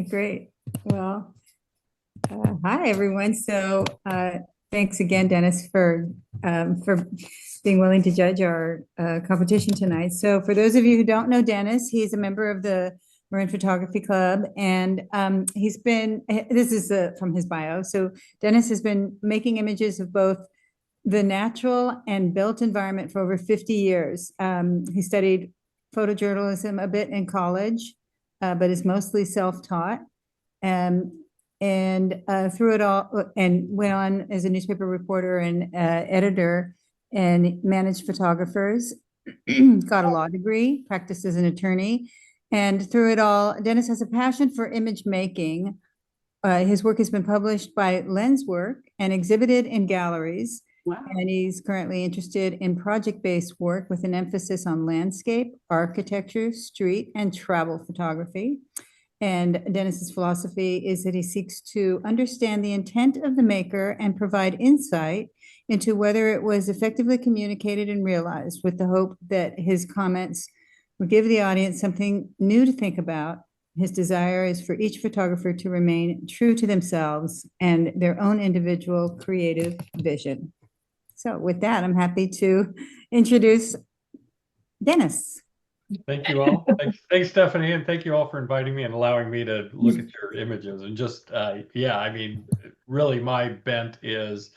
great. Well, hi everyone. Thanks again, Dennis, for being willing to judge our competition tonight. So, for those of you who don't know Dennis, he's a member of the Marin Photography Club, and he's been. This is from his bio. So, Dennis has been making images of both the natural and built environment for over 50 years. He studied photojournalism a bit in college, but is mostly self-taught. Um, and through it all, and went on as a newspaper reporter and editor, and managed photographers. Got a law degree, practiced as an attorney, and through it all, Dennis has a passion for image making. His work has been published by Lenswork and exhibited in galleries. Wow. And he's currently interested in project-based work with an emphasis on landscape, architecture, street, and travel photography. And Dennis's philosophy is that he seeks to understand the intent of the maker and provide insight into whether it was effectively communicated and realized, with the hope that his comments will give the audience something new to think about. His desire is for each photographer to remain true to themselves and their own individual creative vision. So with that, I'm happy to introduce Dennis. Thank you all. Thanks, Stephanie, and thank you all for inviting me and allowing me to look at your images. And just, yeah, I mean, really my bent is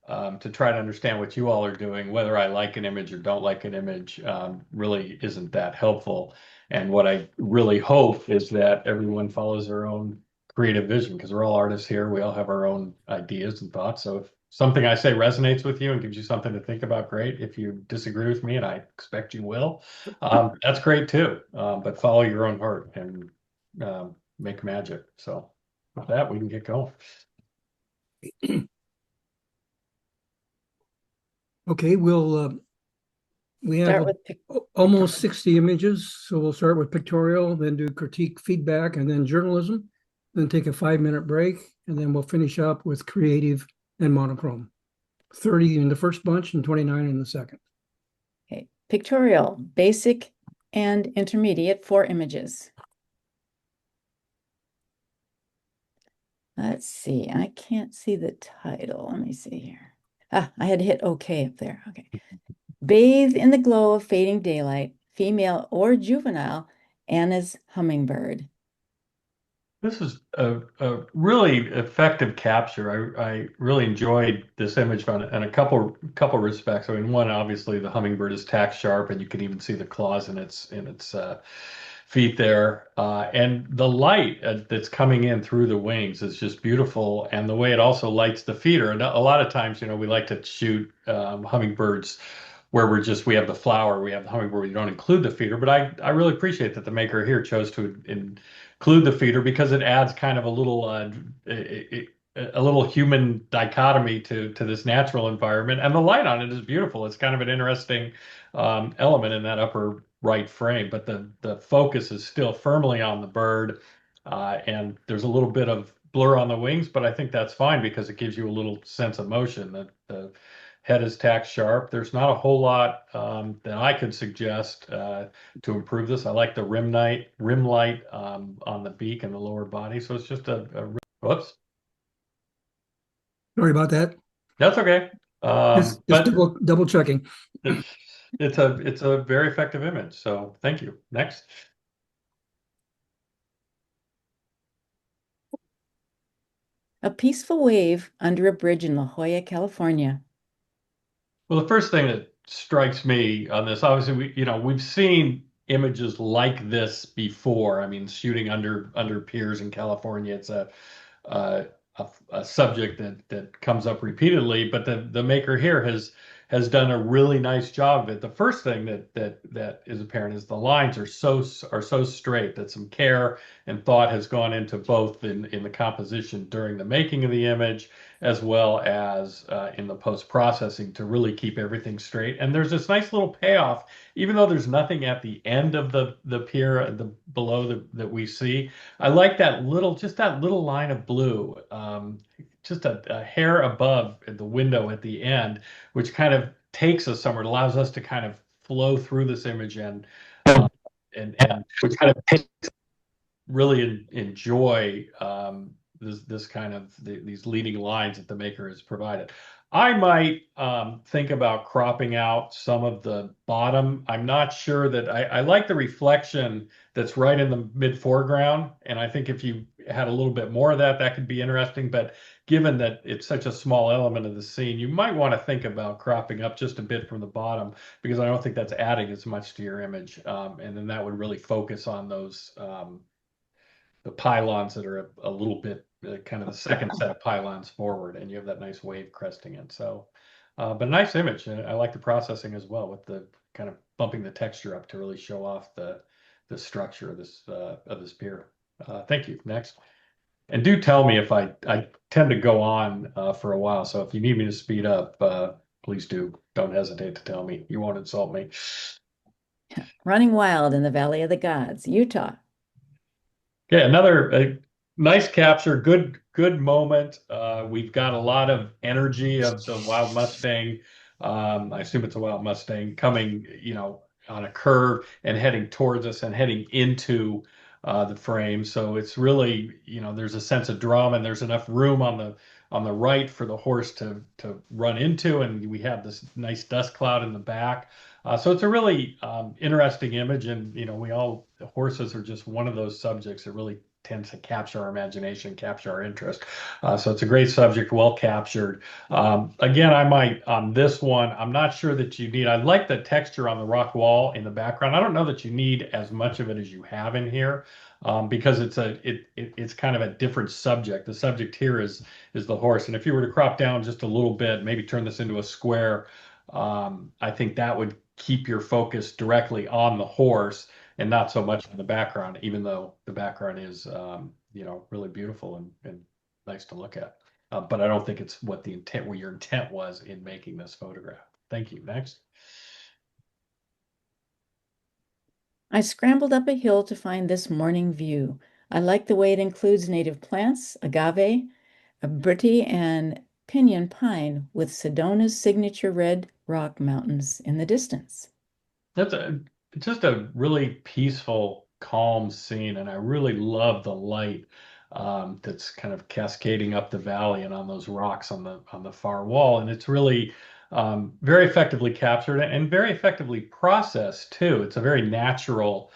to try to understand what you all are doing. Whether I like an image or don't like an image really isn't that helpful. And what I really hope is that everyone follows their own creative vision, because we're all artists here. We all have our own ideas and thoughts. So if something I say resonates with you and gives you something to think about, great. If you disagree with me, and I expect you will, that's great too. But follow your own heart and make magic. So with that, we can get going. Okay, we have almost 60 images, so we'll start with pictorial, then do critique, feedback, and then journalism, then take a 5-minute break, and then we'll finish up with creative and monochrome. 30 in the first bunch and 29 in the second. Okay, pictorial, basic and intermediate, 4 images. Let's see, I can't see the title. Let me see here. I had to hit OK up there. Okay. Bathe in the glow of fading daylight, female or juvenile, Anna's hummingbird. This is a really effective capture. I really enjoyed this image in a couple respects. I mean, one, obviously the hummingbird is tack sharp, and you can even see the claws in its feet there. And the light that's coming in through the wings is just beautiful, and the way it also lights the feeder. And a lot of times, you know, we like to shoot hummingbirds where we have the flower, we have the hummingbird, we don't include the feeder. But I really appreciate that the maker here chose to include the feeder, because it adds kind of a little human dichotomy to this natural environment. And the light on it is beautiful. It's kind of an interesting element in that upper right frame, but the focus is still firmly on the bird, and there's a little bit of blur on the wings, but I think that's fine because it gives you a little sense of motion. That the head is tack sharp. There's not a whole lot that I could suggest to improve this. I like the rim light on the beak and the lower body. So it's just whoops. Sorry about that. That's okay. Just double checking. It's a very effective image. So thank you. Next. A peaceful wave under a bridge in La Jolla, California. Well, the first thing that strikes me on this, obviously, we've seen images like this before. I mean, shooting under piers in California, it's a subject that comes up repeatedly. But the maker here has done a really nice job of it. The first thing that is apparent is the lines are so straight, that some care and thought has gone into both in the composition during the making of the image, as well as in the post-processing, to really keep everything straight. And there's this nice little payoff, even though there's nothing at the end of the pier, below that we see. I like that little line of blue, just a hair above the window at the end, which kind of takes us somewhere. It allows us to kind of flow through this image and which kind of takes really enjoy this kind of these leading lines that the maker has provided. I might think about cropping out some of the bottom. I'm not sure that I like the reflection that's right in the mid foreground, and I think if you had a little bit more of that, that could be interesting. But given that it's such a small element of the scene, you might want to think about cropping up just a bit from the bottom, because I don't think that's adding as much to your image. And then that would really focus on those the pylons that are a little bit kind of the second set of pylons forward, and you have that nice wave cresting it. So, but a nice image. And I like the processing as well, with the kind of bumping the texture up to really show off the structure of this pier. Thank you. Next. And do tell me if I tend to go on for a while. So if you need me to speed up, please do. Don't hesitate to tell me. You won't insult me. Running Wild in the Valley of the Gods, Utah. Yeah, another nice capture, good moment. We've got a lot of energy of the wild Mustang. I assume it's a wild Mustang coming, on a curve and heading towards us and heading into the frame. So it's really, there's a sense of drama, and there's enough room on the right for the horse to run into, and we have this nice dust cloud in the back. So it's a really interesting image, and horses are just one of those subjects that really tends to capture our imagination, capture our interest. So it's a great subject, well captured. Again, I might on this one, I'm not sure that you need. I like the texture on the rock wall in the background. I don't know that you need as much of it as you have in here, because it's kind of a different subject. The subject here is the horse, and if you were to crop down just a little bit, maybe turn this into a square. I think that would keep your focus directly on the horse and not so much in the background, even though the background is, really beautiful and nice to look at. But I don't think it's what your intent was in making this photograph. Thank you. Next. I scrambled up a hill to find this morning view. I like the way it includes native plants, agave, a Britti, and pinyon pine, with Sedona's signature red rock mountains in the distance. That's just a really peaceful, calm scene, and I really love the light that's kind of cascading up the valley and on those rocks on the far wall, and it's really very effectively captured and very effectively processed too. It's a very natural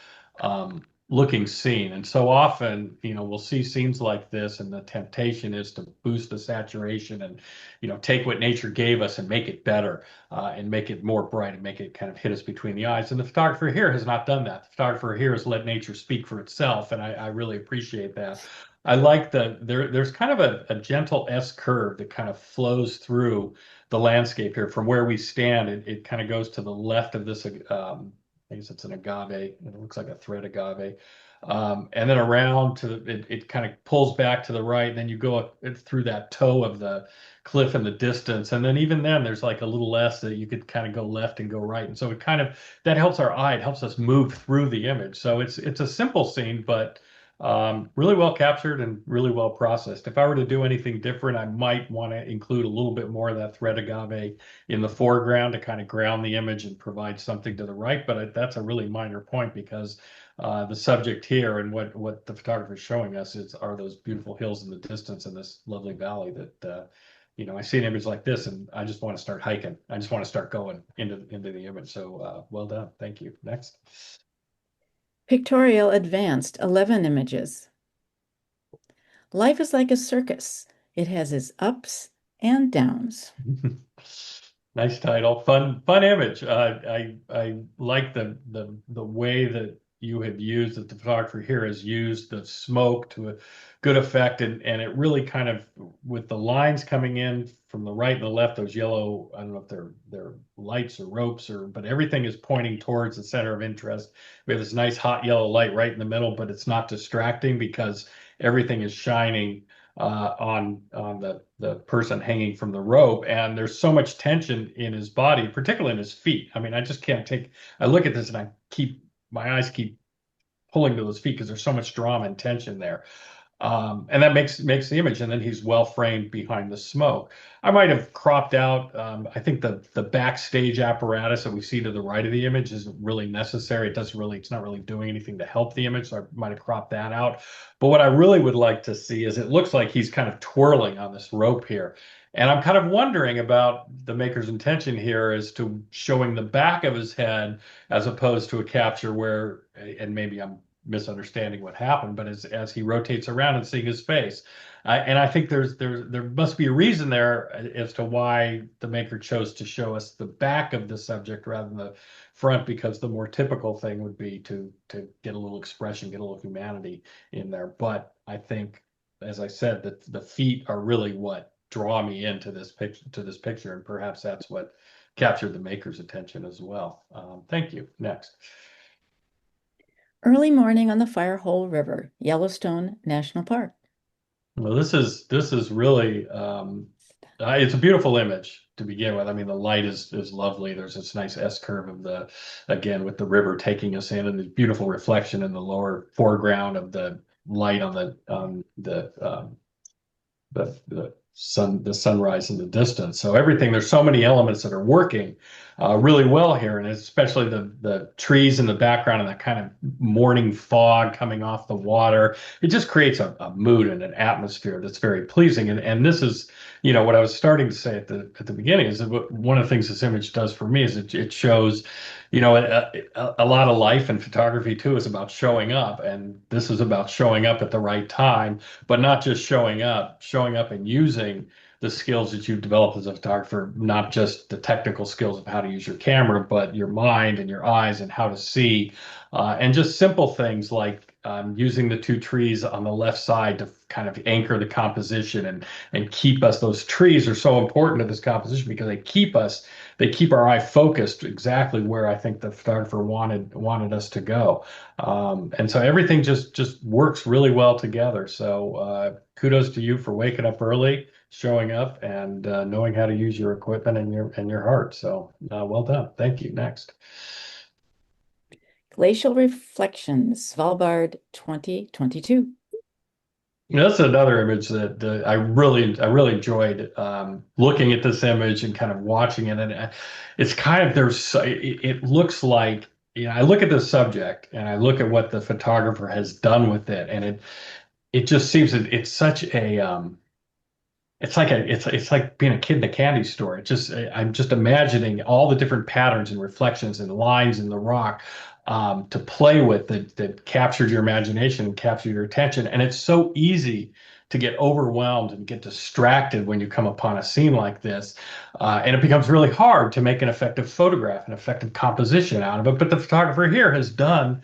looking scene, and so often, we'll see scenes like this, and the temptation is to boost the saturation and take what nature gave us and make it better, and make it more bright and make it kind of hit us between the eyes. And the photographer here has not done that. The photographer here has let nature speak for itself, and I really appreciate that. I like there's kind of a gentle S curve that kind of flows through the landscape here from where we stand. It kind of goes to the left of this. I guess it's an agave. It looks like a thread agave. And then around it kind of pulls back to the right, and then you go up through that toe of the cliff in the distance. And then even then, there's like a little less that you could kind of go left and go right. And so that helps our eye. It helps us move through the image. So it's a simple scene, but really well captured and really well processed. If I were to do anything different, I might want to include a little bit more of that thread agave in the foreground to kind of ground the image and provide something to the right. But that's a really minor point, because the subject here and what the photographer is showing us are those beautiful hills in the distance and this lovely valley that I see an image like this and I just want to start hiking. I just want to start going into the image. So well done. Thank you. Next. Pictorial Advanced, 11 images. Life is like a circus. It has its ups and downs. Nice title. Fun image. I like the way that you have used, that the photographer here has used the smoke to a good effect, and it really kind of, with the lines coming in from the right and the left, those yellow, I don't know if they're lights or ropes, but everything is pointing towards the center of interest. We have this nice hot yellow light right in the middle, but it's not distracting because everything is shining on the person hanging from the rope, and there's so much tension in his body, particularly in his feet. I mean, I just can't I look at this and my eyes keep pulling to those feet because there's so much drama and tension there. And that makes the image, and then he's well framed behind the smoke. I might have cropped out. I think the backstage apparatus that we see to the right of the image isn't really necessary. It's not really doing anything to help the image, so I might have cropped that out. But what I really would like to see is it looks like he's kind of twirling on this rope here. And I'm kind of wondering about the maker's intention here as to showing the back of his head as opposed to a capture where, and maybe I'm misunderstanding what happened, but as he rotates around and seeing his face. And I think there must be a reason there as to why the maker chose to show us the back of the subject rather than the front, because the more typical thing would be to get a little expression, get a little humanity in there. But I think, as I said, that the feet are really what draw me into this picture, and perhaps that's what captured the maker's attention as well. Thank you. Next. Early morning on the Firehole River, Yellowstone National Park. Well, this is really it's a beautiful image to begin with. I mean, the light is lovely. There's this nice S curve of again, with the river taking us in, and the beautiful reflection in the lower foreground of the light on the sunrise in the distance. So there's so many elements that are working really well here, and especially the trees in the background and that kind of morning fog coming off the water. It just creates a mood and an atmosphere that's very pleasing. And this is, what I was starting to say at the beginning is that one of the things this image does for me is it shows, a lot of life and photography too is about showing up, and this is about showing up at the right time, but not just showing up and using the skills that you've developed as a photographer, not just the technical skills of how to use your camera, but your mind and your eyes and how to see, and just simple things like using the two trees on the left side to kind of anchor the composition and keep us. Those trees are so important to this composition because they keep our eye focused exactly where I think the photographer wanted us to go. And so everything just works really well together. So kudos to you for waking up early, showing up, and knowing how to use your equipment and your heart. So well done. Thank you. Next. Glacial Reflections, Svalbard 2022. That's another image that I really enjoyed looking at this image and kind of watching it, and it's kind of it looks like, I look at the subject and I look at what the photographer has done with it, and it just seems that it's such a it's like being a kid in a candy store. I'm just imagining all the different patterns and reflections and lines in the rock to play with that captured your imagination and captured your attention. And it's so easy to get overwhelmed and get distracted when you come upon a scene like this. And it becomes really hard to make an effective photograph, an effective composition out of it. But the photographer here has done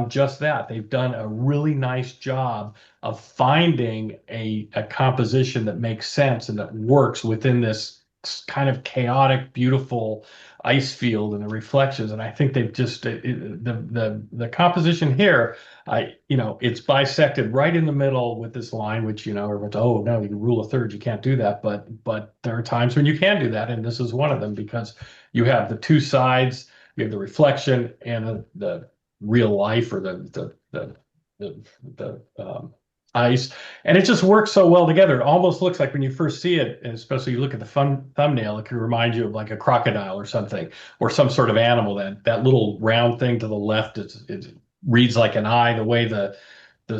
just that. They've done a really nice job of finding a composition that makes sense and that works within this kind of chaotic, beautiful ice field and the reflections. And I think they've just the composition here, it's bisected right in the middle with this line, which everyone's, oh no, you rule of thirds, you can't do that. But there are times when you can do that, and this is one of them, because you have the two sides, you have the reflection and the real life, or the ice, and it just works so well together. It almost looks like, when you first see it, and especially you look at the thumbnail, it can remind you of like a crocodile or something, or some sort of animal. That little round thing to the left, it reads like an eye. The way the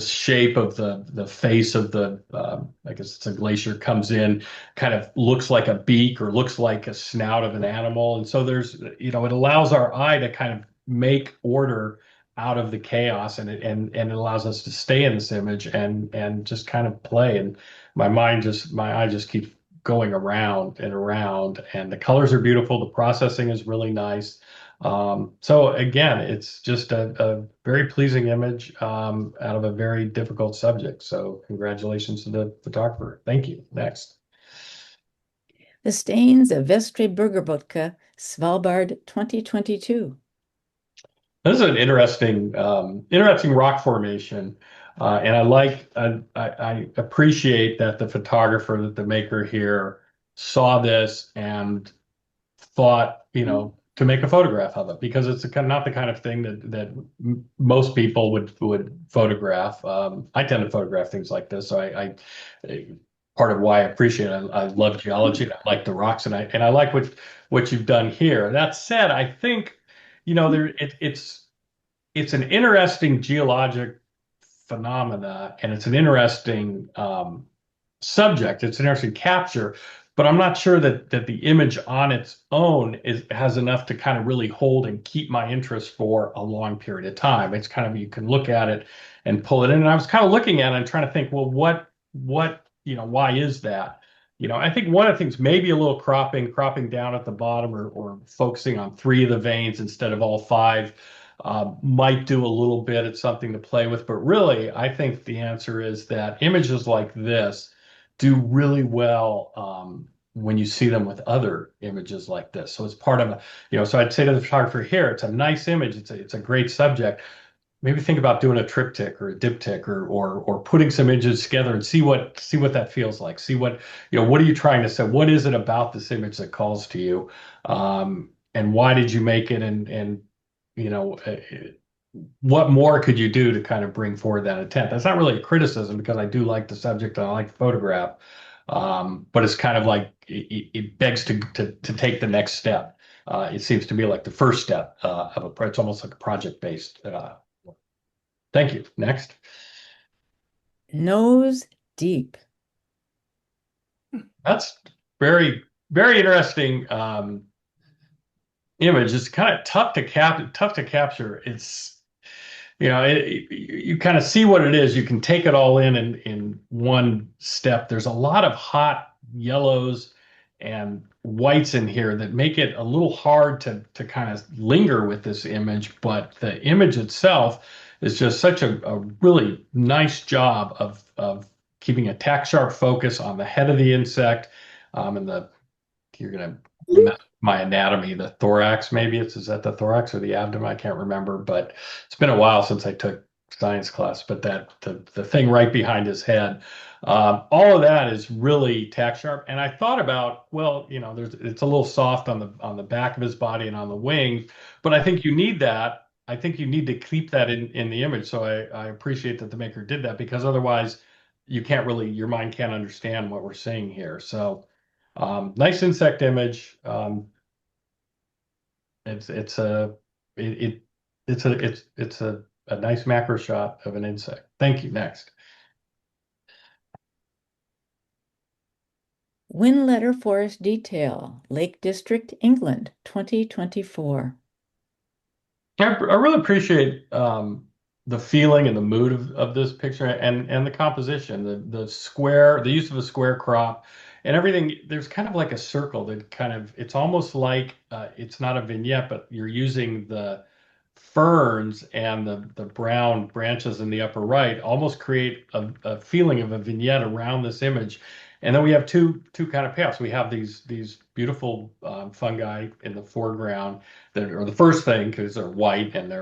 shape of the face of I guess it's a glacier, comes in, kind of looks like a beak or looks like a snout of an animal. And so it allows our eye to kind of make order out of the chaos, and it allows us to stay in this image and just kind of play. And my eye just keeps going around and around, and the colors are beautiful. The processing is really nice. So again, it's just a very pleasing image out of a very difficult subject. So congratulations to the photographer. Thank you. Next. The Stains of Vestre Burgerbotke, Svalbard 2022. This is an interesting rock formation, and I appreciate that the photographer, that the maker here, saw this and thought, to make a photograph of it, because it's not the kind of thing that most people would photograph. I tend to photograph things like this, so part of why I appreciate it. I love geology, and I like the rocks, and I like what you've done here. That said, I think it's an interesting geologic phenomena, and it's an interesting subject. It's an interesting capture, but I'm not sure that the image on its own has enough to kind of really hold and keep my interest for a long period of time. It's kind of, you can look at it and pull it in. And I was kind of looking at it and trying to think, well, what why is that? I think one of the things, maybe a little cropping down at the bottom, or focusing on 3 of the veins instead of all 5. Might do a little bit. It's something to play with, but really, I think the answer is that images like this do really well when you see them with other images like this. So it's part of so I'd say to the photographer here, it's a nice image. It's a great subject. Maybe think about doing a triptych or a diptych, or putting some images together and see what that feels like. See what are you trying to say? What is it about this image that calls to you? And why did you make it? And you know, uh, what more could you do to kind of bring forward that intent? That's not really a criticism, because I do like the subject and I like the photograph. But it's kind of like it begs to take the next step. It seems to be like the first step it's almost like a project-based. Thank you. Next. Nose deep. That's very, very interesting image. It's kind of tough to capture. It's you kind of see what it is. You can take it all in one step. There's a lot of hot yellows and whites in here that make it a little hard to kind of linger with this image. But the image itself is just such a really nice job of keeping a tack sharp focus on the head of the insect, and you're gonna mess with my anatomy, the thorax, maybe is that the thorax or the abdomen? I can't remember, but it's been a while since I took science class. But the thing right behind his head, all of that is really tack sharp. And I thought about, well, it's a little soft on the back of his body and on the wings, but I think you need that. I think you need to keep that in the image. So I appreciate that the maker did that, because otherwise your mind can't understand what we're seeing here. So nice insect image. It's a nice macro shot of an insect. Thank you. Next. Windletter Forest Detail, Lake District, England, 2024. I really appreciate the feeling and the mood of this picture, and the composition, the use of a square crop and everything. There's kind of like a circle that it's almost like it's not a vignette, but you're using the ferns and the brown branches in the upper right almost create a feeling of a vignette around this image. And then we have two kind of payoffs. We have these beautiful fungi in the foreground that are the first thing, because they're white and they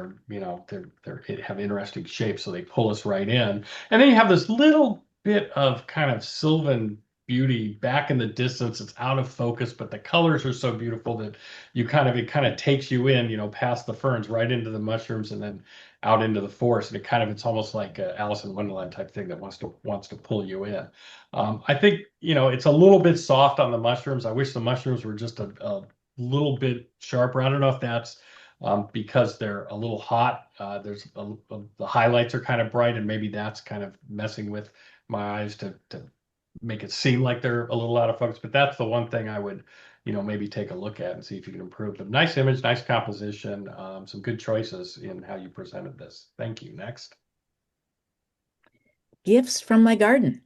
have interesting shapes, so they pull us right in. And then you have this little bit of kind of sylvan beauty back in the distance. It's out of focus, but the colors are so beautiful that it kind of takes you in, past the ferns, right into the mushrooms, and then out into the forest. And it's almost like a Alice in Wonderland type thing that wants to pull you in. I think it's a little bit soft on the mushrooms. I wish the mushrooms were just a little bit sharper. I don't know if that's because they're a little hot. The highlights are kind of bright, and maybe that's kind of messing with my eyes to make it seem like they're a little out of focus. But that's the one thing I would maybe take a look at and see if you can improve them. Nice image, nice composition, some good choices in how you presented this. Thank you. Next. Gifts from my garden.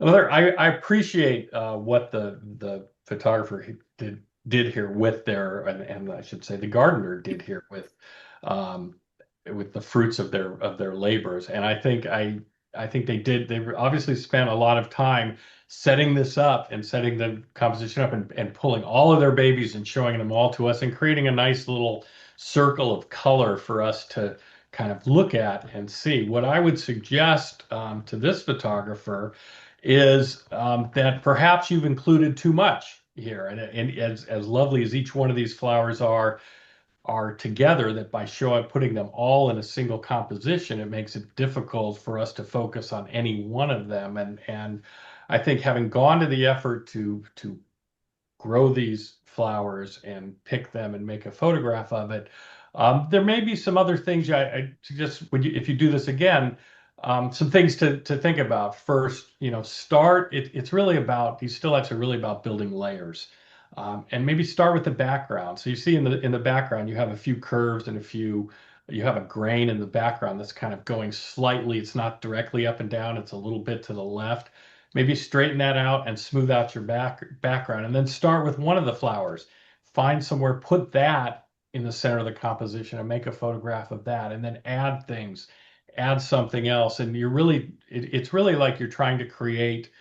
I appreciate what the photographer did here with and I should say the gardener did here with the fruits of their labors. And I think they obviously spent a lot of time setting this up and setting the composition up, and pulling all of their babies and showing them all to us, and creating a nice little circle of color for us to kind of look at and see. What I would suggest to this photographer is that perhaps you've included too much here. And as lovely as each one of these flowers are together, that by putting them all in a single composition, it makes it difficult for us to focus on any one of them. And I think having gone to the effort to grow these flowers and pick them and make a photograph of it, there may be some other things I suggest if you do this again, some things to think about. First, it's really about, these still lives are really about building layers. And maybe start with the background. So you see in the background, you have a few curves and you have a grain in the background that's kind of going slightly. It's not directly up and down. It's a little bit to the left. Maybe straighten that out and smooth out your background, and then start with one of the flowers. Find somewhere, put that in the center of the composition and make a photograph of that, and then add things, add something else. And it's really like you're trying to create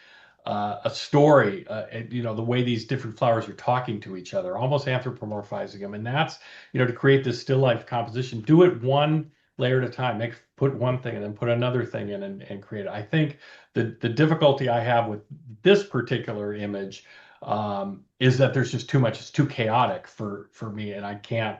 a story, the way these different flowers are talking to each other, almost anthropomorphizing them. And that's, to create this still life composition, do it one layer at a time. Put one thing and then put another thing in and create it. I think the difficulty I have with this particular image is that there's just too much. It's too chaotic for me, and I can't.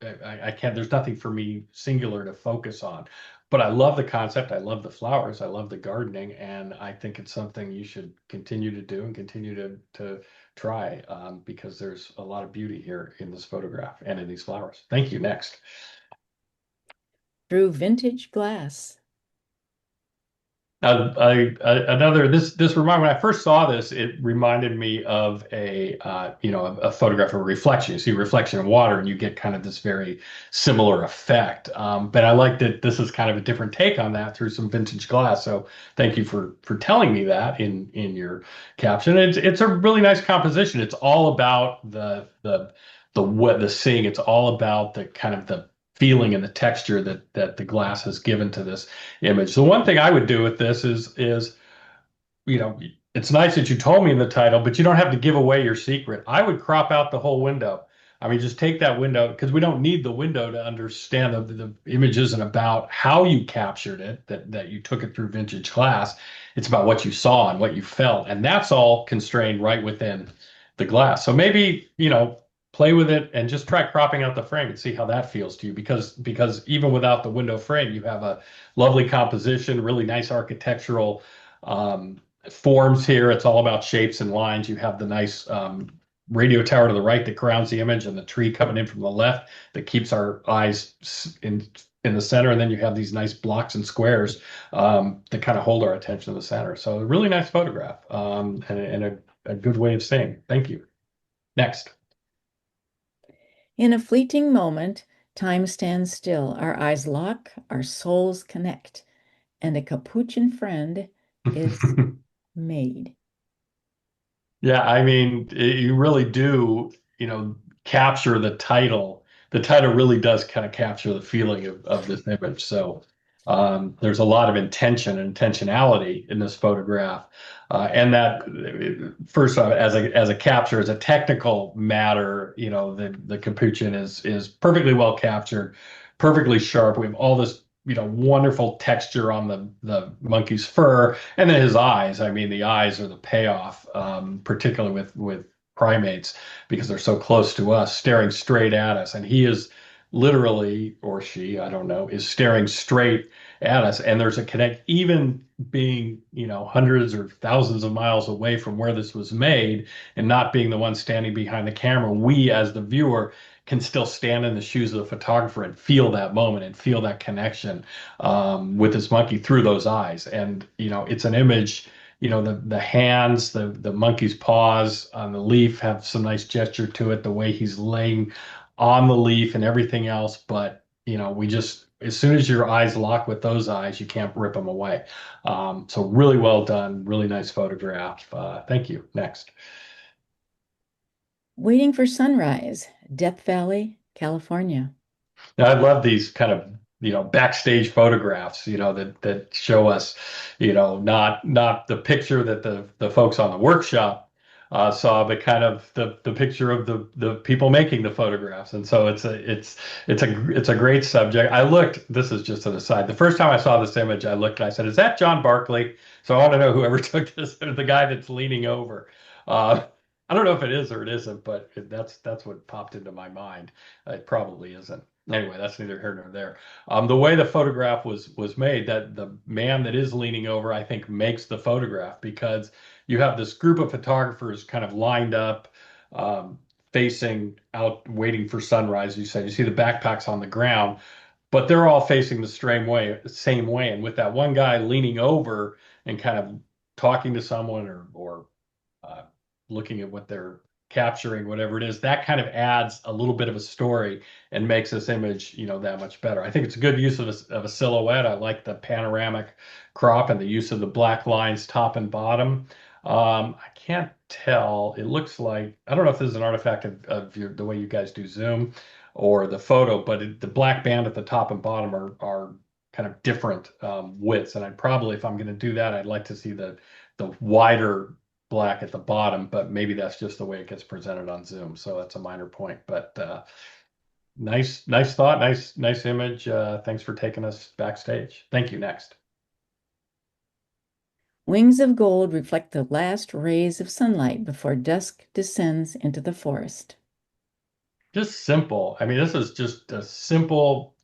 There's nothing for me singular to focus on. But I love the concept. I love the flowers. I love the gardening, and I think it's something you should continue to do and continue to try, because there's a lot of beauty here in this photograph and in these flowers. Thank you. Next. Through vintage glass. This when I first saw this, it reminded me of a photograph of a reflection. You see a reflection in water, and you get kind of this very similar effect. But I like that this is kind of a different take on that through some vintage glass. So thank you for telling me that in your caption. It's a really nice composition. It's all about the seeing. It's all about the kind of the feeling and the texture that the glass has given to this image. So one thing I would do with this is it's nice that you told me in the title, but you don't have to give away your secret. I would crop out the whole window. I mean, just take that window, because we don't need the window to understand the image isn't about how you captured it, that you took it through vintage glass. It's about what you saw and what you felt. And that's all constrained right within the glass. So maybe, play with it and just try cropping out the frame and see how that feels to you, because even without the window frame, you have a lovely composition, really nice architectural forms here. It's all about shapes and lines. You have the nice radio tower to the right that grounds the image, and the tree coming in from the left that keeps our eyes in the center. And then you have these nice blocks and squares that kind of hold our attention in the center. So a really nice photograph, and a good way of saying thank you. Next. In a fleeting moment, time stands still. Our eyes lock, our souls connect, and a capuchin friend is made. Yeah, I mean, you really do, capture the title. The title really does kind of capture the feeling of this image. So there's a lot of intention and intentionality in this photograph. And that, first off, as a capture, as a technical matter, the capuchin is perfectly well captured, perfectly sharp. We have all this, wonderful texture on the monkey's fur, and then his eyes. I mean, the eyes are the payoff, particularly with primates, because they're so close to us, staring straight at us. And he is literally, or she, I don't know, is staring straight at us. And there's a connect, even being, hundreds or thousands of miles away from where this was made, and not being the one standing behind the camera, we as the viewer can still stand in the shoes of the photographer and feel that moment and feel that connection with this monkey through those eyes. And, it's an image, the hands, the monkey's paws on the leaf have some nice gesture to it, the way he's laying on the leaf and everything else. But, as soon as your eyes lock with those eyes, you can't rip them away. So really well done, really nice photograph. Thank you. Next. Waiting for sunrise, Death Valley, California. Now, I love these kind of, backstage photographs, that show us, not the picture that the folks on the workshop saw, but kind of the picture of the people making the photographs. And so it's a great subject. This is just an aside. The first time I saw this image, I looked and I said, "Is that John Barkley?" So I want to know whoever took this, the guy that's leaning over. I don't know if it is or it isn't, but that's what popped into my mind. It probably isn't. Anyway, that's neither here nor there. The way the photograph was made, that the man that is leaning over, I think, makes the photograph because you have this group of photographers kind of lined up, um, facing out, waiting for sunrise. You said you see the backpacks on the ground, but they're all facing the same way. And with that one guy leaning over and kind of talking to someone or uh, looking at what they're capturing, whatever it is, that kind of adds a little bit of a story and makes this image, that much better. I think it's a good use of a silhouette. I like the panoramic crop and the use of the black lines top and bottom. I can't tell. It looks like, I don't know if this is an artifact of the way you guys do zoom or the photo, but the black band at the top and bottom are kind of different widths. And I'd probably, if I'm going to do that, I'd like to see the wider black at the bottom, but maybe that's just the way it gets presented on Zoom. So that's a minor point, but nice thought, nice image. Thanks for taking us backstage. Thank you. Next. Wings of gold reflect the last rays of sunlight before dusk descends into the forest. Just simple. I mean, this is just a simple,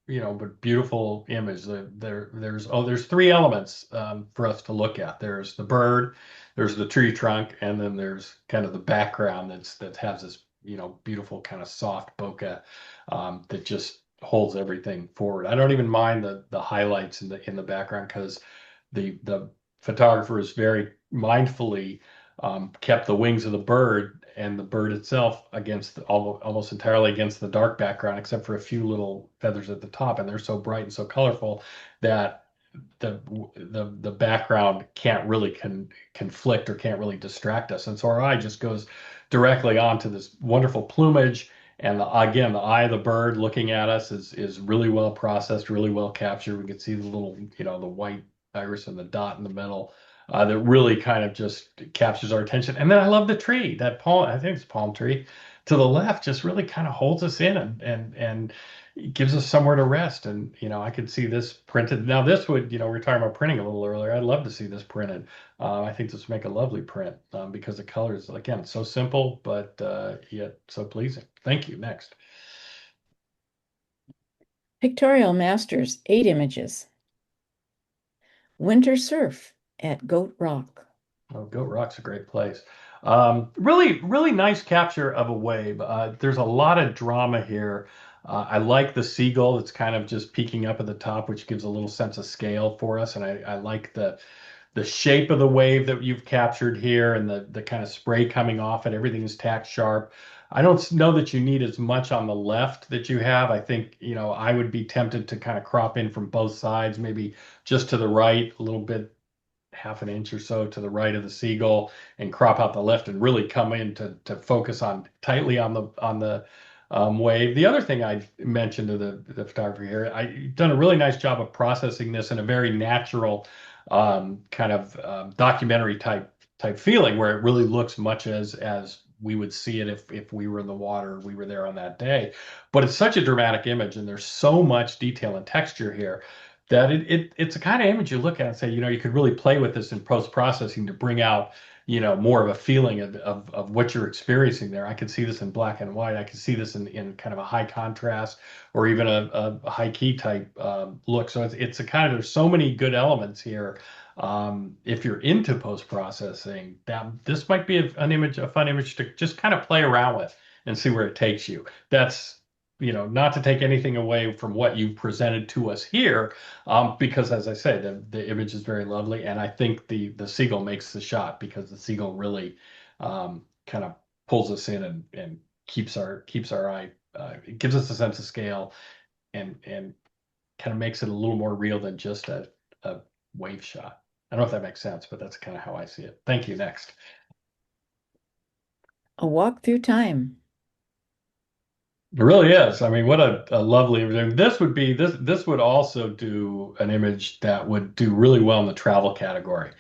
but beautiful image. There's three elements for us to look at. There's the bird, there's the tree trunk, and then there's kind of the background that has this, beautiful kind of soft bokeh that just holds everything forward. I don't even mind the highlights in the background because the photographer is very mindfully kept the wings of the bird and the bird itself against almost entirely against the dark background, except for a few little feathers at the top, and they're so bright and so colorful that the background can't really conflict or can't really distract us, and so our eye just goes directly onto this wonderful plumage. And again, the eye of the bird looking at us is really well processed, really well captured. We can see the little, the white iris and the dot in the middle that really kind of just captures our attention. And then I love the tree, that palm, I think it's palm tree to the left, just really kind of holds us in and gives us somewhere to rest. And, I could see this printed. Now this would, we were talking about printing a little earlier. I'd love to see this printed. I think this would make a lovely print because the colors, again, so simple, but yet so pleasing. Thank you. Next. Pictorial Masters, 8 images. Winter surf at Goat Rock. Oh, Goat Rock's a great place. Really nice capture of a wave. There's a lot of drama here. I like the seagull that's kind of just peeking up at the top, which gives a little sense of scale for us. And I like the shape of the wave that you've captured here and the kind of spray coming off it. Everything is tack sharp. I don't know that you need as much on the left that you have. I think, I would be tempted to kind of crop in from both sides, maybe just to the right, a little bit, half an inch or so to the right of the seagull, and crop out the left and really come in to focus tightly on the wave. The other thing I mentioned to the photographer here, I've done a really nice job of processing this in a very natural kind of documentary type feeling, where it really looks much as we would see it if we were in the water, we were there on that day. But it's such a dramatic image, and there's so much detail and texture here that it's a kind of image you look at and say, you could really play with this in post-processing to bring out, more of a feeling of what you're experiencing there. I could see this in black and white. I could see this in kind of a high contrast or even a high key type look. So it's a kind of, there's so many good elements here. If you're into post-processing, this might be a fun image to just kind of play around with and see where it takes you. That's, not to take anything away from what you presented to us here, because as I say, the image is very lovely, and I think the seagull makes the shot because the seagull really kind of pulls us in and keeps our eye, it gives us a sense of scale and kind of makes it a little more real than just a wave shot. I don't know if that makes sense, but that's kind of how I see it. Thank you. Next. A walk through time. It really is. I mean, what a lovely image. This would also do an image that would do really well in the travel category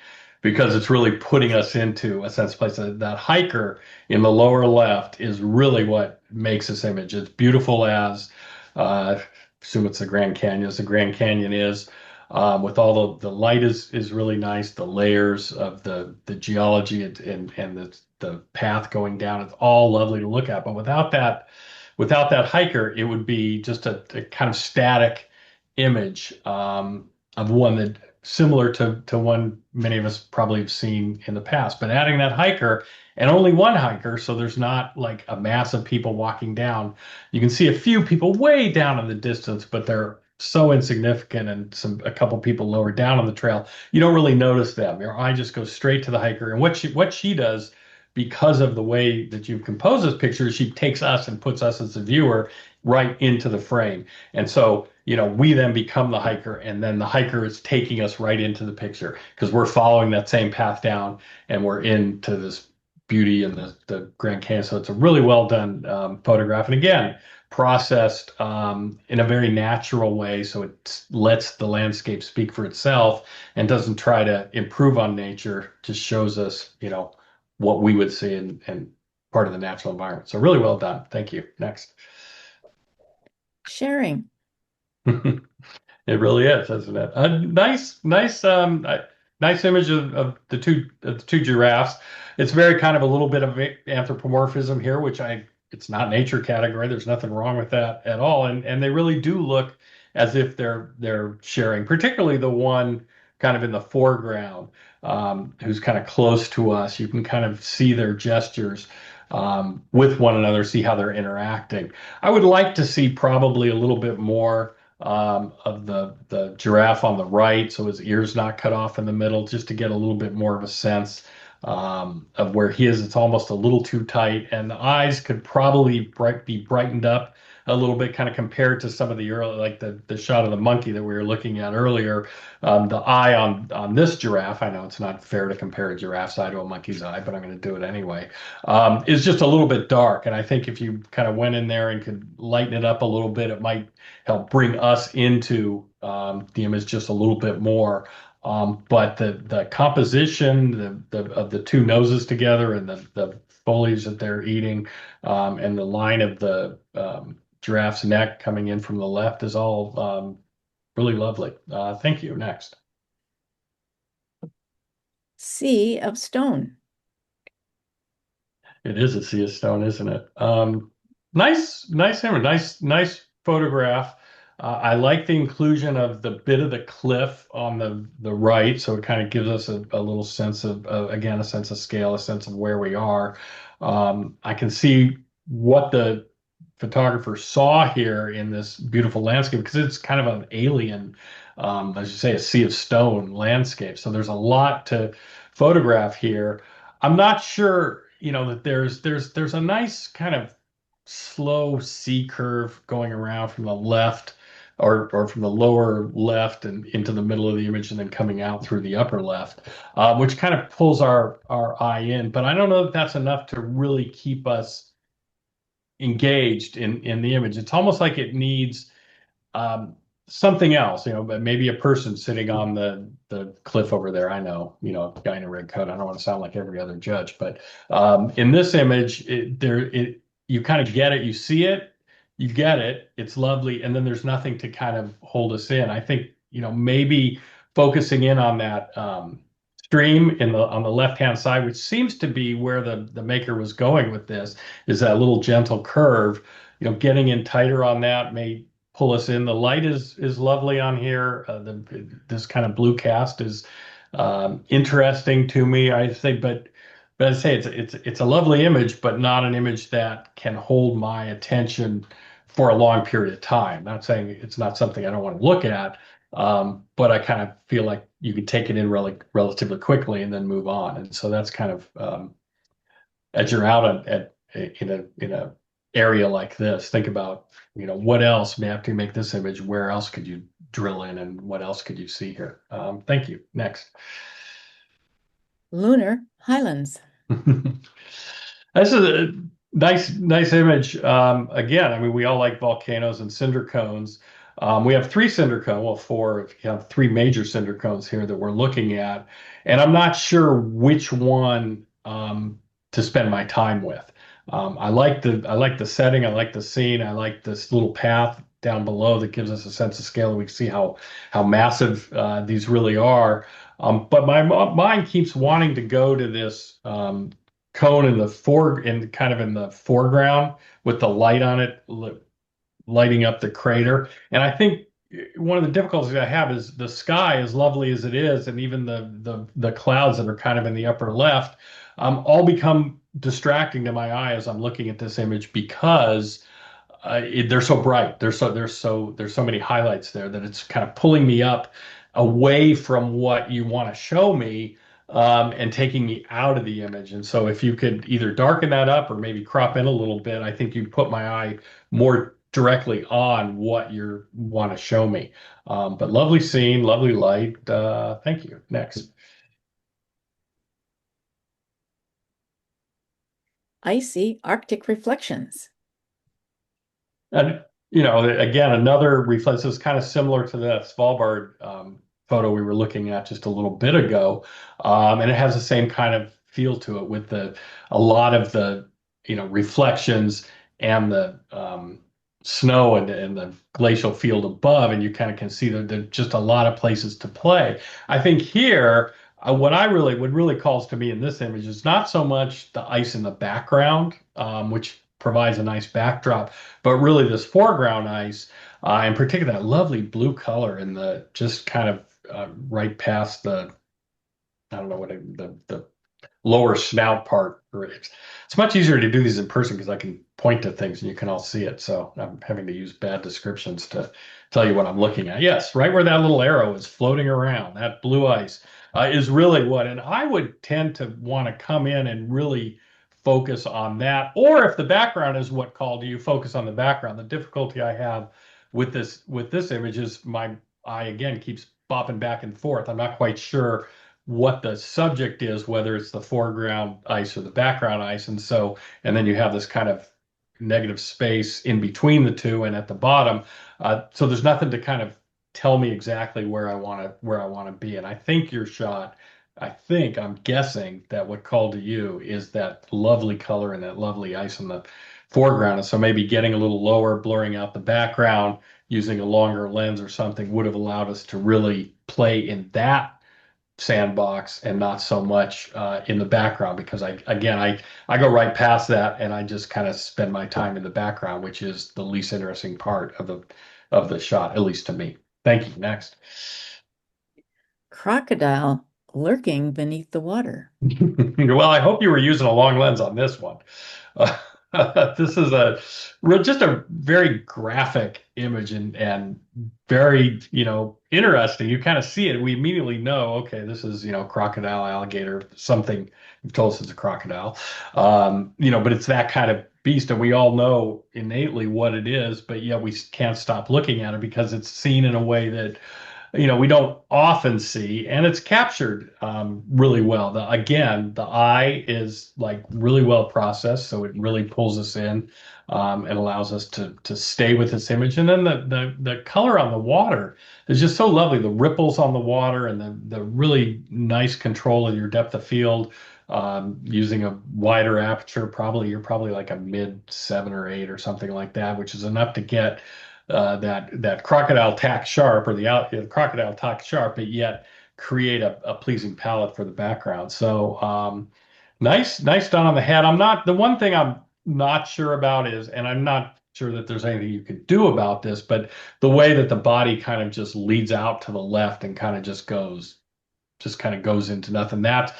because it's really putting us into a sense of place. That hiker in the lower left is really what makes this image as beautiful as, assume it's the Grand Canyon, as the Grand Canyon is. with all the light is really nice. The layers of the geology and the path going down, it's all lovely to look at. But without that hiker, it would be just a kind of static image of one that similar to one many of us probably have seen in the past. But adding that hiker and only one hiker, so there's not like a mass of people walking down. You can see a few people way down in the distance, but they're so insignificant, and a couple people lower down on the trail. You don't really notice them. Your eye just goes straight to the hiker. And what she does, because of the way that you've composed this picture, she takes us and puts us as the viewer right into the frame. And so, we then become the hiker, and then the hiker is taking us right into the picture because we're following that same path down and we're into this beauty and the Grand Canyon. So it's a really well done photograph. And again, processed in a very natural way. So it lets the landscape speak for itself and doesn't try to improve on nature, just shows us, what we would see in part of the natural environment. So really well done. Thank you. Next. Sharing. It really is, isn't it? A nice image of the two giraffes. It's very kind of a little bit of anthropomorphism here, which it's not nature category. There's nothing wrong with that at all. And they really do look as if they're sharing, particularly the one kind of in the foreground, who's kind of close to us. You can kind of see their gestures with one another, see how they're interacting. I would like to see probably a little bit more of the giraffe on the right, so his ears not cut off in the middle, just to get a little bit more of a sense of where he is. It's almost a little too tight, and the eyes could probably be brightened up a little bit, kind of compared to some of the early, like the shot of the monkey that we were looking at earlier. The eye on this giraffe, I know it's not fair to compare a giraffe's eye to a monkey's eye, but I'm going to do it anyway, is just a little bit dark. And I think if you kind of went in there and could lighten it up a little bit, it might help bring us into the image just a little bit more. But the composition of the two noses together and the foliage that they're eating, and the line of the giraffe's neck coming in from the left is all really lovely. Thank you. Next. Sea of stone. It is a sea of stone, isn't it? Nice image, nice photograph. I like the inclusion of the bit of the cliff on the right, so it kind of gives us a little sense of, again, a sense of scale, a sense of where we are. I can see what the photographer saw here in this beautiful landscape, because it's kind of an alien, as you say, a sea of stone landscape. So there's a lot to photograph here. I'm not sure, that there's a nice kind of slow C curve going around from the left or from the lower left and into the middle of the image, and then coming out through the upper left, which kind of pulls our eye in. But I don't know that that's enough to really keep us engaged in the image. It's almost like it needs something else, but maybe a person sitting on the cliff over there. I know, guy in a red coat. I don't want to sound like every other judge, but in this image, you kind of get it, you see it, you get it, it's lovely, and then there's nothing to kind of hold us in. I think, maybe focusing in on that stream on the left-hand side, which seems to be where the maker was going with this, is that little gentle curve. Getting in tighter on that may pull us in. The light is lovely on here. This kind of blue cast is interesting to me, I think, but I say it's a lovely image, but not an image that can hold my attention for a long period of time. Not saying it's not something I don't want to look at, but I kind of feel like you could take it in relatively quickly and then move on. And so that's kind of as you're out in a area like this, think about what else after you make this image, where else could you drill in, and what else could you see here? Thank you. Next. Lunar highlands. This is a nice image. Again, I mean, we all like volcanoes and cinder cones. We have three cinder cones, well, four, if you have three major cinder cones here that we're looking at, and I'm not sure which one to spend my time with. I like the setting, I like the scene, I like this little path down below that gives us a sense of scale, and we can see how massive these really are. But my mind keeps wanting to go to this cone in the foreground with the light on it, lighting up the crater. And I think one of the difficulties I have is the sky, as lovely as it is, and even the clouds that are kind of in the upper left, all become distracting to my eye as I'm looking at this image because they're so bright. There's so many highlights there that it's kind of pulling me up away from what you want to show me, and taking me out of the image. And so if you could either darken that up or maybe crop in a little bit, I think you put my eye more directly on what you want to show me. But lovely scene, lovely light. Thank you. Next. Icy Arctic reflections. And, again, another reflex is kind of similar to the Svalbard photo we were looking at just a little bit ago. And it has the same kind of feel to it with a lot of the, reflections and the snow and the glacial field above. And you kind of can see that there's just a lot of places to play. I think here, what really calls to me in this image is not so much the ice in the background, which provides a nice backdrop, but really this foreground ice, in particular that lovely blue color in the just kind of right past the, I don't know what the lower snout part. It's much easier to do these in person because I can point to things and you can all see it. So I'm having to use bad descriptions to tell you what I'm looking at. Yes, right where that little arrow is floating around, that blue ice is really what, and I would tend to want to come in and really focus on that. Or if the background is what called you, focus on the background. The difficulty I have with this image is my eye again keeps bopping back and forth. I'm not quite sure what the subject is, whether it's the foreground ice or the background ice. And then you have this kind of negative space in between the two and at the bottom. So there's nothing to kind of tell me exactly where I want to be. And I think I'm guessing that what called to you is that lovely color and that lovely ice in the foreground. And so maybe getting a little lower, blurring out the background, using a longer lens or something would have allowed us to really play in that sandbox and not so much in the background, because I go right past that and I just kind of spend my time in the background, which is the least interesting part of the shot, at least to me. Thank you. Next. Crocodile lurking beneath the water. Well, I hope you were using a long lens on this one. This is just a very graphic image and very, interesting. You kind of see it. We immediately know, okay, this is, crocodile, alligator, something. You've told us it's a crocodile. But it's that kind of beast, and we all know innately what it is, but yet we can't stop looking at it because it's seen in a way that we don't often see, and it's captured really well. The eye is like really well processed, so it really pulls us in and allows us to stay with this image. And then the color on the water is just so lovely. The ripples on the water and the really nice control of your depth of field using a wider aperture. You're probably like a mid 7 or 8 or something like that, which is enough to get that crocodile tack sharp, or the crocodile tack sharp, but yet create a pleasing palette for the background. So nice done on the head. The one thing I'm not sure about is, and I'm not sure that there's anything you could do about this, but the way that the body kind of just leads out to the left and kind of just goes into nothing. That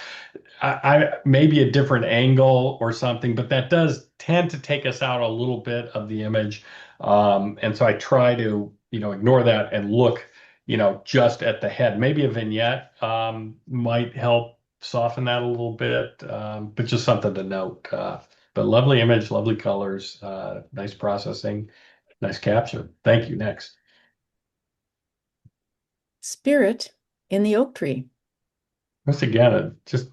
I maybe a different angle or something, but that does tend to take us out a little bit of the image. And so I try to, ignore that and look, just at the head. Maybe a vignette might help soften that a little bit, but just something to note. But lovely image, lovely colors, nice processing, nice capture. Thank you. Next. Spirit in the oak tree. Once again, just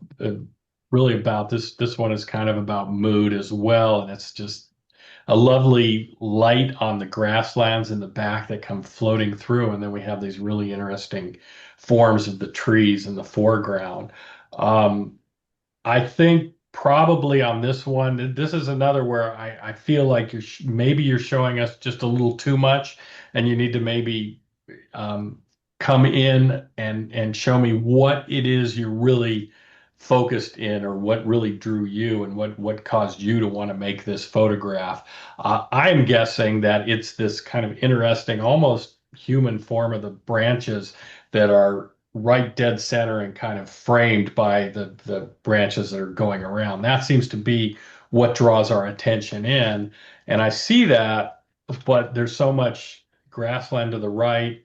really about this. This one is kind of about mood as well, and it's just a lovely light on the grasslands in the back that come floating through, and then we have these really interesting forms of the trees in the foreground. I think probably on this one, this is another where I feel like maybe you're showing us just a little too much, and you need to maybe um, come in and show me what it is you're really focused in, or what really drew you, and what caused you to want to make this photograph. I'm guessing that it's this kind of interesting, almost human form of the branches that are right dead center and kind of framed by the branches that are going around. That seems to be what draws our attention in. And I see that, but there's so much grassland to the right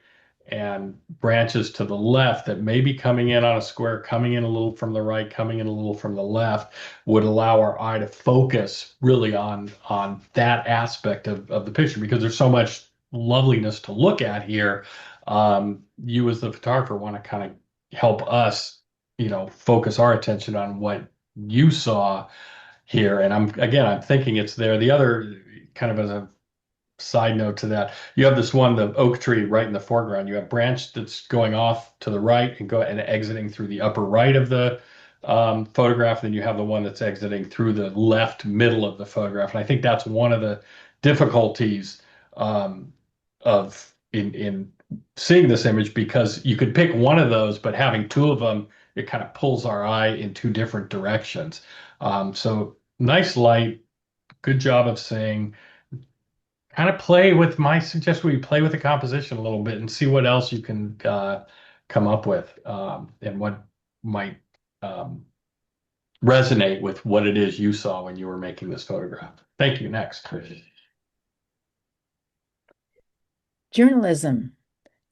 and branches to the left that maybe coming in on a square, coming in a little from the right, coming in a little from the left, would allow our eye to focus really on that aspect of the picture, because there's so much loveliness to look at here. You as the photographer want to kind of help us, focus our attention on what you saw here. And I'm thinking it's there. The other, kind of as a side note to that, you have this one, the oak tree right in the foreground. You have branch that's going off to the right and exiting through the upper right of the photograph. Then you have the one that's exiting through the left middle of the photograph. And I think that's one of the difficulties of in seeing this image, because you could pick one of those, but having two of them, it kind of pulls our eye in two different directions. So nice light, good job of seeing. Kind of play with my suggestion. We play with the composition a little bit and see what else you can come up with, and what might resonate with what it is you saw when you were making this photograph. Thank you. Next. Journalism,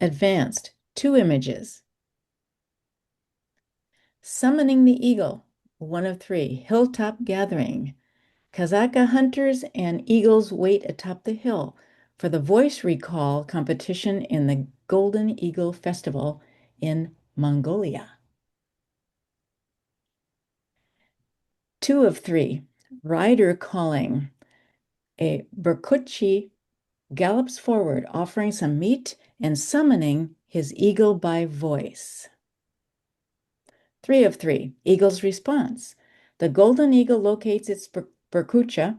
advanced, 2 images. Summoning the Eagle, 1 of 3, hilltop gathering. Kazaka hunters and eagles wait atop the hill for the voice recall competition in the Golden Eagle Festival in Mongolia. 2 of 3, rider calling. A Berkutchi gallops forward, offering some meat and summoning his eagle by voice. 3 of 3, eagle's response. The golden eagle locates its Berkutcha,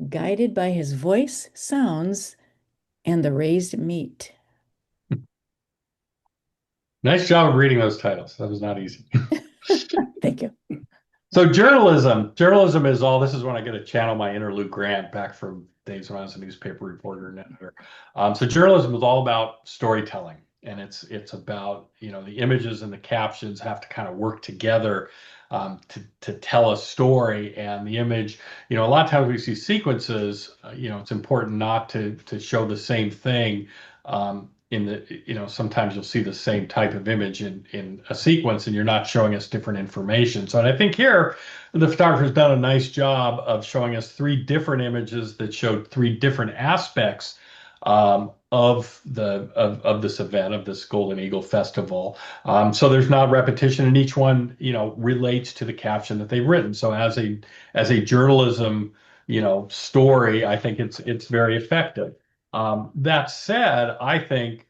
guided by his voice, sounds, and the raised meat. Nice job of reading those titles. That was not easy. Thank you. So journalism is all. This is when I get to channel my inner Lou Grant back from days when I was a newspaper reporter and editor. So journalism is all about storytelling, and it's about, the images and the captions have to kind of work together to tell a story. And the image, a lot of times we see sequences. It's important not to show the same thing. Sometimes you'll see the same type of image in a sequence, and you're not showing us different information. So, and I think here the photographer's done a nice job of showing us 3 different images that showed 3 different aspects of this event, of this Golden Eagle Festival. So there's not repetition, and each one, relates to the caption that they've written. So as a journalism, story, I think it's very effective. That said, I think,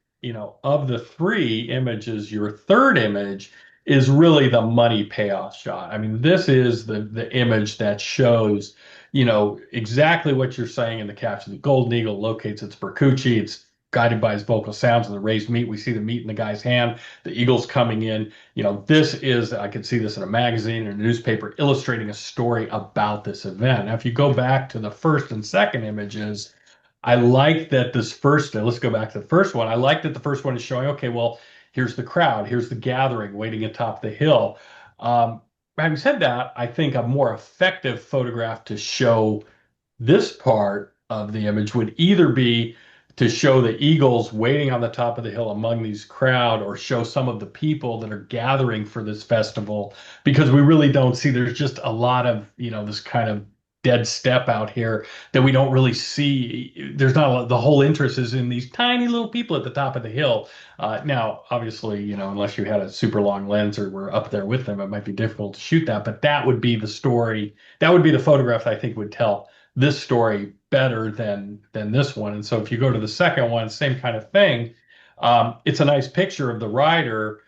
of the 3 images, your third image is really the money payoff shot. I mean, this is the image that shows, exactly what you're saying in the caption. The golden eagle locates its Berkutchi. It's guided by his vocal sounds and the raised meat. We see the meat in the guy's hand. The eagle's coming in. I could see this in a magazine or a newspaper illustrating a story about this event. Now, if you go back to the first and second images, I like that let's go back to the first one. I like that the first one is showing, okay, well, here's the crowd, here's the gathering waiting atop the hill. Having said that, I think a more effective photograph to show this part of the image would either be to show the eagles waiting on the top of the hill among these crowd, or show some of the people that are gathering for this festival, because we really don't see, there's just a lot of, this kind of dead step out here that we don't really see. There's not a lot, the whole interest is in these tiny little people at the top of the hill. Now, obviously, unless you had a super long lens or were up there with them, it might be difficult to shoot that, but that would be the story. That would be the photograph that I think would tell this story better than this one. And so if you go to the second one, same kind of thing. It's a nice picture of the rider.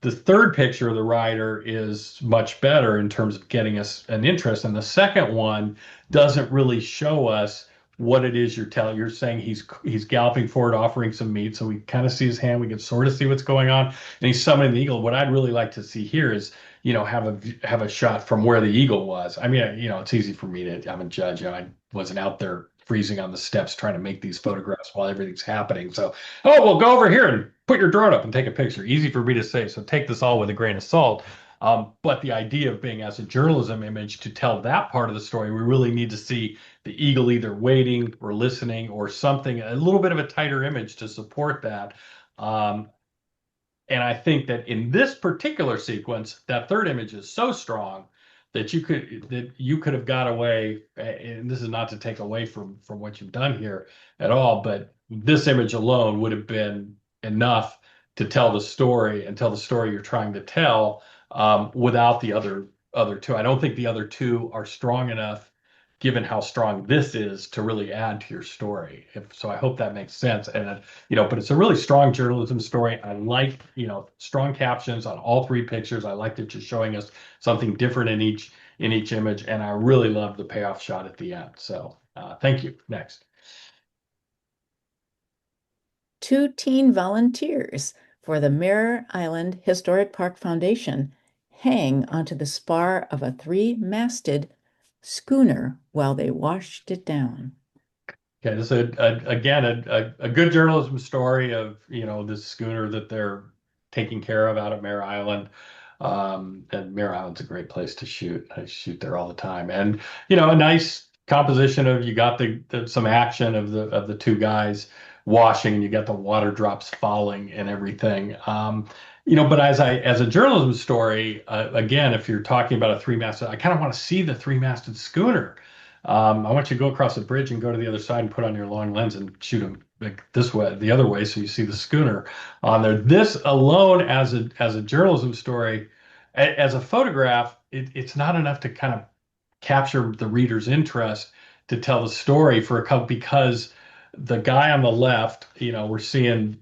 The third picture of the rider is much better in terms of getting us an interest, and the second one doesn't really show us what it is you're telling. You're saying he's galloping forward, offering some meat, so we kind of see his hand. We can sort of see what's going on, and he's summoning the eagle. What I'd really like to see here is, have a shot from where the eagle was. I mean, it's easy for me to. I'm a judge. I wasn't out there freezing on the steps trying to make these photographs while everything's happening. So, oh, well, go over here and put your drone up and take a picture. Easy for me to say. So take this all with a grain of salt. But the idea of being as a journalism image to tell that part of the story, we really need to see the eagle either waiting or listening or something, a little bit of a tighter image to support that. And I think that in this particular sequence, that third image is so strong that you could have got away. And this is not to take away from what you've done here at all, but this image alone would have been enough to tell the story and tell the story you're trying to tell, without the other two. I don't think the other two are strong enough, given how strong this is, to really add to your story. So I hope that makes sense. And but it's a really strong journalism story. I like, strong captions on all three pictures. I like that you're showing us something different in each image, and I really love the payoff shot at the end. So thank you. Next. 2 teen volunteers for the Mirror Island Historic Park Foundation hang onto the spar of a 3-masted schooner while they washed it down. Okay, this is again a good journalism story of this schooner that they're taking care of out at Mare Island. And Mare Island's a great place to shoot. I shoot there all the time, and a nice composition of, you got some action of the two guys washing, and you got the water drops falling and everything. But as a journalism story, again, if you're talking about a 3-masted, I kind of want to see the 3-masted schooner. I want you to go across the bridge and go to the other side and put on your long lens and shoot them like this way, the other way, so you see the schooner on there. This alone, as a journalism story, as a photograph, it's not enough to kind of capture the reader's interest to tell the story for a couple, because the guy on the left, we're seeing,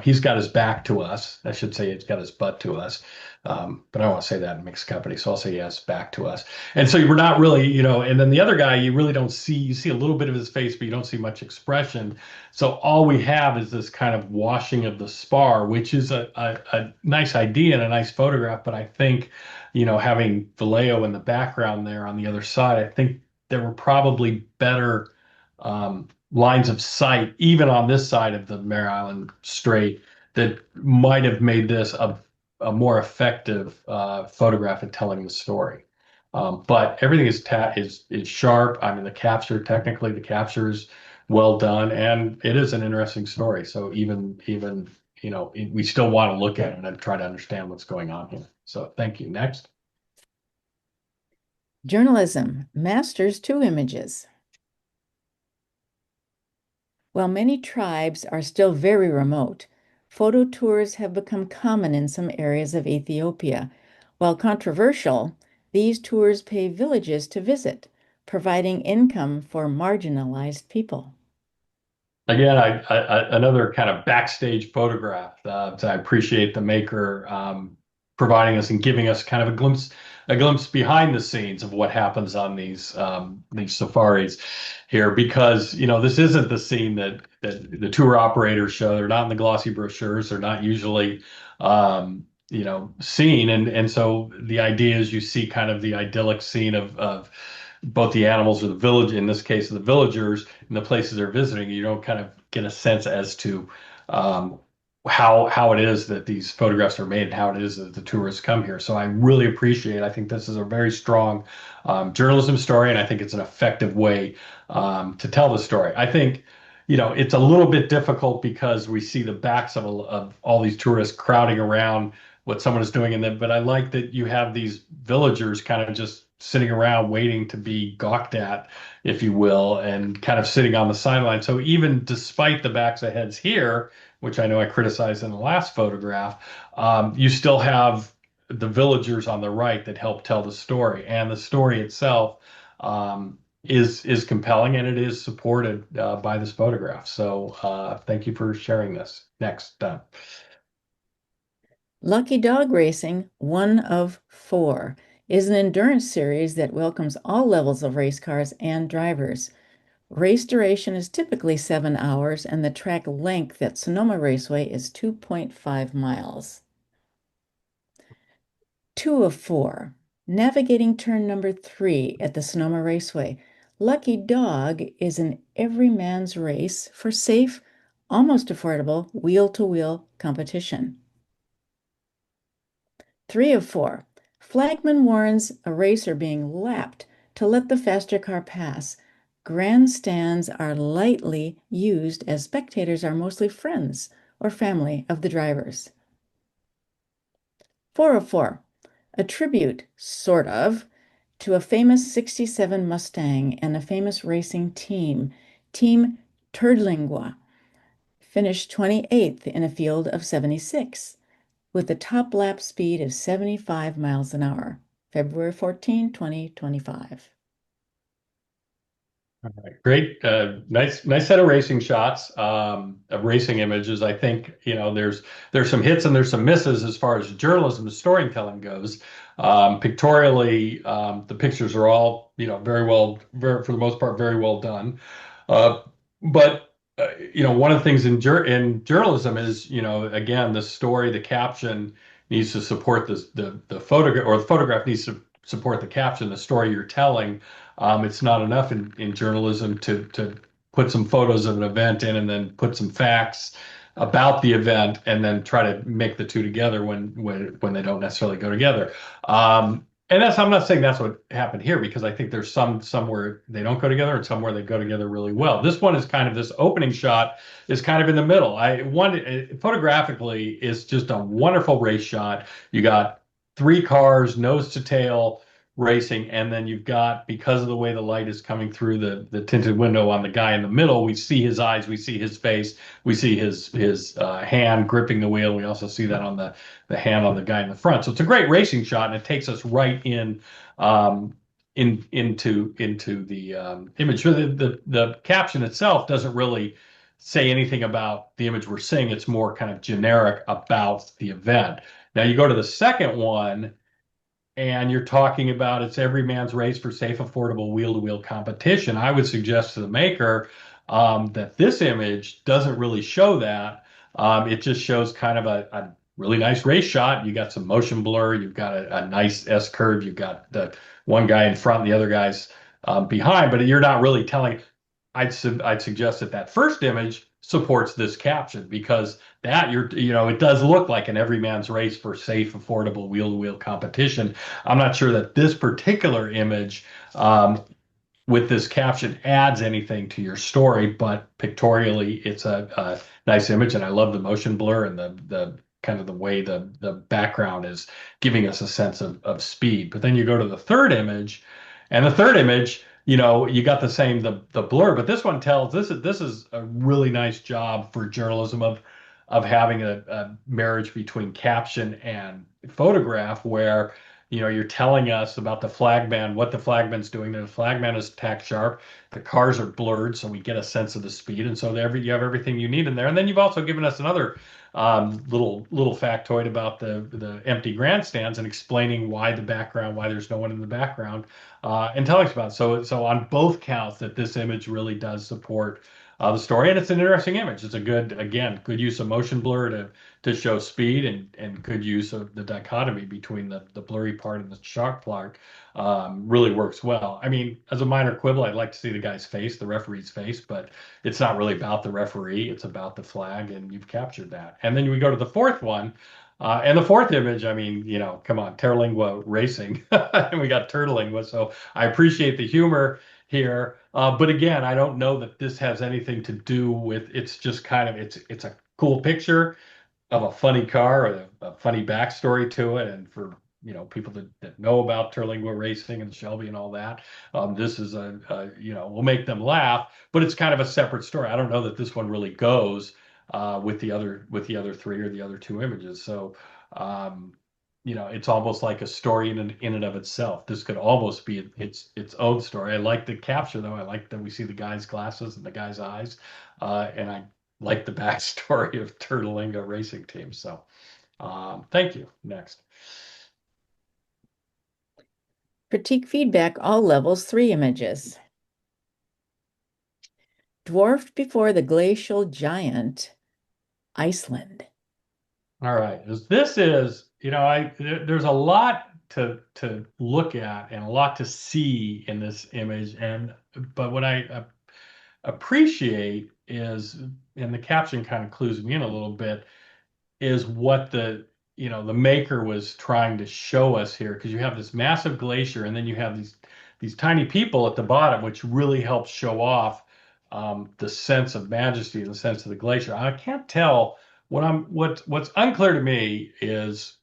he's got his back to us. I should say he's got his butt to us. But I don't want to say that in mixed company, so I'll say yes, back to us. And so we're not really, and then the other guy, you really don't see, you see a little bit of his face, but you don't see much expression. So all we have is this kind of washing of the spar, which is a nice idea and a nice photograph. But I think, having Vallejo in the background there on the other side, I think there were probably better lines of sight, even on this side of the Mare Island Strait, that might have made this a more effective photograph at telling the story. But everything is sharp. I mean, technically the capture is well done, and it is an interesting story. So even we still want to look at it and try to understand what's going on here. So thank you. Next. Journalism masters 2 images. While many tribes are still very remote, photo tours have become common in some areas of Ethiopia. While controversial, these tours pay villages to visit, providing income for marginalized people. Again, another kind of backstage photograph. So I appreciate the maker providing us and giving us kind of a glimpse behind the scenes of what happens on these safaris here, because this isn't the scene that the tour operators show. They're not in the glossy brochures. They're not usually seen, and so the idea is you see kind of the idyllic scene of both the animals or the village, in this case, the villagers, and the places they're visiting. You don't kind of get a sense as to how it is that these photographs are made and how it is that the tourists come here. So I really appreciate, I think this is a very strong journalism story, and I think it's an effective way to tell the story. I think, it's a little bit difficult because we see the backs of all these tourists crowding around what someone is doing in them. But I like that you have these villagers kind of just sitting around waiting to be gawked at, if you will, and kind of sitting on the sideline. So even despite the backs of heads here, which I know I criticized in the last photograph, you still have the villagers on the right that help tell the story. And the story itself is compelling, and it is supported by this photograph. So thank you for sharing this. Next. Lucky Dog Racing, 1 of 4, is an endurance series that welcomes all levels of race cars and drivers. Race duration is typically 7 hours, and the track length at Sonoma Raceway is 2.5 miles. 2 of 4. Navigating turn number 3 at the Sonoma Raceway. Lucky Dog is an everyman's race for safe, almost affordable, wheel-to-wheel competition. 3 of 4. Flagman warns a racer being lapped to let the faster car pass. Grandstands are lightly used as spectators are mostly friends or family of the drivers. 4 of 4. A tribute, sort of, to a famous 67 Mustang and a famous racing team, Team Turdlingua, finished 28th in a field of 76 with a top lap speed of 75 miles an hour, February 14, 2025. All right, great, nice set of racing shots, of racing images. I think there's some hits and there's some misses as far as journalism and storytelling goes. Pictorially, the pictures are all very well, for the most part, very well done. But one of the things in journalism is again, the story, the caption needs to support the photograph, or the photograph needs to support the caption, the story you're telling. It's not enough in journalism to put some photos of an event in and then put some facts about the event and then try to make the two together when they don't necessarily go together. And I'm not saying that's what happened here, because I think there's somewhere they don't go together and somewhere they go together really well. This one is kind of, this opening shot is kind of in the middle. Photographically is just a wonderful race shot. You got 3 cars, nose to tail, racing, and then you've got, because of the way the light is coming through the tinted window on the guy in the middle, we see his eyes, we see his face, we see his hand gripping the wheel. We also see that on the hand on the guy in the front. So it's a great racing shot, and it takes us right into the image. The caption itself doesn't really say anything about the image we're seeing. It's more kind of generic about the event. Now you go to the second one, and you're talking about it's every man's race for safe, affordable wheel-to-wheel competition. I would suggest to the maker that this image doesn't really show that. It just shows kind of a really nice race shot. You got some motion blur. You've got a nice S curve. You've got the one guy in front and the other guys behind, but you're not really telling. I'd suggest that first image supports this caption, because it does look like an everyman's race for safe, affordable wheel-to-wheel competition. I'm not sure that this particular image with this caption adds anything to your story, but pictorially it's a nice image, and I love the motion blur and the kind of the way the background is giving us a sense of speed. But then you go to the third image, and the third image, you got the same, the blur, but this one tells, this is a really nice job for journalism of having a marriage between caption and photograph, where you're telling us about the flagman, what the flagman's doing. The flagman is tack sharp, the cars are blurred, so we get a sense of the speed, and so you have everything you need in there. And then you've also given us another little factoid about the empty grandstands, and explaining why there's no one in the background, and telling us about it. So on both counts, that this image really does support the story, and it's an interesting image. It's a good use of motion blur to show speed, and good use of the dichotomy between the blurry part and the sharp part. Really works well. I mean, as a minor quibble, I'd like to see the guy's face, the referee's face, but it's not really about the referee. It's about the flag, and you've captured that. And then we go to the fourth one. And the fourth image, I mean, come on, Terlingua racing, and we got Turtlingua. So I appreciate the humor here. But again, I don't know that this has anything to do with, it's just kind of, it's a cool picture of a funny car, or a funny backstory to it. And for, people that know about Terlingua racing and Shelby and all that, this is will make them laugh, but it's kind of a separate story. I don't know that this one really goes with the other 3 or the other 2 images. So, it's almost like a story in and of itself. This could almost be its own story. I like the capture, though. I like that we see the guy's glasses and the guy's eyes, and I like the backstory of Turtlinga Racing Team. So, thank you. Next. Critique feedback, all levels, 3 images. dwarfed before the glacial giant, Iceland. All right. This is, there's a lot to look at and a lot to see in this image. But what I appreciate is, and the caption kind of clues me in a little bit, is what the maker was trying to show us here, because you have this massive glacier and then you have these tiny people at the bottom, which really helps show off the sense of majesty and the sense of the glacier. I can't tell what's unclear to me is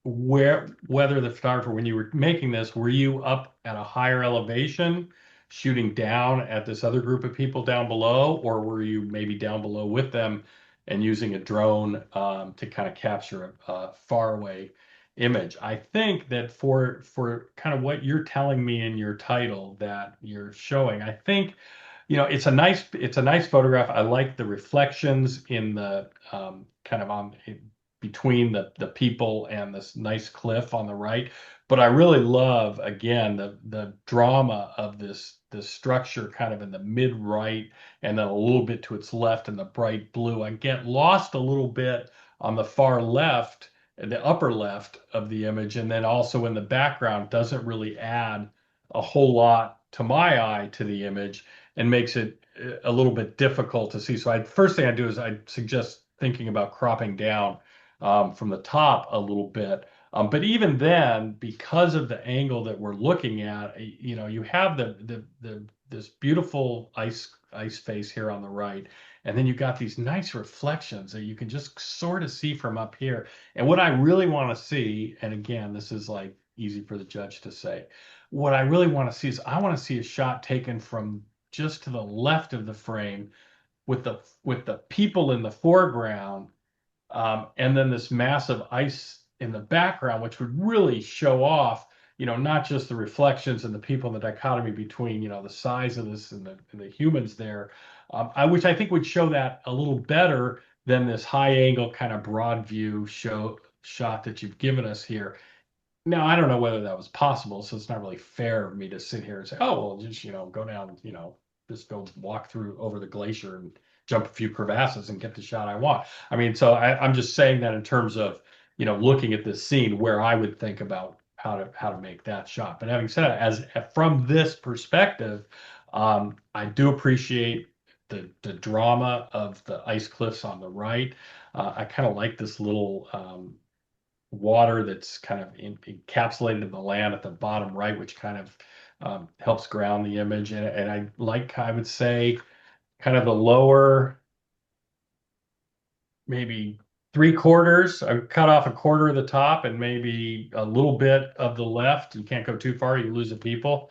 whether the photographer, when you were making this, were you up at a higher elevation shooting down at this other group of people down below, or were you maybe down below with them and using a drone to kind of capture a faraway image? I think that for kind of what you're telling me in your title that you're showing, I think it's a nice photograph. I like the reflections in the kind of on between the people and this nice cliff on the right. But I really love, again, the drama of this structure kind of in the mid right and then a little bit to its left in the bright blue. I get lost a little bit on the far left, the upper left of the image, and then also in the background doesn't really add a whole lot to my eye to the image and makes it a little bit difficult to see. So first thing I do is I suggest thinking about cropping down from the top a little bit. But even then, because of the angle that we're looking at, you have this beautiful ice face here on the right, and then you've got these nice reflections that you can just sort of see from up here. And what I really want to see, and again, this is like easy for the judge to say, what I really want to see is I want to see a shot taken from just to the left of the frame with the people in the foreground, and then this massive ice in the background, which would really show off, not just the reflections and the people and the dichotomy between, the size of this and the humans there, which I think would show that a little better than this high angle kind of broad view shot that you've given us here. Now, I don't know whether that was possible, so it's not really fair of me to sit here and say, oh, well, just, go down, just go walk through over the glacier and jump a few crevasses and get the shot I want. I mean, so I'm just saying that in terms of, looking at this scene where I would think about how to make that shot. But having said that, as from this perspective, I do appreciate the drama of the ice cliffs on the right. I kind of like this little water that's kind of encapsulated in the land at the bottom right, which kind of helps ground the image. And I like, I would say, kind of the lower, maybe 3/4. I cut off a quarter of the top and maybe a little bit of the left. You can't go too far, you lose the people.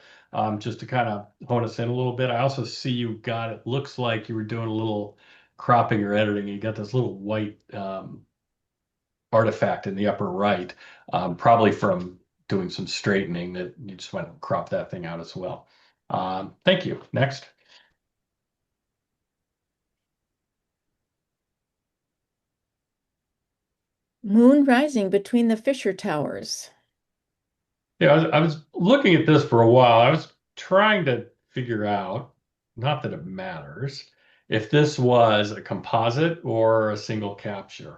Just to kind of hone us in a little bit. I also see you got, it looks like you were doing a little cropping or editing. You got this little white artifact in the upper right, probably from doing some straightening that you just want to crop that thing out as well. Thank you. Next. Moon rising between the Fisher Towers. Yeah, I was looking at this for a while. I was trying to figure out, not that it matters, if this was a composite or a single capture.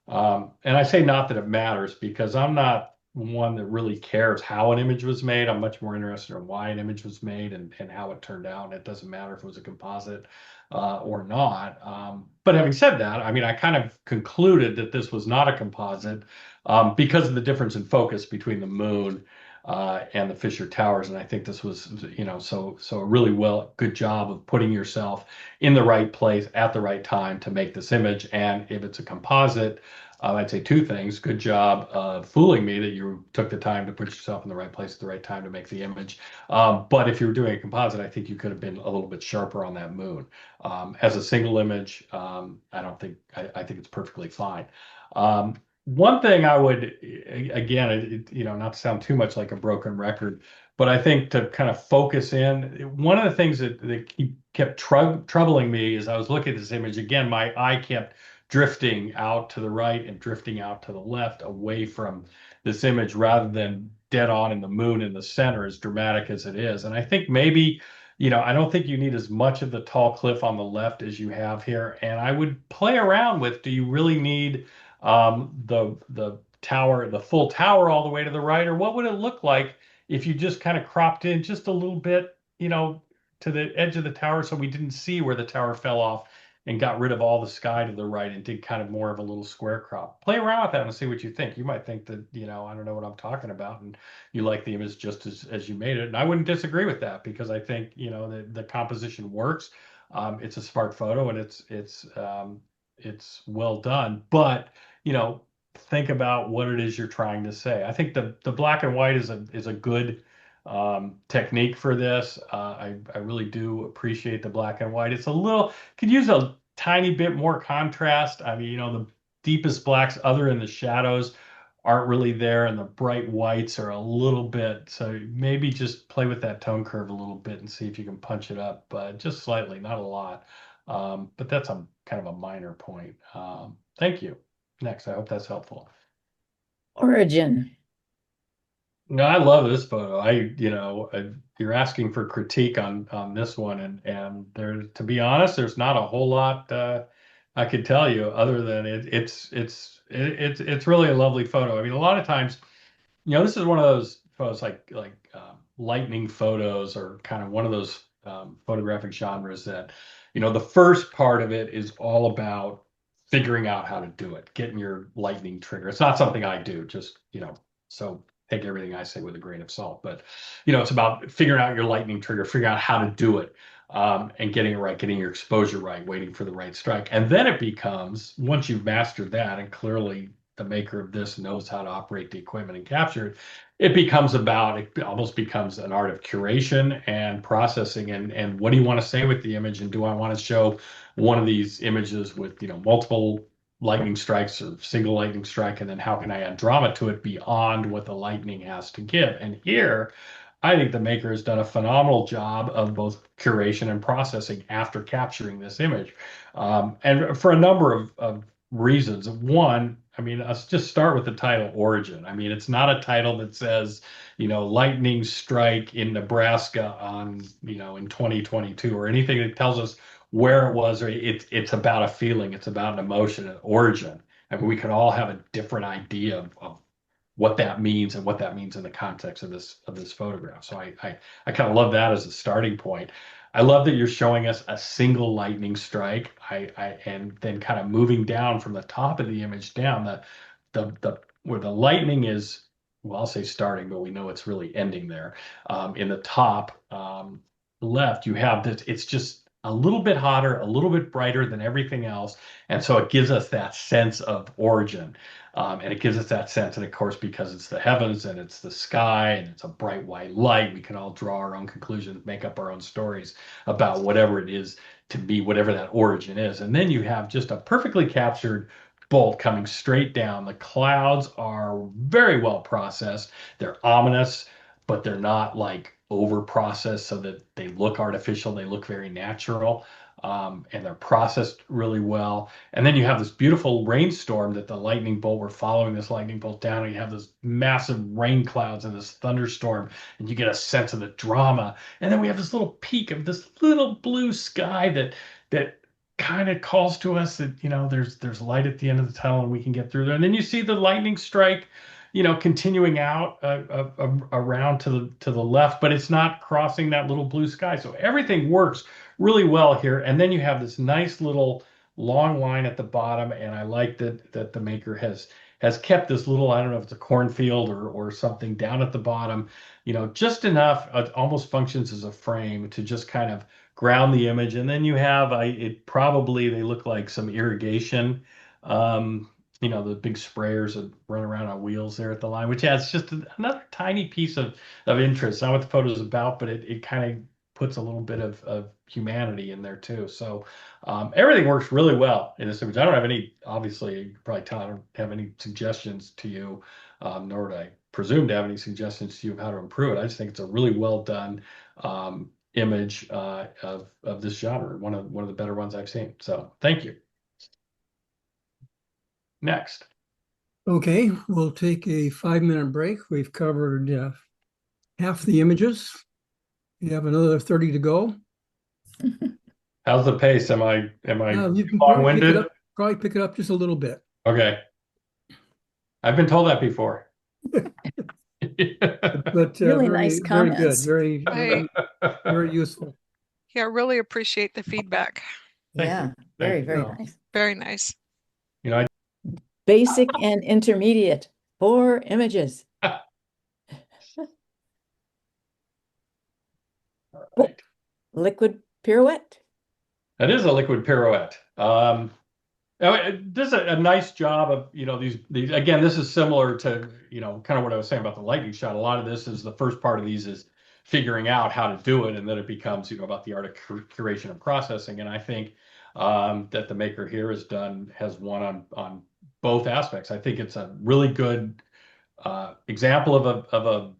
And I say not that it matters because I'm not one that really cares how an image was made. I'm much more interested in why an image was made and how it turned out. And it doesn't matter if it was a composite or not. But having said that, I mean, I kind of concluded that this was not a composite because of the difference in focus between the moon and the Fisher Towers. And I think this was, so a really good job of putting yourself in the right place at the right time to make this image. And if it's a composite, I'd say two things. Good job of fooling me that you took the time to put yourself in the right place at the right time to make the image. But if you were doing a composite, I think you could have been a little bit sharper on that moon. As a single image, I don't think, I think it's perfectly fine. One thing I would, again, not to sound too much like a broken record, but I think to kind of focus in, one of the things that kept troubling me as I was looking at this image, again, my eye kept drifting out to the right and drifting out to the left away from this image rather than dead on in the moon in the center, as dramatic as it is. And I think maybe I don't think you need as much of the tall cliff on the left as you have here. And I would play around with, do you really need the tower, the full tower all the way to the right? Or what would it look like if you just kind of cropped in just a little bit, to the edge of the tower so we didn't see where the tower fell off and got rid of all the sky to the right and did kind of more of a little square crop. Play around with that and see what you think. You might think that, I don't know what I'm talking about, and you like the image just as you made it. And I wouldn't disagree with that because I think, the composition works. It's a smart photo and it's well done. But, think about what it is you're trying to say. I think the black and white is a good technique for this. I really do appreciate the black and white. It's a little, could use a tiny bit more contrast. I mean, the deepest blacks other than the shadows aren't really there, and the bright whites are a little bit. So maybe just play with that tone curve a little bit and see if you can punch it up, but just slightly, not a lot. But that's a kind of a minor point. Thank you. Next, I hope that's helpful. Origin. No, I love this photo. You're asking for critique on this one, and there, to be honest, there's not a whole lot I could tell you other than it's really a lovely photo. I mean, a lot of times, this is one of those photos like lightning photos, or kind of one of those photographic genres that, the first part of it is all about figuring out how to do it, getting your lightning trigger. It's not something I do, just, so take everything I say with a grain of salt. But, it's about figuring out your lightning trigger, figuring out how to do it, and getting it right, getting your exposure right, waiting for the right strike. And then it becomes, once you've mastered that, and clearly the maker of this knows how to operate the equipment and capture it, it almost becomes an art of curation and processing, and what do you want to say with the image, and do I want to show one of these images with, multiple lightning strikes or single lightning strike, and then how can I add drama to it beyond what the lightning has to give? And here, I think the maker has done a phenomenal job of both curation and processing after capturing this image. And for a number of reasons. One, I mean, let's just start with the title, Origin. I mean, it's not a title that says, lightning strike in Nebraska on, in 2022, or anything that tells us where it was, or it's about a feeling, it's about an emotion, an origin. I mean, we could all have a different idea of what that means and what that means in the context of this photograph. So I kind of love that as a starting point. I love that you're showing us a single lightning strike. And then kind of moving down from the top of the image down, the where the lightning is, well, I'll say starting, but we know it's really ending there. In the top left, you have this. It's just a little bit hotter, a little bit brighter than everything else, and so it gives us that sense of origin. And it gives us that sense, and of course, because it's the heavens and it's the sky and it's a bright white light, we can all draw our own conclusions, make up our own stories about whatever it is to be, whatever that origin is. And then you have just a perfectly captured bolt coming straight down. The clouds are very well processed. They're ominous, but they're not like over processed so that they look artificial. They look very natural. And they're processed really well. And then you have this beautiful rainstorm that the lightning bolt, we're following this lightning bolt down, and you have this massive rain clouds and this thunderstorm, and you get a sense of the drama. And then we have this little peak of this little blue sky that kind of calls to us that, there's light at the end of the tunnel and we can get through there. And then you see the lightning strike, continuing out around to the left, but it's not crossing that little blue sky. So everything works really well here. And then you have this nice little long line at the bottom, and I like that the maker has kept this little, I don't know if it's a cornfield or something down at the bottom, just enough. It almost functions as a frame to just kind of ground the image. And then you have they look like some irrigation, the big sprayers that run around on wheels there at the line, which adds just another tiny piece of interest. Not what the photo is about, but it kind of puts a little bit of humanity in there too. So everything works really well in this image. I don't have any, obviously, you can probably tell I don't have any suggestions to you, nor do I presume to have any suggestions to you of how to improve it. I just think it's a really well done image of this genre, one of the better ones I've seen. So thank you. Next. Okay, we'll take a 5-minute break. We've covered half the images. You have another 30 to go. How's the pace? Am I You can long-winded? probably pick it up just a little bit. Okay. I've been told that before. But Really very, nice very good. comments. Very useful. Yeah, really appreciate the feedback. Thank Yeah, you. very, Thank very you. nice. Very nice. You know, Basic and intermediate for images. right. Liquid pirouette. That is a liquid pirouette. It does a nice job of, these again, this is similar to, kind of what I was saying about the lightning shot. A lot of this is the first part of these is figuring out how to do it, and then it becomes, about the art of curation and processing. And I think that the maker here has won on both aspects. I think it's a really good example of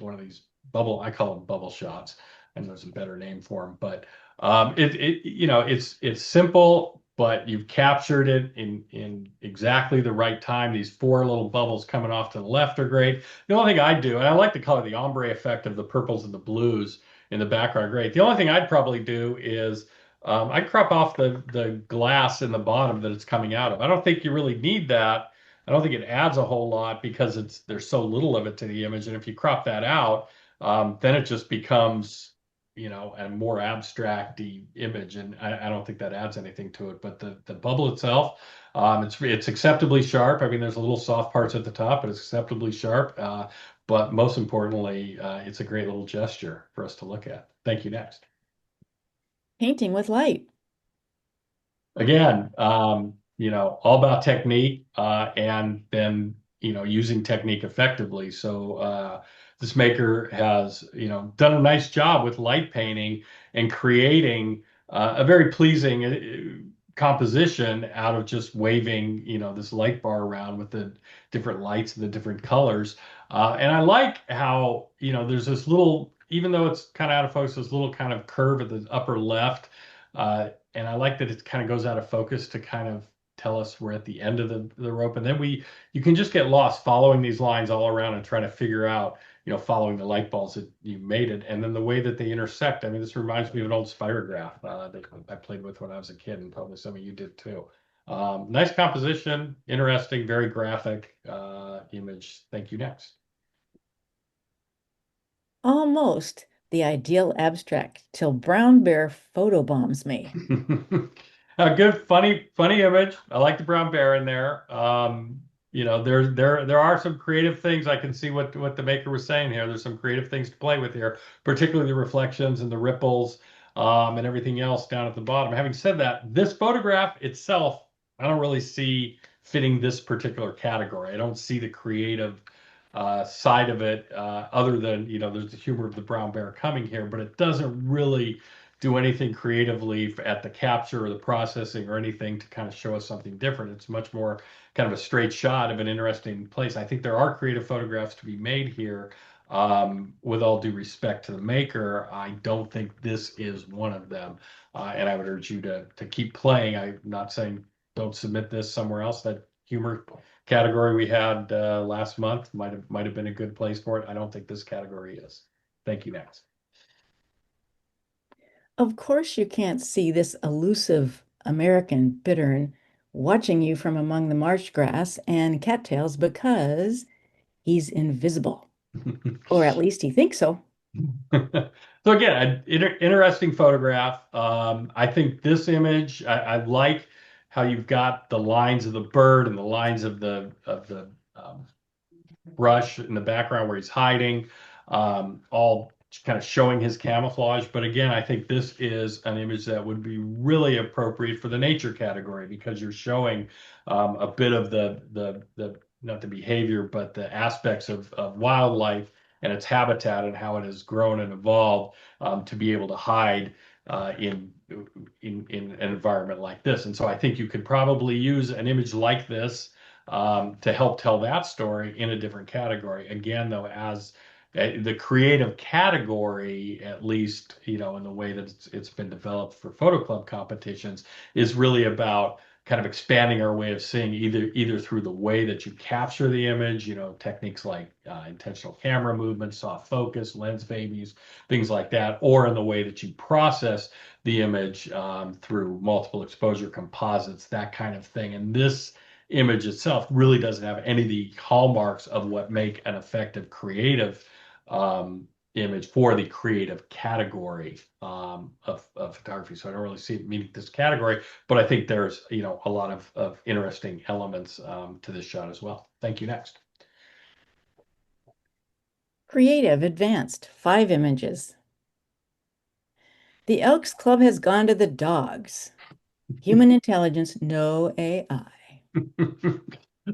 one of these I call them bubble shots, and there's a better name for them, but it's simple, but you've captured it in exactly the right time. These four little bubbles coming off to the left are great. The only thing I do, and I like the color, the ombre effect of the purples and the blues in the background, great. The only thing I'd probably do is I'd crop off the glass in the bottom that it's coming out of. I don't think you really need that. I don't think it adds a whole lot because there's so little of it to the image. And if you crop that out, then it just becomes, a more abstract image. And I don't think that adds anything to it. But the bubble itself, it's acceptably sharp. I mean, there's a little soft parts at the top, but it's acceptably sharp. But most importantly, it's a great little gesture for us to look at. Thank you. Next. Painting with light. Again, all about technique, and then, using technique effectively. So this maker has, done a nice job with light painting and creating a very pleasing composition out of just waving, this light bar around with the different lights and the different colors. And I like how, there's this little, even though it's kind of out of focus, this little kind of curve at the upper left. And I like that it kind of goes out of focus to kind of tell us we're at the end of the rope. And then you can just get lost following these lines all around and trying to figure out, following the light balls that you made it. And then the way that they intersect. I mean, this reminds me of an old spirograph that I played with when I was a kid, and probably some of you did too. Nice composition, interesting, very graphic image. Thank you. Next. Almost the ideal abstract till brown bear photobombs me. A good, funny image. I like the brown bear in there. There are some creative things. I can see what the maker was saying here. There's some creative things to play with here, particularly the reflections and the ripples, and everything else down at the bottom. Having said that, this photograph itself, I don't really see fitting this particular category. I don't see the creative side of it, other than, there's the humor of the brown bear coming here, but it doesn't really do anything creatively at the capture or the processing or anything to kind of show us something different. It's much more kind of a straight shot of an interesting place. I think there are creative photographs to be made here. With all due respect to the maker, I don't think this is one of them. And I would urge you to keep playing. I'm not saying don't submit this somewhere else. That humor category we had last month might have been a good place for it. I don't think this category is. Thank you. Next. Of course, you can't see this elusive American bittern watching you from among the marsh grass and cattails because he's invisible, or at least he thinks so. So again, an interesting photograph. I think this image, I like how you've got the lines of the bird and the lines of the brush in the background where he's hiding, all kind of showing his camouflage. But again, I think this is an image that would be really appropriate for the nature category because you're showing a bit of the not the behavior, but the aspects of wildlife and its habitat and how it has grown and evolved to be able to hide in an environment like this. And so I think you could probably use an image like this to help tell that story in a different category. Again, though, as the creative category, at least, in the way that it's been developed for photo club competitions, is really about kind of expanding our way of seeing either through the way that you capture the image, techniques like intentional camera movement, soft focus, lens babies, things like that, or in the way that you process the image through multiple exposure composites, that kind of thing. And this image itself really doesn't have any of the hallmarks of what make an effective creative image for the creative category of photography. So I don't really see it meeting this category, but I think there's a lot of interesting elements to this shot as well. Thank you. Next. Creative, advanced, 5 images. The Elks Club has gone to the dogs. Human intelligence, no AI.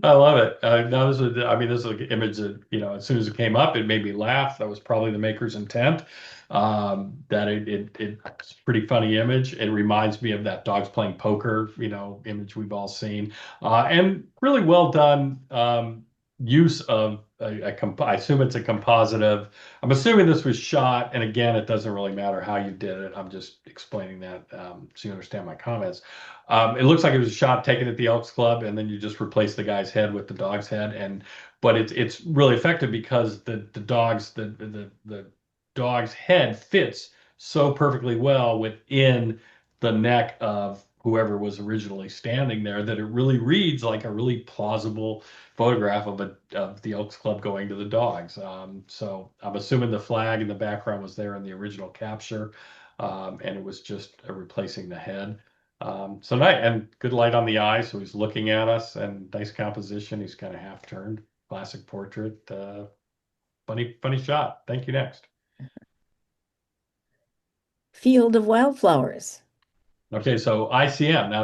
I love it. No, this is an image that, as soon as it came up, it made me laugh. That was probably the maker's intent. That it's a pretty funny image. It reminds me of that dogs playing poker, image we've all seen. And really well done use of I assume it's a compositive. I'm assuming this was shot, and again, it doesn't really matter how you did it. I'm just explaining that so you understand my comments. It looks like it was a shot taken at the Elks Club, and then you just replace the guy's head with the dog's head. But it's really effective because the dog's head fits so perfectly well within the neck of whoever was originally standing there that it really reads like a really plausible photograph of the Elks Club going to the dogs. So I'm assuming the flag in the background was there in the original capture, and it was just replacing the head. So nice, and good light on the eye, so he's looking at us, and nice composition. He's kind of half turned, classic portrait. Funny shot. Thank you. Next. Field of wildflowers. Okay, so ICM. Now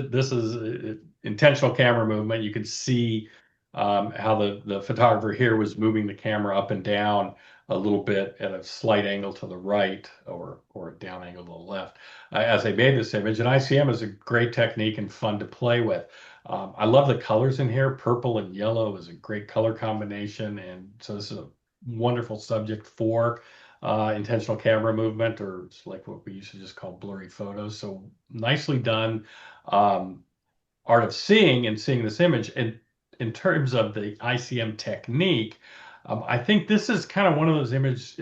this is intentional camera movement. You can see how the photographer here was moving the camera up and down a little bit at a slight angle to the right or a down angle to the left as they made this image. And ICM is a great technique and fun to play with. I love the colors in here. Purple and yellow is a great color combination, and so this is a wonderful subject for intentional camera movement, or it's like what we used to just call blurry photos. So nicely done. Art of seeing and seeing this image. And in terms of the ICM technique, I think this is kind of one of those images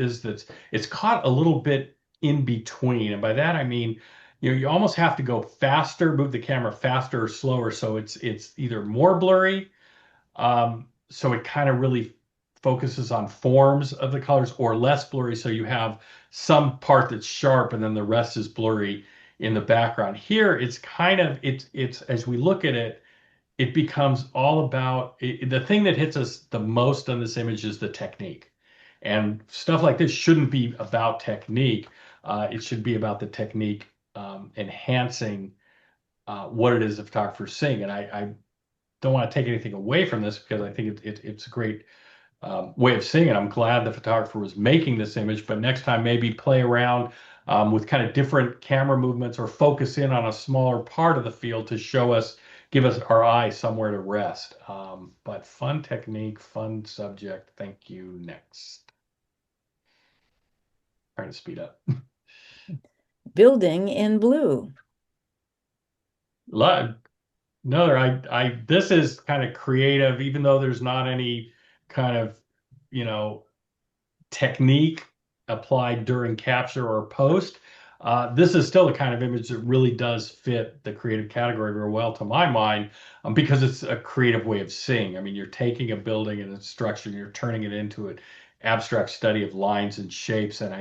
it's caught a little bit in between. And by that, I mean, you almost have to go faster, move the camera faster or slower. So it's either more blurry, so it kind of really focuses on forms of the colors, or less blurry, so you have some part that's sharp and then the rest is blurry in the background. Here it's kind of it's as we look at it, it becomes all about the thing that hits us the most on this image is the technique. And stuff like this shouldn't be about technique. It should be about the technique enhancing what it is the photographer's seeing. And I don't want to take anything away from this because I think it's a great way of seeing it. I'm glad the photographer was making this image, but next time maybe play around with kind of different camera movements or focus in on a smaller part of the field to give us our eye somewhere to rest. But fun technique, fun subject. Thank you. Next. Trying to speed up. Building in blue. This is kind of creative, even though there's not any kind of, technique applied during capture or post. This is still the kind of image that really does fit the creative category very well, to my mind, because it's a creative way of seeing. I mean, you're taking a building and its structure, and you're turning it into an abstract study of lines and shapes, and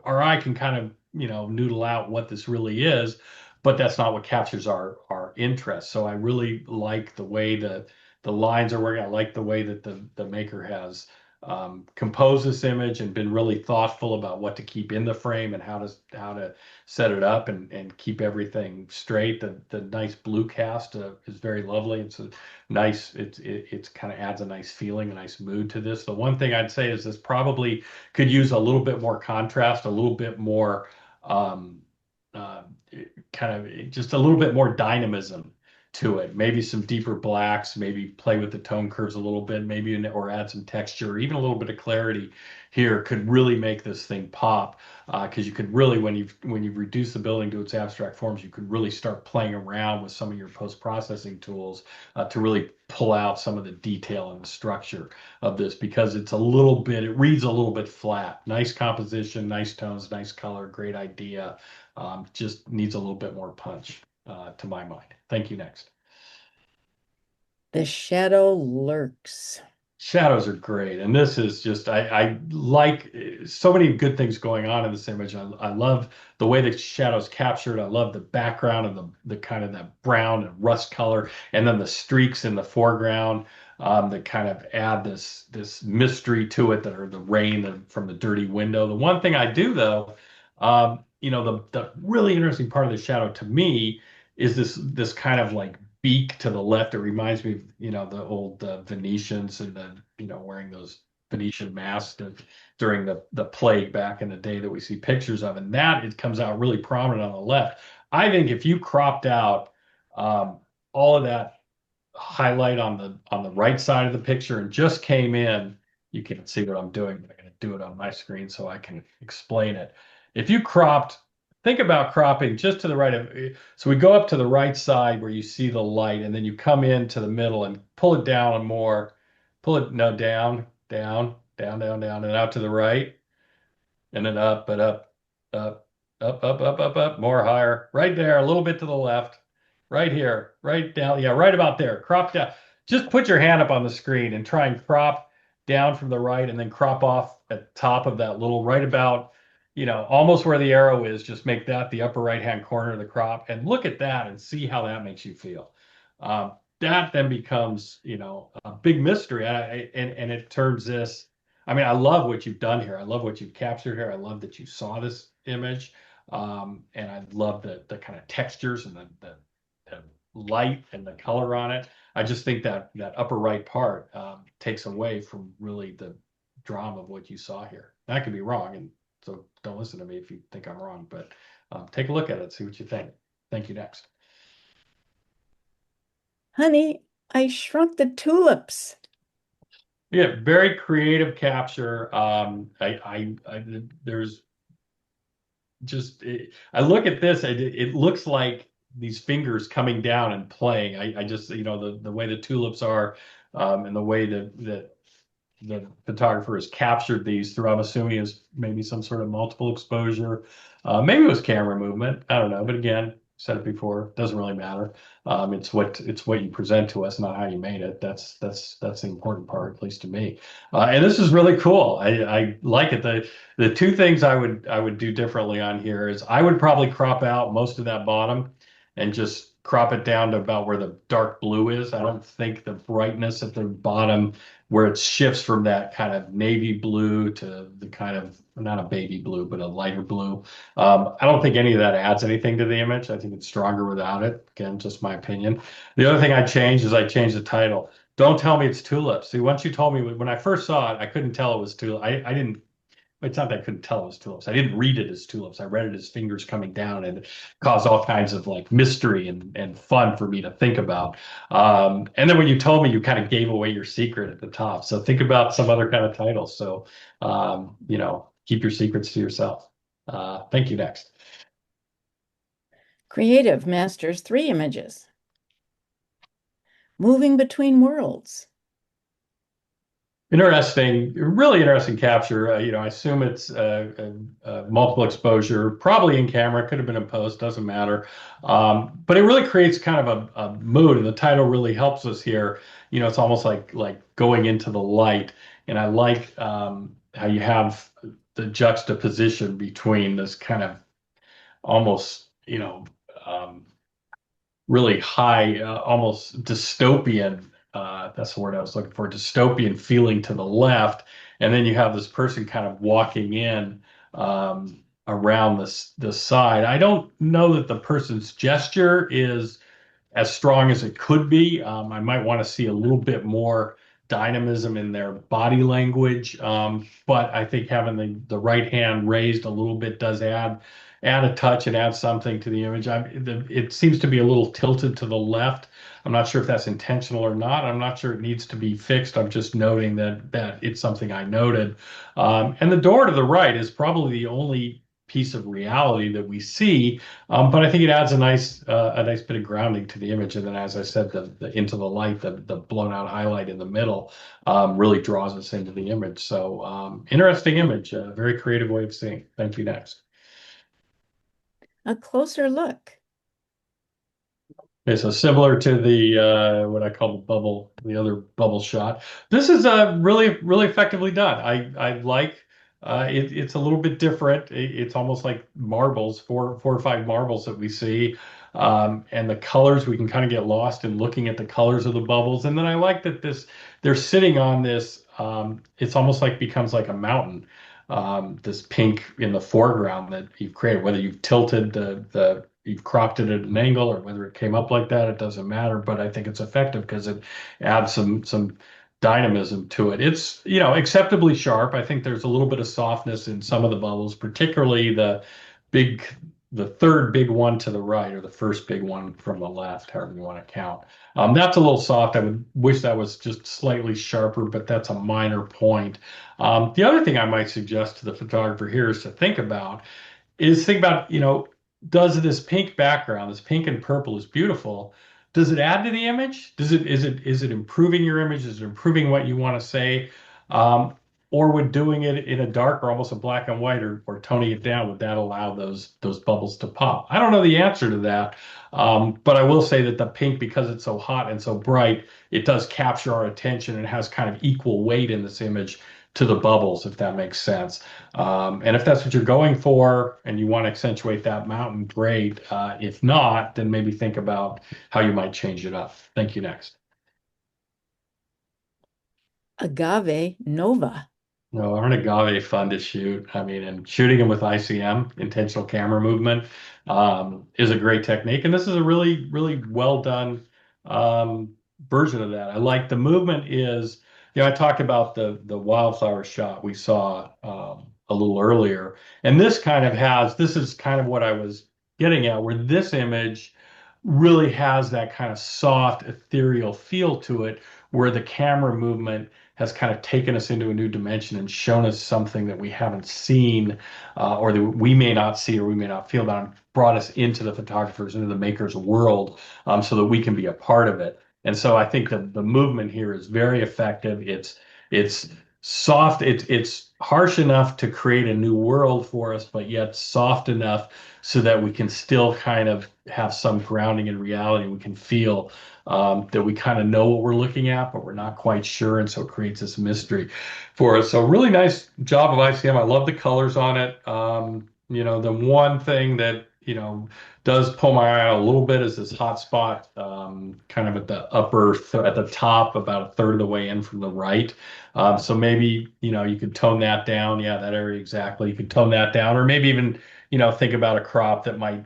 our eye can kind of noodle out what this really is, but that's not what captures our interest. So I really like the way the lines are working. I like the way that the maker has composed this image and been really thoughtful about what to keep in the frame and how to set it up and keep everything straight. The nice blue cast is very lovely. It's a nice. It's kind of adds a nice feeling, a nice mood to this. The one thing I'd say is this probably could use a little bit more contrast, a little bit more kind of just a little bit more dynamism to it. Maybe some deeper blacks, maybe play with the tone curves a little bit, maybe or add some texture, or even a little bit of clarity here could really make this thing pop. Because you could really, when you reduce the building to its abstract forms, you could really start playing around with some of your post-processing tools to really pull out some of the detail and the structure of this, because it's a little bit, it reads a little bit flat. Nice composition, nice tones, nice color, great idea. Just needs a little bit more punch, to my mind. Thank you. Next. The shadow lurks. Shadows are great, and this is just I like so many good things going on in this image. I love the way the shadows captured. I love the background and the kind of that brown and rust color, and then the streaks in the foreground that kind of add this mystery to it, that are the rain from the dirty window. The one thing I do though, the really interesting part of the shadow to me is this kind of like beak to the left. It reminds me of, the old Venetians and wearing those Venetian masks during the plague back in the day that we see pictures of. And that it comes out really prominent on the left. I think if you cropped out all of that highlight on the right side of the picture and just came in, you can't see what I'm doing, but I'm going to do it on my screen so I can explain it. If you think about cropping just to the right of, so we go up to the right side where you see the light, and then you come into the middle and pull it down and more, down, and out to the right, and then up, but up, up, more higher, right there, a little bit to the left, right here, right down, yeah, right about there, crop down. Just put your hand up on the screen and try and crop down from the right, and then crop off at the top of that little, right about, almost where the arrow is. Just make that the upper right-hand corner of the crop, and look at that and see how that makes you feel. That then becomes, a big mystery, and it turns this. I mean, I love what you've done here. I love what you've captured here. I love that you saw this image, and I love the kind of textures and the light and the color on it. I just think that upper right part takes away from really the drama of what you saw here. I could be wrong, and so don't listen to me if you think I'm wrong, but take a look at it, see what you think. Thank you. Next. Honey, I shrunk the tulips. Yeah, very creative capture. There's just, I look at this, it looks like these fingers coming down and playing. I just, the way the tulips are, and the way that the photographer has captured these through, I'm assuming, is maybe some sort of multiple exposure. Maybe it was camera movement. I don't know. But again, said it before, doesn't really matter. It's what you present to us, not how you made it. That's the important part, at least to me. And this is really cool. I like it. The two things I would do differently on here is I would probably crop out most of that bottom and just crop it down to about where the dark blue is. I don't think the brightness at the bottom, where it shifts from that kind of navy blue to the kind of, not a baby blue, but a lighter blue. I don't think any of that adds anything to the image. I think it's stronger without it. Again, just my opinion. The other thing I changed is I changed the title. Don't tell me it's tulips. See, once you told me, when I first saw it, I couldn't tell it was tulips. I didn't. It's not that I couldn't tell it was tulips. I didn't read it as tulips. I read it as fingers coming down, and it caused all kinds of like mystery and fun for me to think about. And then when you told me, you kind of gave away your secret at the top. So think about some other kind of titles. So, keep your secrets to yourself. Thank you. Next. Creative masters 3 images. Moving between worlds. Interesting, really interesting capture. I assume it's multiple exposure, probably in camera, could have been in post, doesn't matter. But it really creates kind of a mood, and the title really helps us here. It's almost like going into the light, and I like how you have the juxtaposition between this kind of almost, really high, almost dystopian. That's the word I was looking for, dystopian feeling to the left. And then you have this person kind of walking in around this side. I don't know that the person's gesture is as strong as it could be. I might want to see a little bit more dynamism in their body language. But I think having the right hand raised a little bit does add add a touch and add something to the image. It seems to be a little tilted to the left. I'm not sure if that's intentional or not. I'm not sure it needs to be fixed. I'm just noting that it's something I noted. And the door to the right is probably the only piece of reality that we see, but I think it adds a nice bit of grounding to the image. And then, as I said, the into the light, the blown out highlight in the middle, really draws us into the image. So interesting image, a very creative way of seeing. Thank you. Next. A closer look. Okay, so similar to the what I call the other bubble shot. This is really effectively done. I like it's a little bit different. It's almost like marbles, four or five marbles that we see, and the colors we can kind of get lost in looking at the colors of the bubbles. And then I like that they're sitting on this. It's almost like becomes like a mountain. This pink in the foreground that you've created, whether you've tilted you've cropped it at an angle or whether it came up like that, it doesn't matter. But I think it's effective because it adds some dynamism to it. It's, acceptably sharp. I think there's a little bit of softness in some of the bubbles, particularly big, the third big one to the right or the first big one from the left, however you want to count. That's a little soft. I would wish that was just slightly sharper, but that's a minor point. The other thing I might suggest to the photographer here is to think about, does this pink background, this pink and purple is beautiful. Does it add to the image? Is it improving your image? Is it improving what you want to say? Or would doing it in a dark or almost a black and white or toning it down, would that allow those bubbles to pop? I don't know the answer to that. But I will say that the pink, because it's so hot and so bright, it does capture our attention and has kind of equal weight in this image to the bubbles, if that makes sense. And if that's what you're going for and you want to accentuate that mountain, great. If not, then maybe think about how you might change it up. Thank you. Next. Agave Nova. No, aren't agave fun to shoot? I mean, and shooting them with ICM, intentional camera movement, is a great technique. And this is a really, really well done version of that. I like the movement is, I talked about the wildflower shot we saw a little earlier. And this is kind of what I was getting at, where this image really has that kind of soft, ethereal feel to it, where the camera movement has kind of taken us into a new dimension and shown us something that we haven't seen, or that we may not see or we may not feel about, and brought us into the photographers, into the maker's world, so that we can be a part of it. And so I think that the movement here is very effective. It's soft. It's harsh enough to create a new world for us, but yet soft enough so that we can still kind of have some grounding in reality. We can feel that we kind of know what we're looking at, but we're not quite sure. And so it creates this mystery for us. So really nice job of ICM. I love the colors on it. The one thing that, does pull my eye out a little bit is this hot spot, kind of at the top, about a third of the way in from the right. So maybe, you could tone that down. Yeah, that area exactly. You could tone that down, or maybe even, think about a crop that might,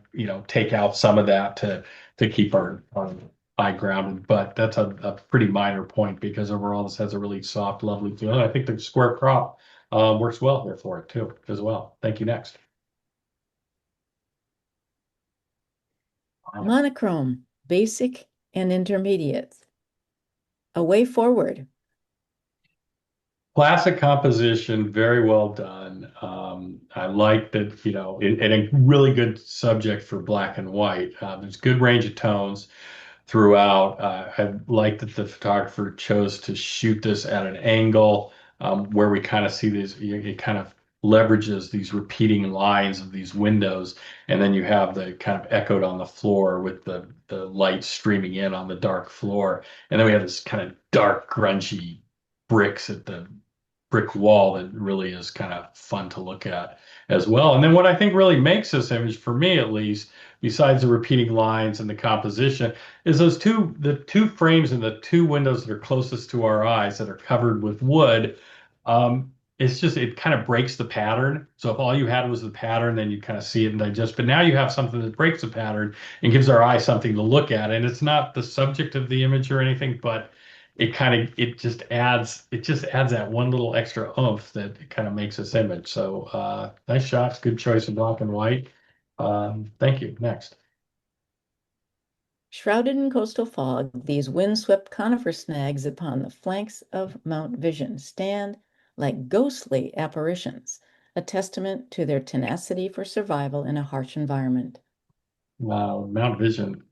take out some of that to keep our eye grounded. But that's a pretty minor point, because overall this has a really soft, lovely feel. And I think the square crop works well here for it too, as well. Thank you. Next. Monochrome, basic and intermediate. A way forward. Classic composition, very well done. I like that, and a really good subject for black and white. There's good range of tones throughout. I like that the photographer chose to shoot this at an angle where we kind of see these, it kind of leverages these repeating lines of these windows, and then you have the kind of echoed on the floor with the light streaming in on the dark floor, and then we have this kind of dark, grungy bricks at the brick wall that really is kind of fun to look at as well. And then what I think really makes this image, for me at least, besides the repeating lines and the composition, is the two frames and the two windows that are closest to our eyes that are covered with wood. It kind of breaks the pattern. So if all you had was the pattern, then you kind of see it and digest. But now you have something that breaks the pattern and gives our eye something to look at. And it's not the subject of the image or anything, but it just adds that one little extra oomph that kind of makes this image. So nice shots, good choice of black and white. Thank you. Next. Shrouded in coastal fog, these wind-swept conifer snags upon the flanks of Mount Vision stand like ghostly apparitions, a testament to their tenacity for survival in a harsh environment. Mount Vision,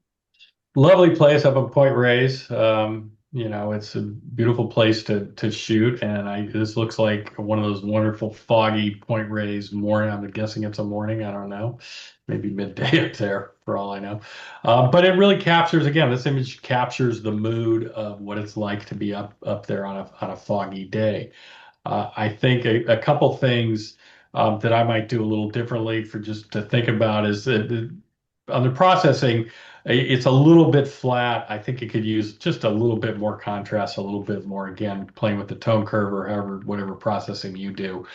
lovely place up on Point Reyes. It's a beautiful place to shoot, and this looks like one of those wonderful foggy Point Reyes morning. I'm guessing it's a morning. I don't know, maybe midday up there for all I know. But it really captures, again, this image captures the mood of what it's like to be up there on a foggy day. I think a couple things that I might do a little differently for just to think about is that on the processing, it's a little bit flat. I think it could use just a little bit more contrast, a little bit more, again, playing with the tone curve or however, whatever processing you do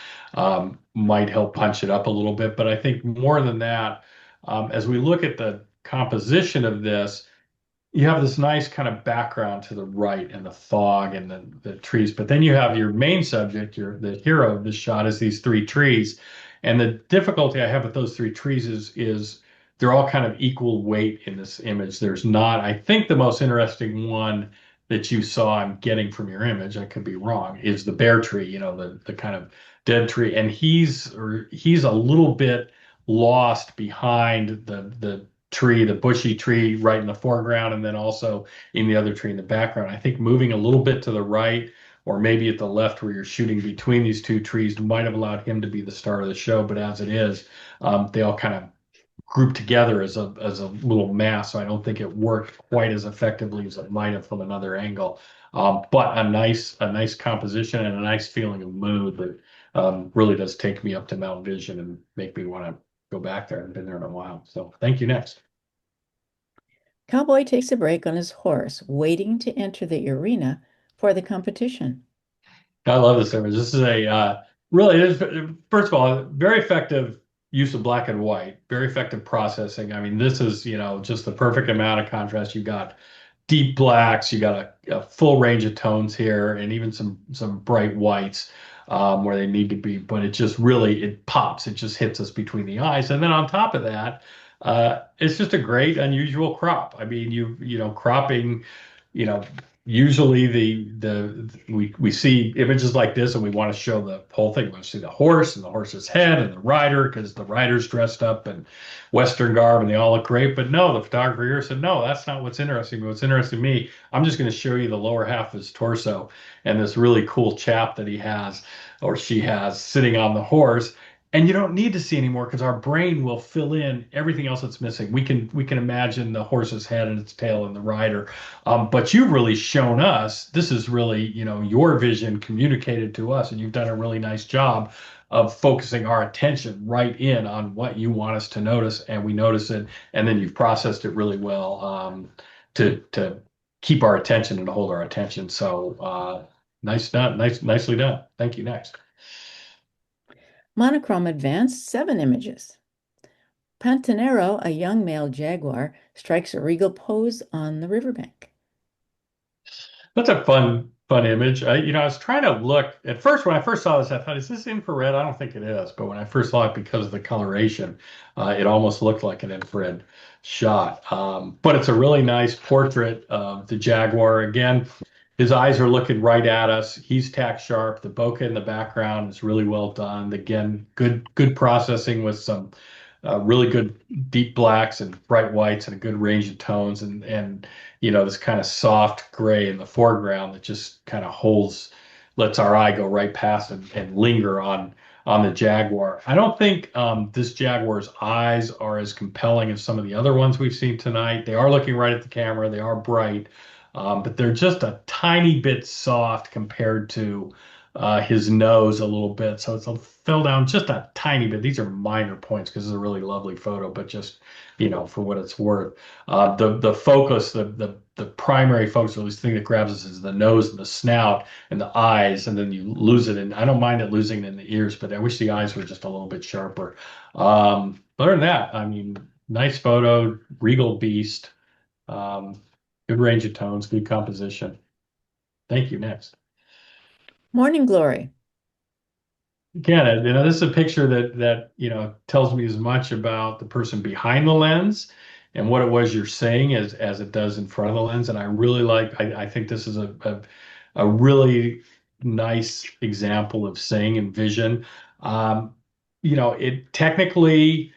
might help punch it up a little bit. But I think more than that, as we look at the composition of this, you have this nice kind of background to the right and the fog and the trees, but then you have your main subject, the hero of this shot is these three trees. And the difficulty I have with those three trees is they're all kind of equal weight in this image. There's not, I think the most interesting one that you saw, I'm getting from your image, I could be wrong, is the bear tree, the kind of dead tree. And he's a little bit lost behind the tree, the bushy tree right in the foreground, and then also in the other tree in the background. I think moving a little bit to the right or maybe at the left where you're shooting between these two trees might have allowed him to be the star of the show, but as it is, they all kind of group together as a little mass. So I don't think it worked quite as effectively as it might have from another angle. But a nice composition and a nice feeling of mood that really does take me up to Mount Vision and make me want to go back there. I've been there in a while. So thank you. Next. Cowboy takes a break on his horse, waiting to enter the arena for the competition. I love this image. This is really, it is, first of all, very effective use of black and white, very effective processing. I mean, this is, just the perfect amount of contrast. You've got deep blacks, you got a full range of tones here, and even some bright whites where they need to be. But it just really, it pops. It just hits us between the eyes. And then on top of that, it's just a great, unusual crop. I mean, cropping, you know, usually we see images like this and we want to show the whole thing. We want to see the horse and the horse's head and the rider because the rider's dressed up in Western garb and they all look great. But no, the photographer here said, no, that's not what's interesting. What's interesting to me, I'm just going to show you the lower half of his torso and this really cool chap that he has or she has sitting on the horse. And you don't need to see anymore because our brain will fill in everything else that's missing. We can imagine the horse's head and its tail and the rider. But you've really shown us, this is really, your vision communicated to us, and you've done a really nice job of focusing our attention right in on what you want us to notice, and we notice it, and then you've processed it really well to keep our attention and to hold our attention. So nicely done. Thank you. Next. Monochrome advanced 7 images. Pantanero, a young male jaguar, strikes a regal pose on the riverbank. That's a fun image. I was trying to look at first when I first saw this, I thought, is this infrared? I don't think it is. But when I first saw it, because of the coloration, it almost looked like an infrared shot. But it's a really nice portrait of the jaguar. Again, his eyes are looking right at us. He's tack sharp. The bokeh in the background is really well done. Again, good processing with some really good deep blacks and bright whites and a good range of tones and this kind of soft gray in the foreground that just kind of lets our eye go right past and linger on the jaguar. I don't think this jaguar's eyes are as compelling as some of the other ones we've seen tonight. They are looking right at the camera. They are bright, but they're just a tiny bit soft compared to his nose a little bit. So fell down just a tiny bit. These are minor points because it's a really lovely photo, but just, for what it's worth. The focus, the primary focus, or at least thing that grabs us is the nose and the snout and the eyes, and then you lose it. And I don't mind it losing it in the ears, but I wish the eyes were just a little bit sharper. Other than that, I mean, nice photo, regal beast, good range of tones, good composition. Thank you. Next. Morning Glory. Again, this is a picture that tells me as much about the person behind the lens and what it was you're saying as it does in front of the lens. And I really I think this is a really nice example of saying and vision. Um, it technically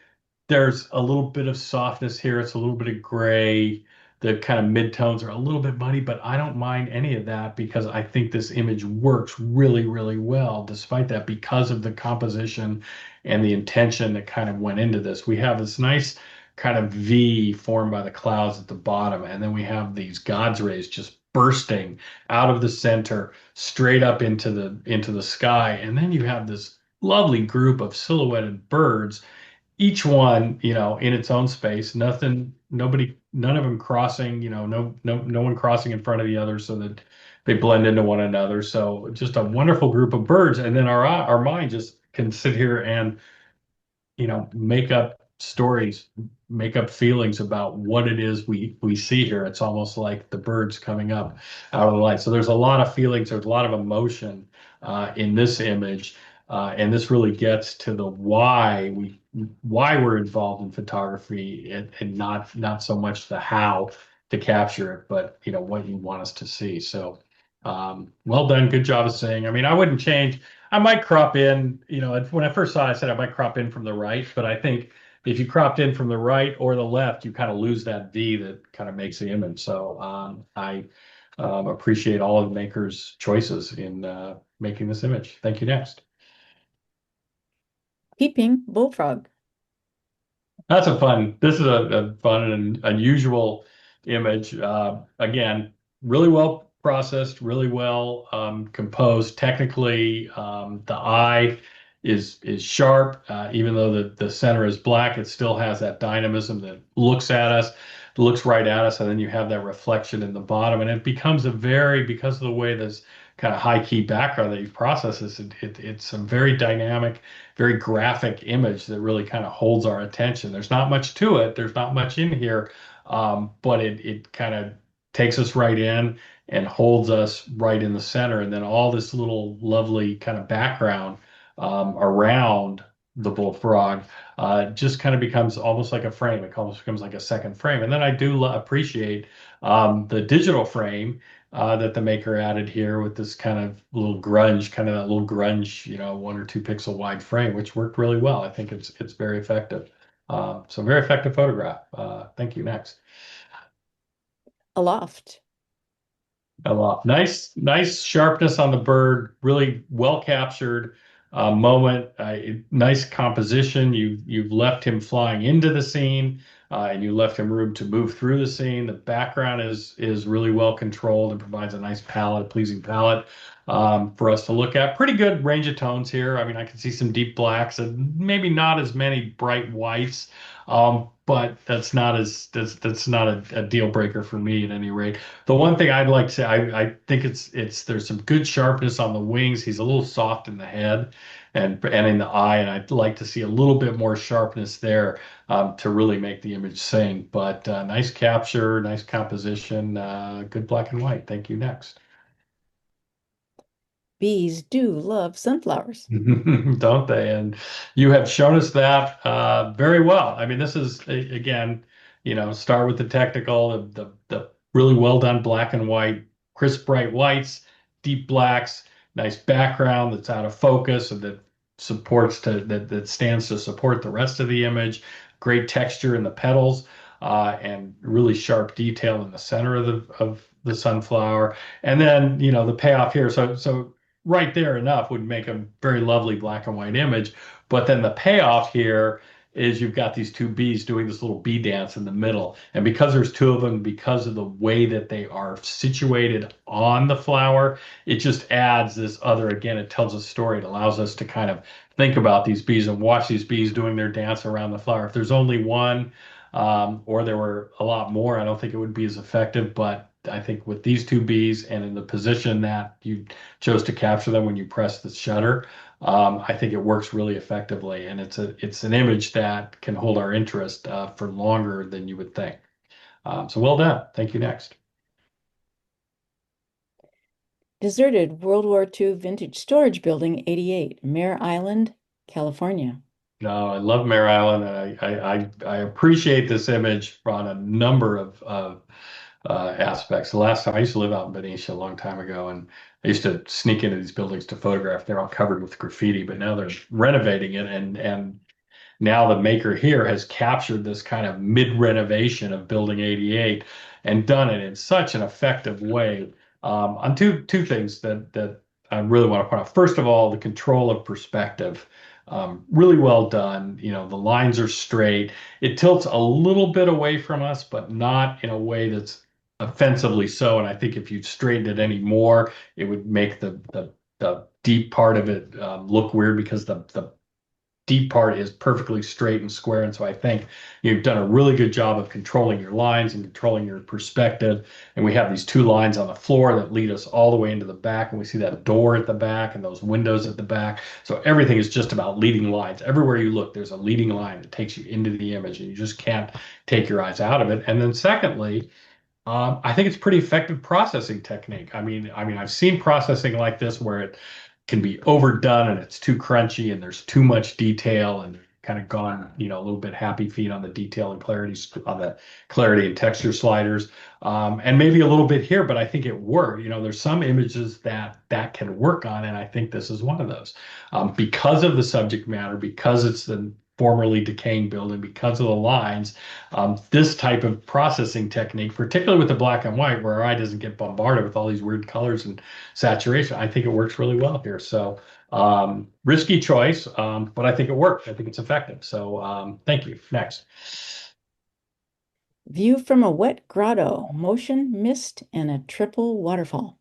there's a little bit of softness here. It's a little bit of gray. The kind of midtones are a little bit muddy, but I don't mind any of that because I think this image works really, really well despite that because of the composition and the intention that kind of went into this. We have this nice kind of V formed by the clouds at the bottom, and then we have these God's rays just bursting out of the center straight up into the sky. And then you have this lovely group of silhouetted birds, each one, in its own space, none of them crossing, no one crossing in front of the other so that they blend into one another. So just a wonderful group of birds. And then our mind just can sit here and make up stories, make up feelings about what it is we see here. It's almost like the birds coming up out of the light. So there's a lot of feelings, there's a lot of emotion in this image, and this really gets to the why we're involved in photography, and not so much the how to capture it, but what you want us to see. So well done, good job of saying. I mean, I wouldn't change. I might crop in, when I first saw it, I said I might crop in from the right, but I think if you cropped in from the right or the left, you kind of lose that V that kind of makes the image. So I appreciate all of the makers' choices in making this image. Thank you. Next. Peeping bullfrog. This is a fun and unusual image. Again, really well processed, really well composed. Technically, the eye is sharp. Even though the center is black, it still has that dynamism that looks at us, looks right at us, and then you have that reflection in the bottom. And it becomes because of the way this kind of high key background that you process this, it's a very dynamic, very graphic image that really kind of holds our attention. There's not much to it. There's not much in here, but it kind of takes us right in and holds us right in the center. And then all this little lovely kind of background around the bullfrog just kind of becomes almost like a frame. It almost becomes like a second frame. And then I do appreciate the digital frame that the maker added here with this kind of little grunge, kind of that little grunge, 1 or 2 pixel wide frame, which worked really well. I think it's very effective. So very effective photograph. Thank you. Next. Aloft. Aloft. Nice sharpness on the bird. Really well captured moment. Nice composition. You've left him flying into the scene, and you left him room to move through the scene. The background is really well controlled and provides a nice palette, pleasing palette for us to look at. Pretty good range of tones here. I mean, I can see some deep blacks and maybe not as many bright whites. But that's not a deal breaker for me at any rate. The one thing I'd like to say, I think there's some good sharpness on the wings. He's a little soft in the head and in the eye, and I'd like to see a little bit more sharpness there to really make the image sing. But nice capture, nice composition, good black and white. Thank you. Next. Bees do love sunflowers. Don't they? And you have shown us that very well. I mean, this is again, start with the technical, the really well done black and white, crisp bright whites, deep blacks, nice background that's out of focus and that stands to support the rest of the image. Great texture in the petals, and really sharp detail in the center of the sunflower. And then the payoff here. So right there enough would make a very lovely black and white image. But then the payoff here is you've got these two bees doing this little bee dance in the middle. And because there's two of them, because of the way that they are situated on the flower, it just adds this other, again, it tells a story. It allows us to kind of think about these bees and watch these bees doing their dance around the flower. If there's only one, or there were a lot more, I don't think it would be as effective. But I think with these two bees and in the position that you chose to capture them when you press the shutter, I think it works really effectively, and it's an image that can hold our interest for longer than you would think. So well done. Thank you. Next. Deserted World War II Vintage Storage Building 88, Mare Island, California. No, I love Mare Island, and I appreciate this image on a number of aspects. The last time I used to live out in Benicia a long time ago, and I used to sneak into these buildings to photograph. They're all covered with graffiti, but now they're renovating it, and now the maker here has captured this kind of mid-renovation of Building 88 and done it in such an effective way. On two things that I really want to point out. First of all, the control of perspective. Really well done. You know, the lines are straight. It tilts a little bit away from us, but not in a way that's offensively so. And I think if you straightened it any more, it would make the deep part of it look weird, because the deep part is perfectly straight and square. And so I think you've done a really good job of controlling your lines and controlling your perspective. And we have these two lines on the floor that lead us all the way into the back. And we see that door at the back and those windows at the back. So everything is just about leading lines. Everywhere you look, there's a leading line that takes you into the image, and you just can't take your eyes out of it. And then secondly, I think it's pretty effective processing technique. I mean, I've seen processing like this where it can be overdone and it's too crunchy and there's too much detail, and kind of gone, a little bit happy feet on the detail and clarity on the clarity and texture sliders, and maybe a little bit here, but I think it worked. There's some images that can work on, and I think this is one of those, because of the subject matter, because it's the formerly decaying building, because of the lines. This type of processing technique, particularly with the black and white, where our eye doesn't get bombarded with all these weird colors and saturation, I think it works really well here. So risky choice, but I think it worked. I think it's effective. So thank you. Next. View from a wet grotto, motion, mist, and a triple waterfall.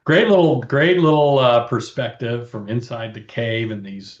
Great little perspective from inside the cave and these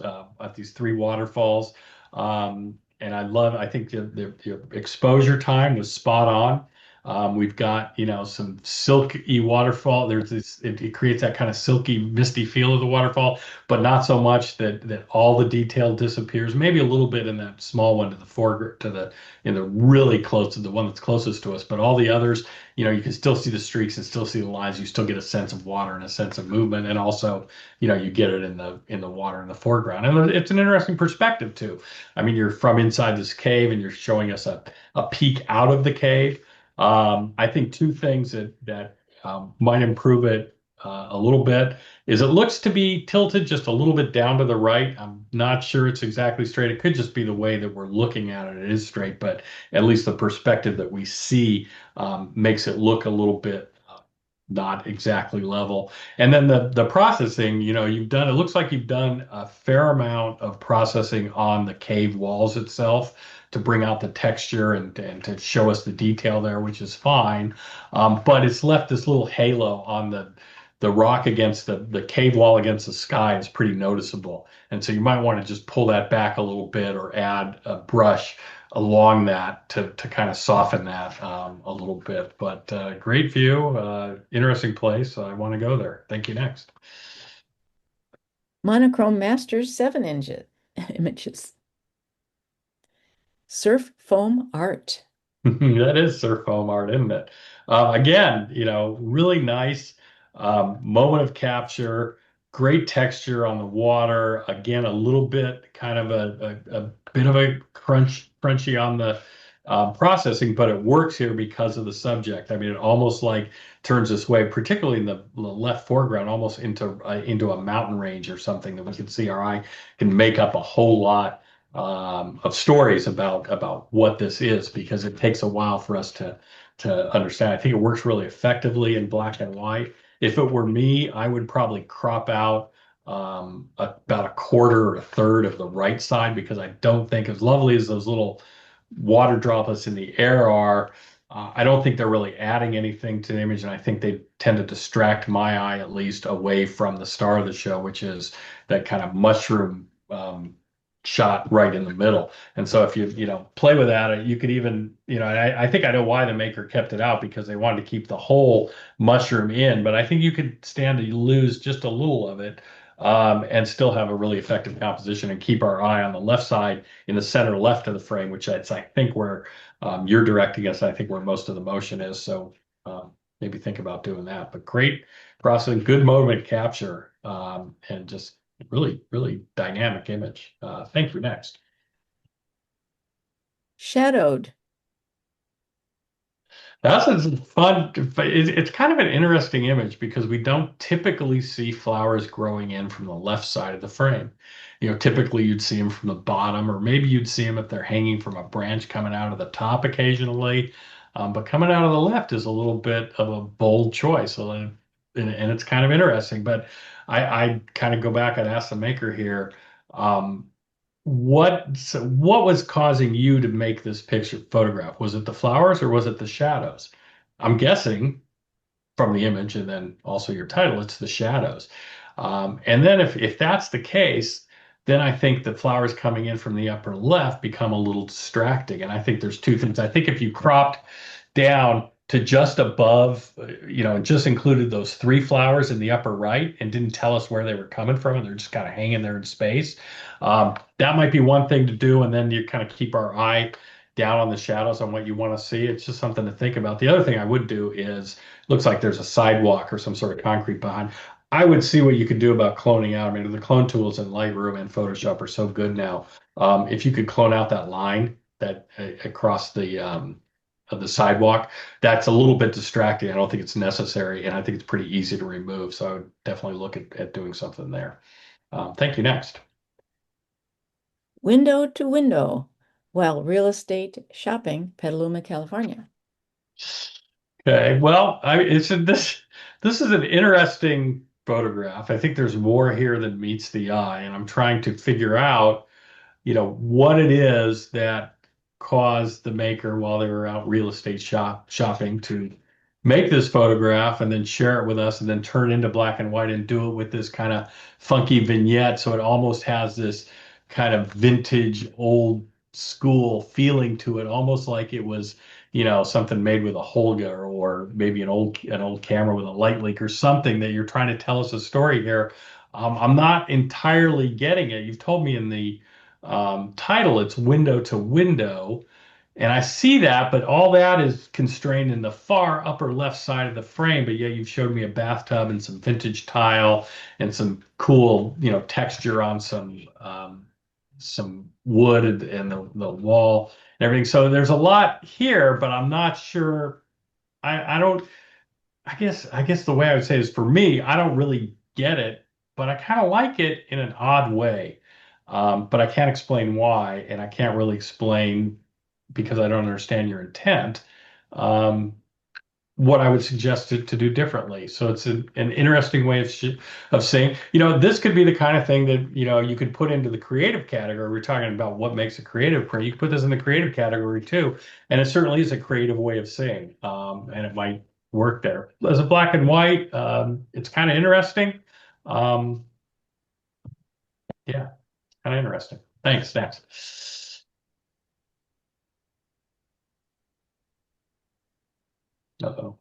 three waterfalls. And I think the exposure time was spot on. We've got, some silky waterfall. It creates that kind of silky, misty feel of the waterfall, but not so much that all the detail disappears. Maybe a little bit in that small one to the foreground, in the really close to the one that's closest to us, but all the others, you can still see the streaks and still see the lines. You still get a sense of water and a sense of movement, and also, you get it in the water in the foreground. And it's an interesting perspective too. I mean, you're from inside this cave and you're showing us a peek out of the cave. I think two things that might improve it a little bit is it looks to be tilted just a little bit down to the right. I'm not sure it's exactly straight. It could just be the way that we're looking at it. It is straight, but at least the perspective that we see makes it look a little bit not exactly level. And then the processing, it looks like you've done a fair amount of processing on the cave walls itself to bring out the texture and to show us the detail there, which is fine. But it's left this little halo on the rock against the cave wall against the sky is pretty noticeable. And so you might want to just pull that back a little bit or add a brush along that to kind of soften that a little bit. But great view, interesting place. I want to go there. Thank you. Next. Monochrome Masters 7 images. Surf foam art. That is surf foam art, isn't it? Again, really nice moment of capture, great texture on the water. Again, a little bit kind of a bit of a crunchy on the processing, but it works here because of the subject. I mean, it almost like turns this way, particularly in the left foreground, almost into a mountain range or something that we can see. Our eye can make up a whole lot of stories about what this is, because it takes a while for us to understand. I think it works really effectively in black and white. If it were me, I would probably crop out about a quarter or a third of the right side, because I don't think, as lovely as those little water droplets in the air are, I don't think they're really adding anything to the image, and I think they tend to distract my eye, at least, away from the star of the show, which is that kind of mushroom shot right in the middle. And so if you play with that, you could even, I think I know why the maker kept it out, because they wanted to keep the whole mushroom in, but I think you could stand to lose just a little of it and still have a really effective composition and keep our eye on the left side in the center left of the frame, which I think where you're directing us, I think where most of the motion is. So maybe think about doing that. But great processing, good moment capture, and just really, really dynamic image. Thank you. Next. Shadowed. That's a fun, it's kind of an interesting image because we don't typically see flowers growing in from the left side of the frame. Typically you'd see them from the bottom, or maybe you'd see them if they're hanging from a branch coming out of the top occasionally. But coming out of the left is a little bit of a bold choice. And it's kind of interesting. But I kind of go back and ask the maker here, um, what was causing you to make this picture photograph? Was it the flowers or was it the shadows? I'm guessing from the image and then also your title, it's the shadows. And then if that's the case, then I think the flowers coming in from the upper left become a little distracting. And I think there's two things. I think if you cropped down to just above, and just included those three flowers in the upper right and didn't tell us where they were coming from, and they're just kind of hanging there in space. That might be one thing to do, and then you kind of keep our eye down on the shadows on what you want to see. It's just something to think about. The other thing I would do is, looks like there's a sidewalk or some sort of concrete behind. I would see what you could do about cloning out. I mean, the clone tools in Lightroom and Photoshop are so good now. If you could clone out that line that across the sidewalk, that's a little bit distracting. I don't think it's necessary, and I think it's pretty easy to remove. So I would definitely look at doing something there. Thank you. Next. Window to window while real estate shopping, Petaluma, California. Okay, well, this is an interesting photograph. I think there's more here than meets the eye, and I'm trying to figure out, what it is that caused the maker while they were out real estate shopping to make this photograph and then share it with us and then turn it into black and white and do it with this kind of funky vignette. So it almost has this kind of vintage old school feeling to it, almost like it was, something made with a Holga or maybe an old camera with a light leak or something, that you're trying to tell us a story here. I'm not entirely getting it. You've told me in the title it's window to window, and I see that, but all that is constrained in the far upper left side of the frame. But yet you've showed me a bathtub and some vintage tile and some cool, texture on some wood and the wall and everything. So there's a lot here, but I'm not sure. I don't. I guess the way I would say is, for me, I don't really get it, but I kind of like it in an odd way. But I can't explain why, and I can't really explain because I don't understand your intent. Um, what I would suggest to do differently. So it's an interesting way of saying, this could be the kind of thing that, you could put into the creative category. We're talking about what makes a creative print. You could put this in the creative category too. And it certainly is a creative way of saying, and it might work there. As a black and white, it's kind of interesting. Um, yeah, kind of interesting. Thanks. Next. Uh-oh.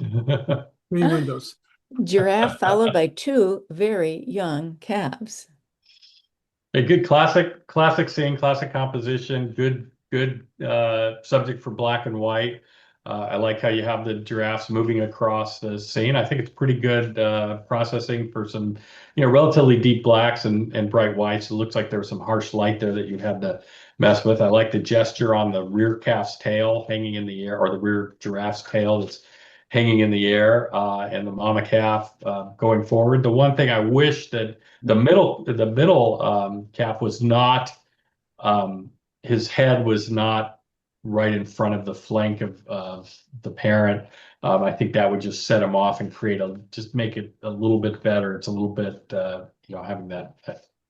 Three windows. Giraffe followed by two very young calves. A good classic scene, classic composition, good subject for black and white. I like how you have the giraffes moving across the scene. I think it's pretty good processing for some, relatively deep blacks and bright whites. It looks like there was some harsh light there that you had to mess with. I like the gesture on the rear calf's tail hanging in the air, or the rear giraffe's tail that's hanging in the air, and the mama calf going forward. The one thing I wish that the middle calf was not, his head was not right in front of the flank of the parent. I think that would just set him off and just make it a little bit better. It's a little bit, having that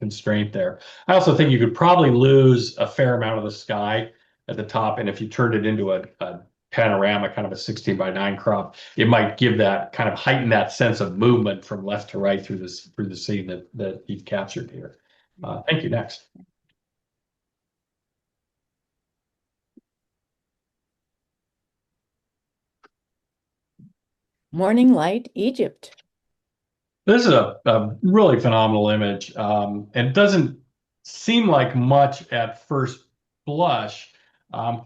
constraint there. I also think you could probably lose a fair amount of the sky at the top, and if you turned it into a panorama, kind of a 16:9 crop, it might give that kind of heighten that sense of movement from left to right through the scene that you've captured here. Thank you. Next. Morning Light, Egypt. This is a really phenomenal image, and it doesn't seem like much at first blush,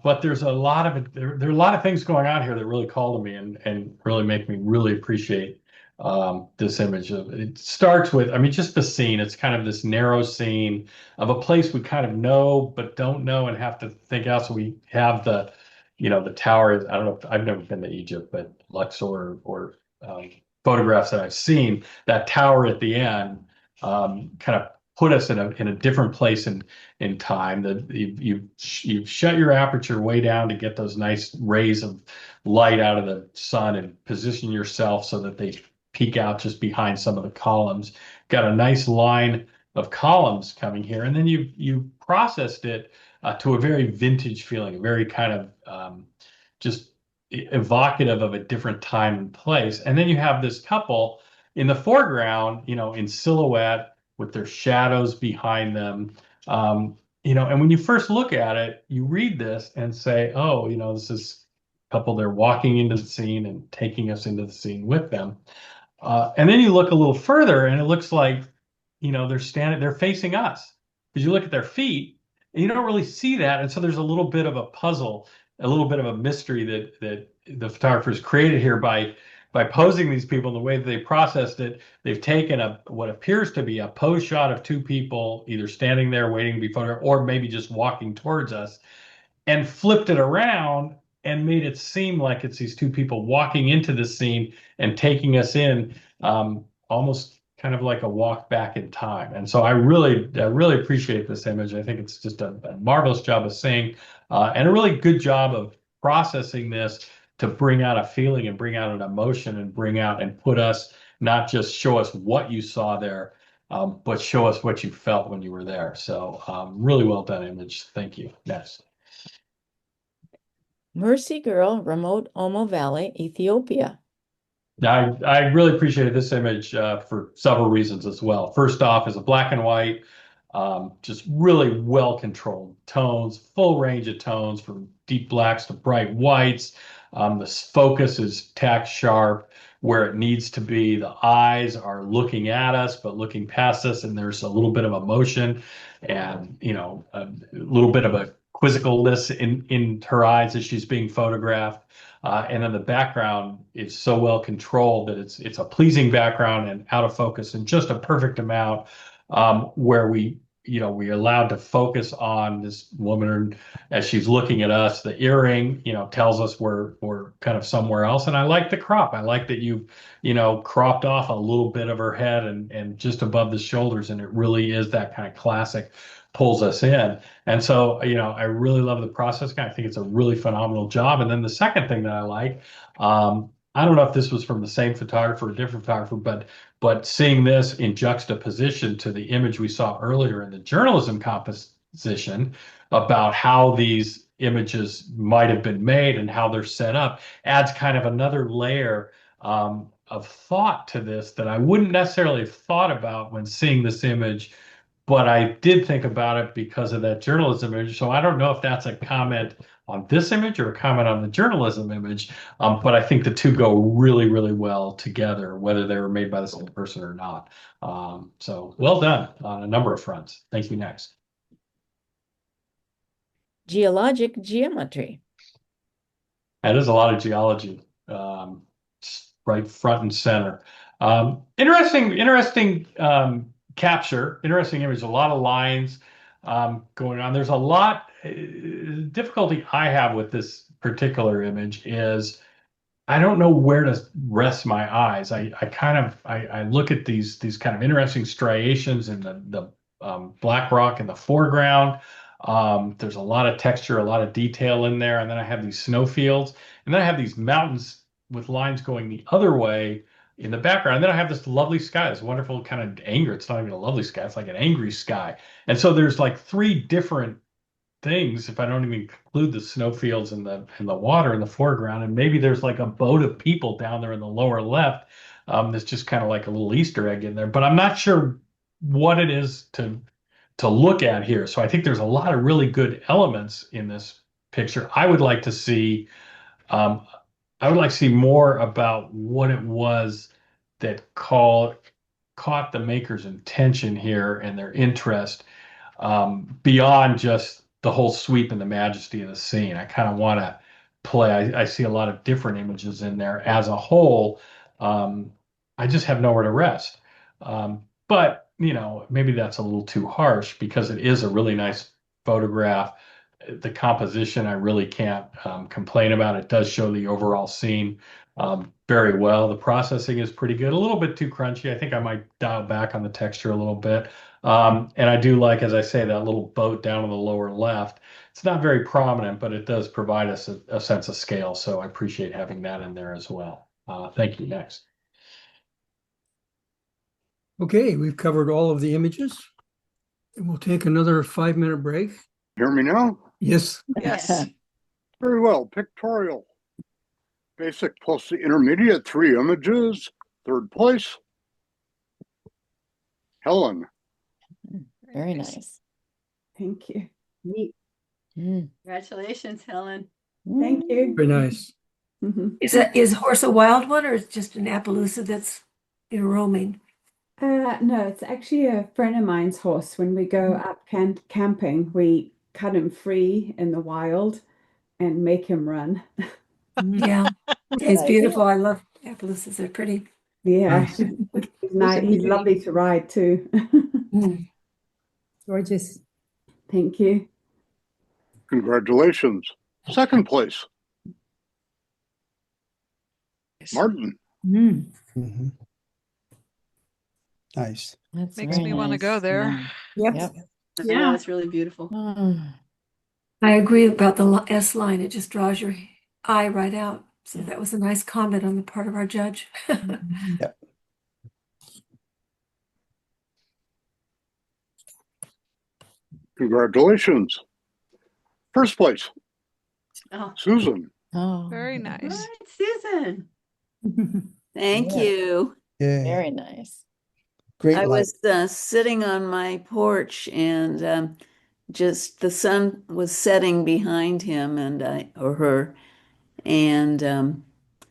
But there's a lot of there are a lot of things going on here that really call to me and really make me really appreciate this image. It starts with, I mean, just the scene. It's kind of this narrow scene of a place we kind of know but don't know and have to think out. So we have the, the tower. I don't know. I've never been to Egypt, but Luxor or photographs that I've seen, that tower at the end kind of put us in a different place in time. That you've shut your aperture way down to get those nice rays of light out of the sun and position yourself so that they peek out just behind some of the columns. Got a nice line of columns coming here, and then you processed it to a very vintage feeling, a very kind of just evocative of a different time and place. And then you have this couple in the foreground, in silhouette with their shadows behind them. And when you first look at it, you read this and say, oh, this is a couple, they're walking into the scene and taking us into the scene with them. And then you look a little further and it looks like, they're facing us. Because you look at their feet and you don't really see that. And so there's a little bit of a puzzle, a little bit of a mystery that the photographers created here by posing these people in the way that they processed it. They've taken what appears to be a pose shot of two people either standing there waiting to be photographed or maybe just walking towards us, and flipped it around and made it seem like it's these two people walking into the scene and taking us in, almost kind of like a walk back in time. And so I really appreciate this image. I think it's just a marvelous job of seeing, and a really good job of processing this to bring out a feeling and bring out an emotion and bring out and put us, not just show us what you saw there, but show us what you felt when you were there. So really well done image. Thank you. Next. Mercy Girl, Remote Omo Valley, Ethiopia. I really appreciated this image for several reasons as well. First off, is a black and white, just really well controlled tones, full range of tones from deep blacks to bright whites. The focus is tack sharp where it needs to be. The eyes are looking at us, but looking past us, and there's a little bit of emotion and, a little bit of a quizzicalness in her eyes as she's being photographed. And then the background is so well controlled that it's a pleasing background and out of focus in just a perfect amount, where we're allowed to focus on this woman as she's looking at us. The earring, tells us we're kind of somewhere else. And I like the crop. I like that you've, cropped off a little bit of her head and just above the shoulders. And it really is that kind of classic pulls us in. And so, I really love the process. I think it's a really phenomenal job. And then the second thing that I like, I don't know if this was from the same photographer or a different photographer, but seeing this in juxtaposition to the image we saw earlier in the journalism composition about how these images might have been made and how they're set up adds kind of another layer of thought to this that I wouldn't necessarily have thought about when seeing this image, but I did think about it because of that journalism image. So I don't know if that's a comment on this image or a comment on the journalism image, but I think the two go really, really well together, whether they were made by the same person or not. So well done on a number of fronts. Thank you. Next. Geologic Geometry. That is a lot of geology, right front and center. Interesting capture, interesting image, a lot of lines going on. There's a lot, difficulty I have with this particular image is I don't know where to rest my eyes. I look at these kind of interesting striations in the black rock in the foreground. There's a lot of texture, a lot of detail in there. And then I have these snow fields, and then I have these mountains with lines going the other way in the background. And then I have this lovely sky, this wonderful kind of anger. It's not even a lovely sky. It's like an angry sky. And so there's like three different things, if I don't even include the snowfields and the water in the foreground. And maybe there's like a boat of people down there in the lower left. That's just kind of like a little Easter egg in there, but I'm not sure what it is to look at here. So I think there's a lot of really good elements in this picture. I would like to see more about what it was that caught the maker's attention here and their interest, beyond just the whole sweep and the majesty of the scene. I kind of want to play. I see a lot of different images in there as a whole. I just have nowhere to rest. But maybe that's a little too harsh because it is a really nice photograph. The composition, I really can't complain about. It does show the overall scene very well. The processing is pretty good. A little bit too crunchy. I think I might dial back on the texture a little bit. And I do like, as I say, that little boat down in the lower left. It's not very prominent, but it does provide us a sense of scale. So I appreciate having that in there as well. Thank you. Next. Okay, we've covered all of the images. And we'll take another 5-minute break. Hear me now? Yes. Yes. Very well. Pictorial. Basic plus the intermediate, 3 images. Third place. Helen. Very nice. Thank you. Neat. Congratulations, Helen. Thank you. Very nice. Is horse a wild one or is it just an Appaloosa that's roaming? No, it's actually a friend of mine's horse. When we go up camping, we cut him free in the wild and make him run. Yeah, it's beautiful. I love Appaloosas. They're pretty. Yeah, Nice. he's nice. He's lovely to ride too. Gorgeous. Thank you. Congratulations. Second place. Martin. Mm. Nice. That's Makes very me want to nice. go there. Yep. Yep. Yeah. it's really beautiful. I agree about the S line. It just draws your eye right out. So that was a nice comment on the part of our judge. Congratulations. First place. Oh. Susan. Oh, Very nice. Susan. Thank Yeah. you. Yeah. Very nice. Great I light. was sitting on my porch and just the sun was setting behind him or her, and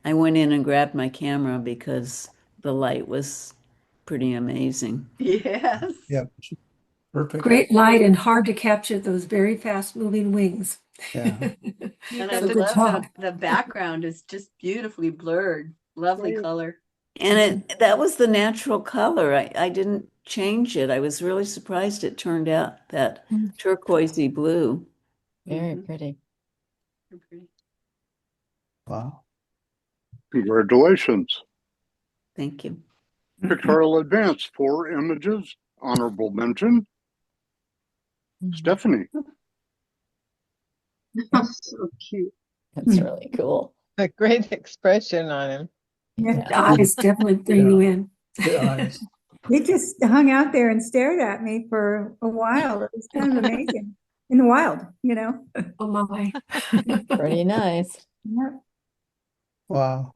I went in and grabbed my camera because the light was pretty amazing. Yes. Yep. Perfect. Great light and hard to capture those very fast moving wings. Yeah. And So I good love job. the background is just beautifully blurred. Lovely Right. color. And that was the natural color. I didn't change it. I was really surprised it turned out that turquoisey blue. Very pretty. Very pretty. Wow. Congratulations. Thank you. Pictorial Advance, 4 images. Honorable mention. Stephanie. So cute. That's really cool. A great expression on him. The eyes definitely bring you in. Good eyes. He just hung out there and stared at me for a while. It was kind of amazing. In the wild, Oh my. Pretty nice. Yeah. Wow.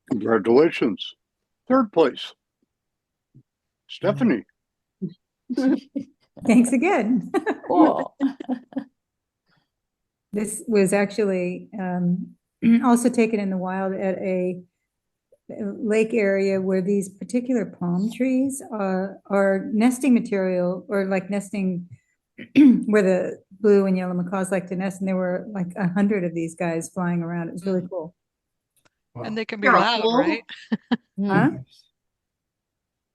Congratulations. Third place. Stephanie. Thanks again. Cool. This was actually also taken in the wild at a lake area where these particular palm trees are nesting material, or like nesting where the blue and yellow macaws like to nest, and there were like 100 of these guys flying around. It was really cool. And they can be They're loud, full. right? Huh?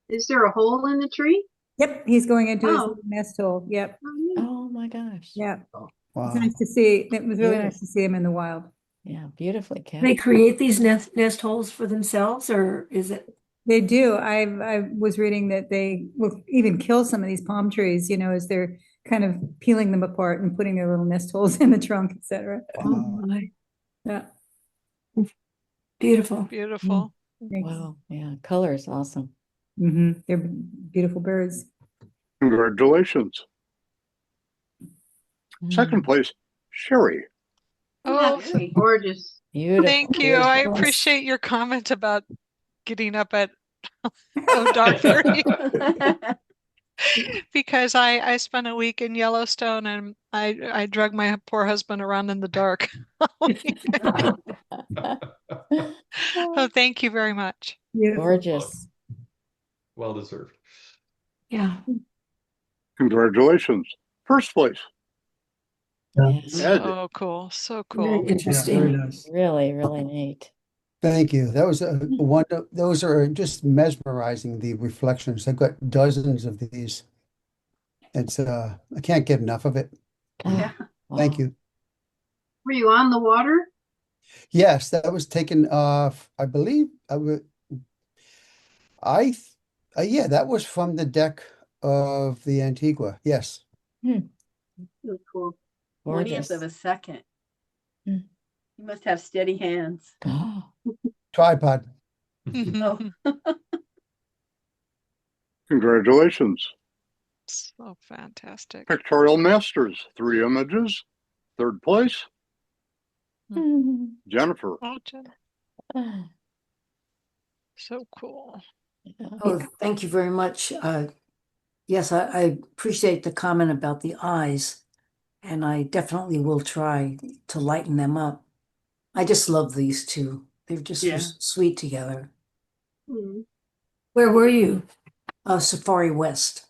Is there a hole in the tree? Yep, he's going into his Oh. little nest hole. Yep, Oh my gosh. yep. Wow. It's nice to see. It was really nice to see him in the wild. Yeah, beautifully They captured. create these nest holes for themselves, or is it? They do. I was reading that they will even kill some of these palm trees, as they're kind of peeling them apart and putting their little nest holes in the trunk, etc. Oh Wow. my. Yeah. Beautiful. Beautiful. Thanks. Wow. Yeah, color is awesome. They're beautiful birds. Congratulations. Second place. Sherry. Oh, Gorgeous. Beautiful. thank you. I Beautiful. appreciate your comment about getting up at dog 30 because I spent a week in Yellowstone and I drug my poor husband around in the dark. Oh, thank you very much. Beautiful. Gorgeous. Well deserved. Yeah. Congratulations. First place, Yeah. Ed. So cool. So Very cool. Yeah, very interesting. nice. Really, really neat. Thank you. That was a one. Those are just mesmerizing, the reflections. I've got dozens of these. It's I can't get enough of it. Ah, Thank wow. you. Were you on the water? Yes, that was taken I believe yeah, that was from the deck of the Antigua. Yes. Hmm. So cool. 20th Gorgeous. of a second. Hmm. You must have steady hands. Oh, Tripod. Oh, Congratulations. So fantastic. Pictorial Masters, 3 images. Third place, Jennifer. Oh, Jen, ah, so cool. yeah. Oh, thank you very much. Yes, I appreciate the comment about the eyes, and I definitely will try to lighten them up. I just love these two. They're just Yeah. sweet together. Hmm. Where were you? Safari West.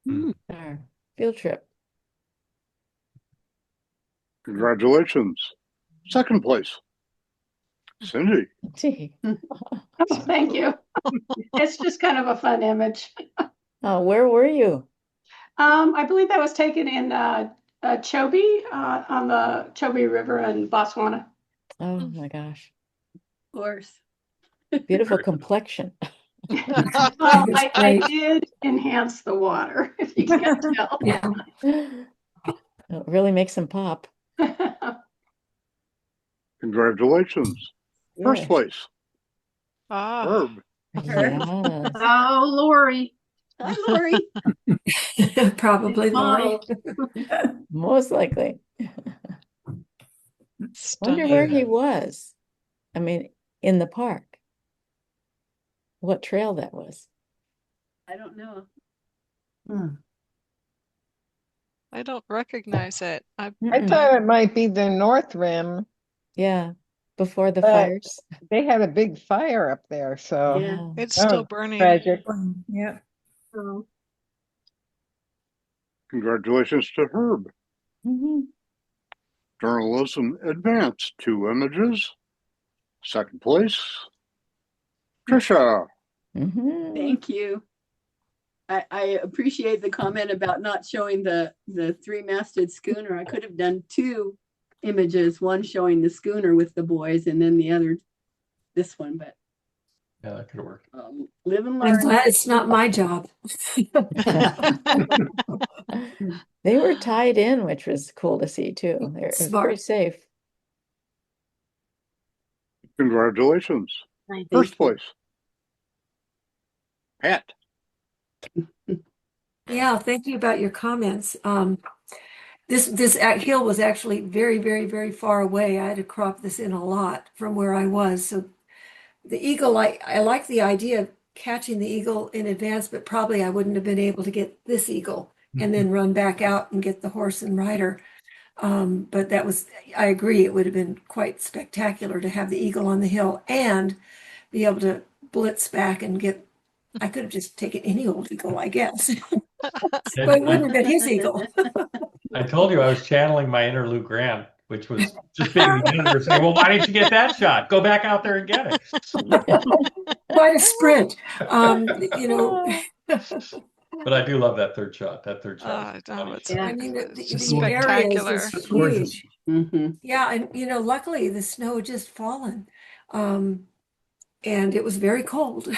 Sure. Field trip. Congratulations. Second place, Cindy. Gee. Oh, thank you. It's just kind of a fun image. Oh, where were you? I believe that was taken in Chobe, on the Chobe River in Botswana. Oh my gosh. Of course. Beautiful complexion. Well, That's I great. did enhance the water, if you can't tell. Yeah. It really makes them pop. Congratulations. First Yes. place, Ah, Herb. Yes. Oh, Lori. Hi, Lori. Probably, Lori. Model. Most likely. Wonder stunning. where he was. I mean, in the park. What trail that was. I don't know. I don't recognize it. I Mm-mm. thought it might be the North Rim, Yeah, before the but fires. they had a big fire up there, so Yeah. Yeah. It's that still was burning. tragic. Yeah. Oh. Congratulations to Herb. Mhm. Journalism Advanced, 2 images. Second place, Trisha. Mhm. Thank you. I appreciate the comment about not showing the 3-masted schooner. I could have done 2 images, one showing the schooner with the boys and then the other, this one, but Yeah, that could work. live and I'm learn. glad it's not my job. They were tied in, which was cool to see too. It was Smart. pretty safe. Congratulations. Thank First you. place, Pat. Yeah, thank you about your comments. This hill was actually very, very, very far away. I had to crop this in a lot from where I was. So the eagle, I like the idea of catching the eagle in advance, but probably I wouldn't have been able to get this eagle and then run back out and get the horse and rider. But I agree, it would have been quite spectacular to have the eagle on the hill and be able to blitz back and I could have just taken any old eagle, I guess. But it wouldn't have been his eagle. I told you I was channeling my inner Lou Grant, which was just being the editor saying, well, why didn't you get that shot? Go back out there and get it. Quite a sprint. You know, But I do love that third shot. That third shot. Oh, funny it's, shot. I mean, it's the just area is spectacular. just Gorgeous. huge. Mm-hmm. Yeah, and luckily the snow had just fallen. And it was very cold.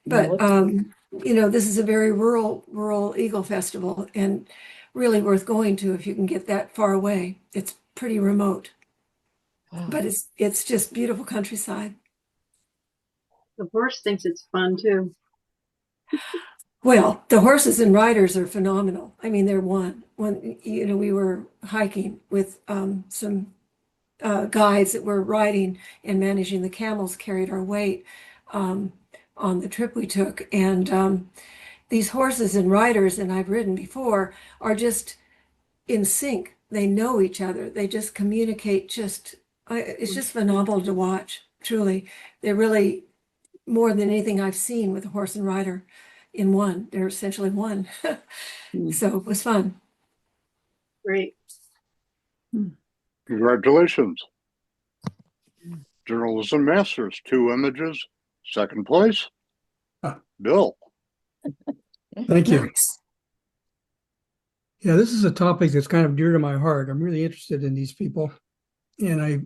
But this is a very rural Eagle Festival and really worth going to if you can get that far away. It's pretty remote, but it's just beautiful countryside. The horse thinks it's fun too. Well, the horses and riders are phenomenal. I mean, they're one. We were hiking with some guides that were riding and managing the camels, carried our weight on the trip we took. And these horses and riders, and I've ridden before, are just in sync. They know each other. They just communicate. It's just phenomenal to watch. Truly, they're really more than anything I've seen with a horse and rider in one. They're essentially one. So it was fun. Great. Congratulations. Journalism Masters, 2 images. Second place, Bill. Thank you. Nice. Yeah, this is a topic that's kind of dear to my heart. I'm really interested in these people, and I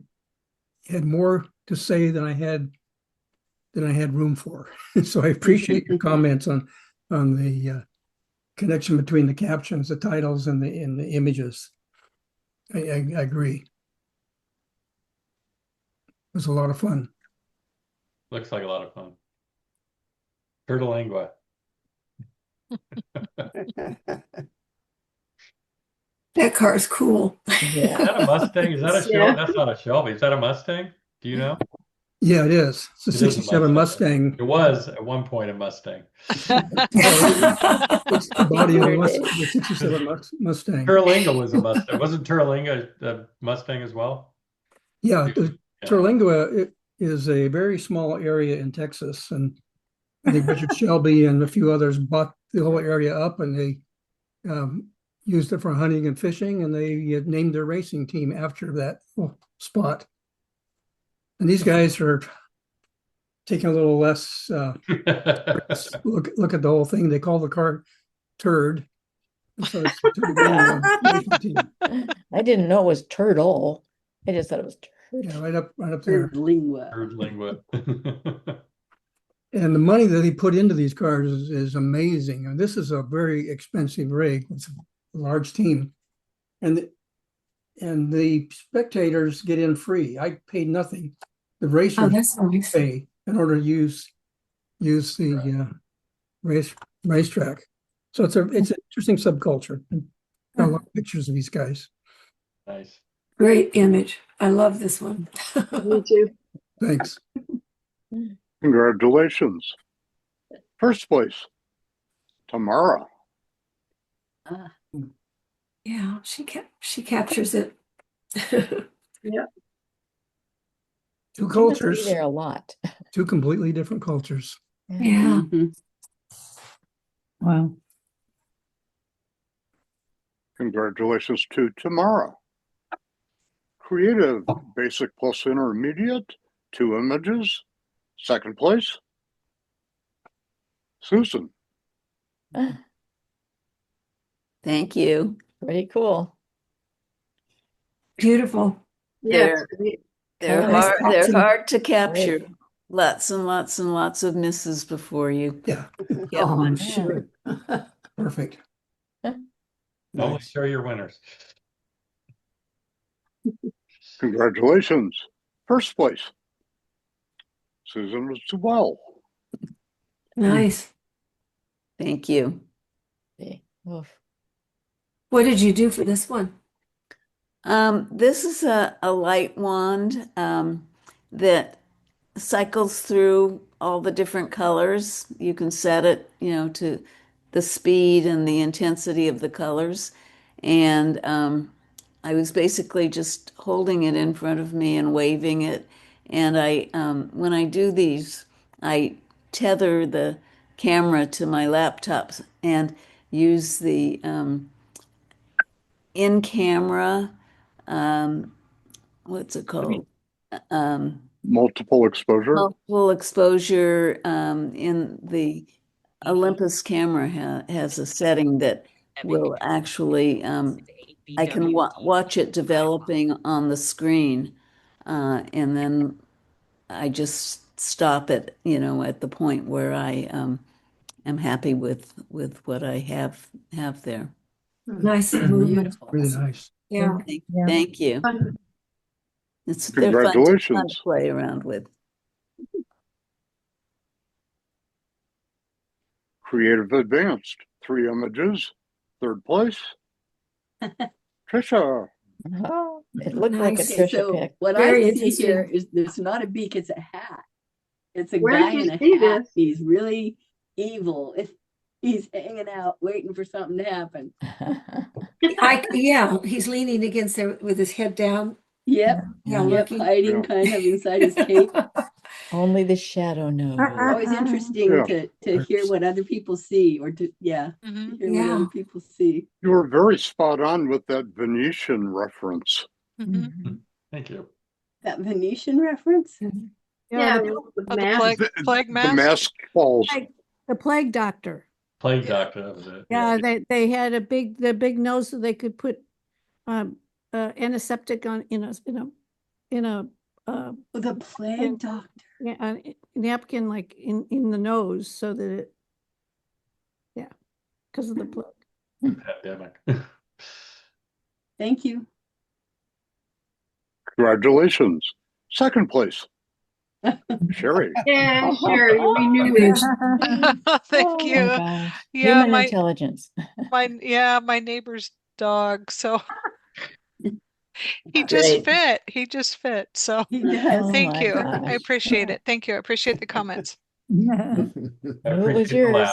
had more to say than I had room for. So I appreciate your comments on the connection between the captions, the titles, and the images. I agree. It was a lot of fun. Looks like a lot of fun. Turtlingua. That car is cool. Is that a Mustang? Is that a Shelby? That's not a Shelby. Is that a Mustang? Do you know? Yeah, it is. It's a It is a 67 Mustang. It was at one point a Mustang. It's the body of the 67 Mustang. Turlinga was a Mustang. Wasn't Turlinga a Mustang as well? Yeah, Terlingua is a very small area in Texas, and I think Richard Shelby and a few others bought the whole area up, and they used it for hunting and fishing, and they named their racing team after that spot. And these guys are taking a little less look at the whole thing. They call the car Turd. So it's racing team. I didn't know it was turtle. I just thought it was turd. Yeah, right up there. Turtlingua. And the money that he put into these cars is amazing. And this is a very expensive rig. It's a large team. And the spectators get in free. I paid nothing. The racers pay in order to use the racetrack. So it's an interesting subculture. Got a lot of pictures of these guys. Nice. Great image. I love this one. Me too. Thanks. Congratulations. First place, Tamara. Yeah, she captures it. Yeah. Two cultures. There a lot. Two completely different cultures. Yeah. Wow. Congratulations to Tamara. Creative, basic plus intermediate, 2 images. Second place, Susan. Thank you. Very cool. Beautiful. Yeah. They're Nice hard. They're caption. hard to capture. Lots and lots and lots of misses before you. Yeah. Get Oh, one. I'm sure. Perfect. Only show your winners. Congratulations. First place, Susan was well. Nice. Thank you. Okay. Oof. What did you do for this one? This is a light wand that cycles through all the different colors. You can set it, to the speed and the intensity of the colors. And I was basically just holding it in front of me and waving it. And when I do these, I tether the camera to my laptop and use the in-camera, what's it called? Multiple exposure. Multiple exposure. In the Olympus camera has a setting that will actually, I can watch it developing on the screen, and then I just stop it, at the point where I am happy with what I have there. Nice movement. Really nice. Yeah. Thank you. They're fun to Congratulations. play around with. Creative advanced, 3 images. Third place, Trisha. Oh, it looked like a Nice. Trisha So pick. what Very I see here interesting. is it's not a beak, it's a hat. It's a Where guy did in you a see hat. this? He's really evil. He's hanging out, waiting for something to happen. Yeah, he's leaning against there with his head down. Yep. Yeah, Yep. looking. Hiding Yeah. kind of inside his cape. Only the shadow knows. Always interesting Yeah. to hear what other people see, or to hear what other people see. You were very spot on with that Venetian reference. Thank you. That Venetian reference? Yeah, the plague The mask. mask falls. The plague doctor. Plague doctor, that was it. Yeah, they had the big nose so they could put antiseptic on in a the plague doctor. Yeah, a napkin like in the nose so that it, yeah, because of the plague. Pandemic. Thank you. Congratulations. Second place. Sherry. Yeah, Sherry, we knew it. Thank you. Oh, gosh. Yeah, Human intelligence. my neighbor's dog. So he just fit. He just fit. So thank you. I appreciate it. Thank you. I appreciate the comments. It was yours.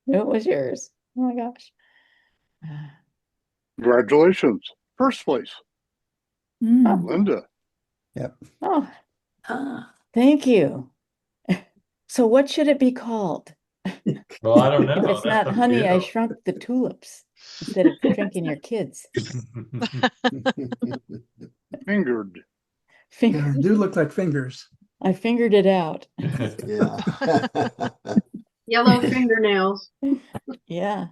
It was yours. Oh my gosh. Congratulations. First place. Linda. Yep. Oh, thank you. So what should it be called? Well, I don't know. If it's not honey, I shrunk the tulips instead of shrinking your kids. Fingered. Yeah, they do look like fingers. I fingered it out. Yeah. Yellow fingernails. Yeah.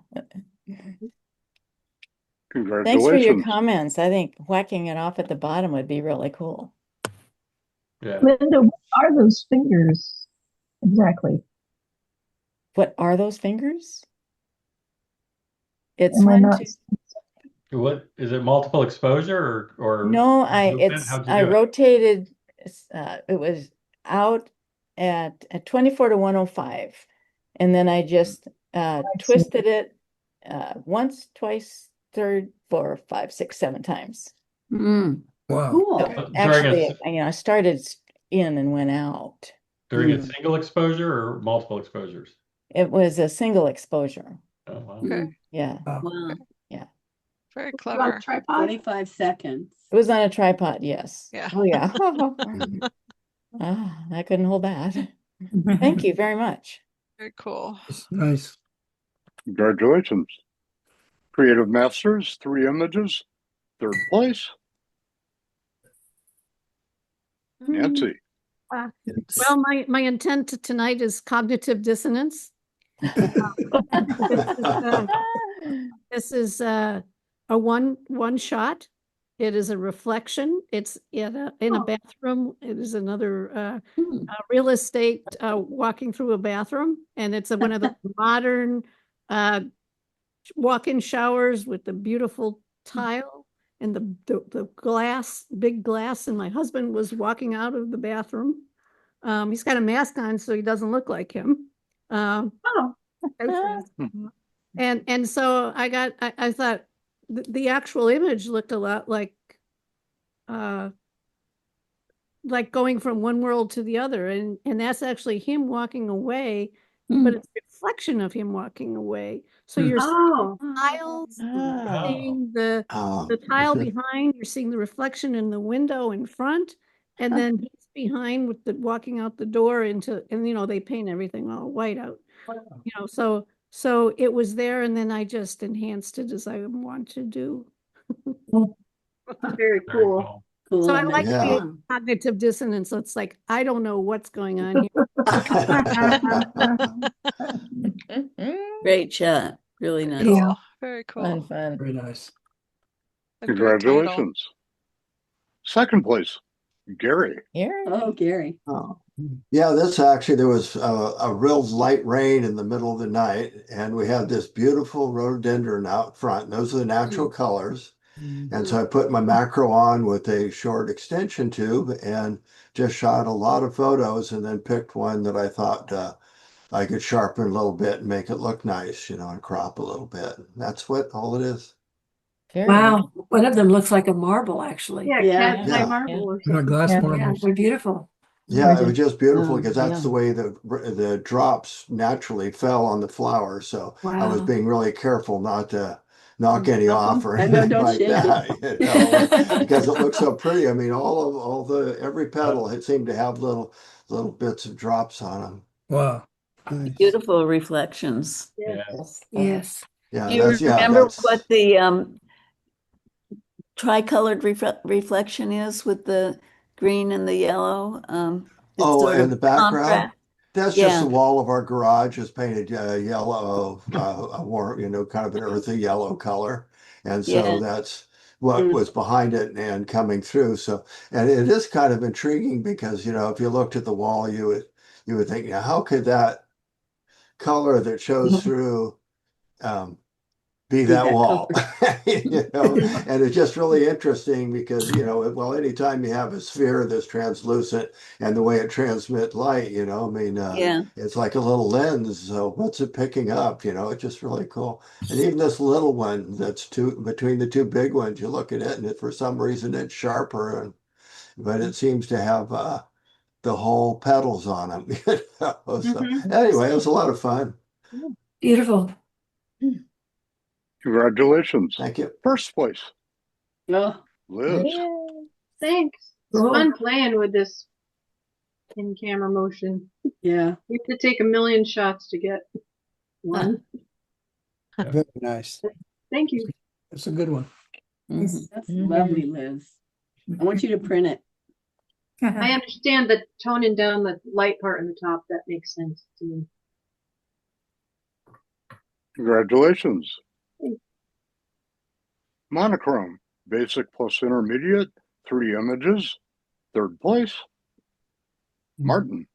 Congratulations. Thanks for your comments. I think whacking it off at the bottom would be really cool. Yeah. Linda, what are those fingers exactly? What are those fingers? It's Am I one, not- two. What is it? Multiple exposure or No, movement? How'd you I do it? rotated. It was out at 24 to 105, and then I just twisted it once, twice, third, 4, 5, 6, 7 times. Wow. Cool. So actually, I started in and went out. During a single exposure or multiple exposures? It was a single exposure. Oh, wow. Okay. Yeah. Wow. Yeah. Very clever. 25 seconds. It was on a tripod, yes. Yeah. Oh, yeah. I couldn't hold that. Thank you very much. Very cool. Nice. Congratulations. Creative Masters, 3 images. Third place. Nancy. Well, my intent tonight is cognitive dissonance. This is a one shot. It is a reflection. It's in a bathroom. It is another real estate walking through a bathroom, and it's one of the modern walk-in showers with the beautiful tile and the glass, big glass. And my husband was walking out of the bathroom. He's got a mask on, so he doesn't look like him. And so I thought the actual image looked a lot like going from one world to the other, and that's actually him walking away, but it's a reflection of him walking away. So you're seeing the tiles, seeing the tile behind, you're seeing the reflection in the window in front, and then he's behind with the walking out the door into, and they paint everything all white out. So it was there, and then I just enhanced it as I want to do. Very cool. So I like the cognitive dissonance. So it's like, I don't know what's going on here. Great shot. Really nice. Yeah. Very cool. Fun. Very nice. Congratulations. Second place, Gary. Oh, Gary. Oh. Yeah, this actually, there was a real light rain in the middle of the night, and we had this beautiful rhododendron out front. Those are the natural colors. And so I put my macro on with a short extension tube and just shot a lot of photos, and then picked one that I thought I could sharpen a little bit and make it look nice, and crop a little bit. That's what all it is. Wow. One of them looks like a marble, actually. Yeah. Yeah. Marble or Not glass Yeah, marbles. they're beautiful. Yeah, it was just beautiful because that's the way the drops naturally fell on the flower. So I was Wow. being really careful not to knock any off or I know, anything don't like shake that, it. you know, because it looks so pretty. I mean, every petal, it seemed to have little bits of drops on them. Wow. Beautiful reflections. Yes. Yes. Yeah, Do you remember that's what the tricolored reflection is with the green and the yellow? It's oh, sort and of the background. contrast. That's just Yeah. the wall of our garage is painted yellow, a warm, kind of an earthy yellow color. And so Yeah. that's what was behind it and coming through. So, and it is kind of intriguing because, if you looked at the wall, you would think, now, how could that color that shows through be Be that that wall? color. And it's just really interesting because, well, anytime you have a sphere that's translucent and the way it transmits light, Yeah. it's like a little lens. So what's it picking up? It's just really cool. And even this little one that's between the two big ones, you look at it and for some reason it's sharper, but it seems to have the whole petals on them. So anyway, it was a lot of fun. Beautiful. Congratulations. Thank you. First place, Oh, Liz. Thanks. It's Cool. fun playing with this in-camera motion. yeah. You have to take a million shots to get one. Very nice. Thank you. It's a good one. That's lovely, Liz. I want you to print it. I understand that toning down the light part in the top, that makes sense to me. Congratulations. Monochrome, basic plus intermediate, 3 images, 3rd place. Martin.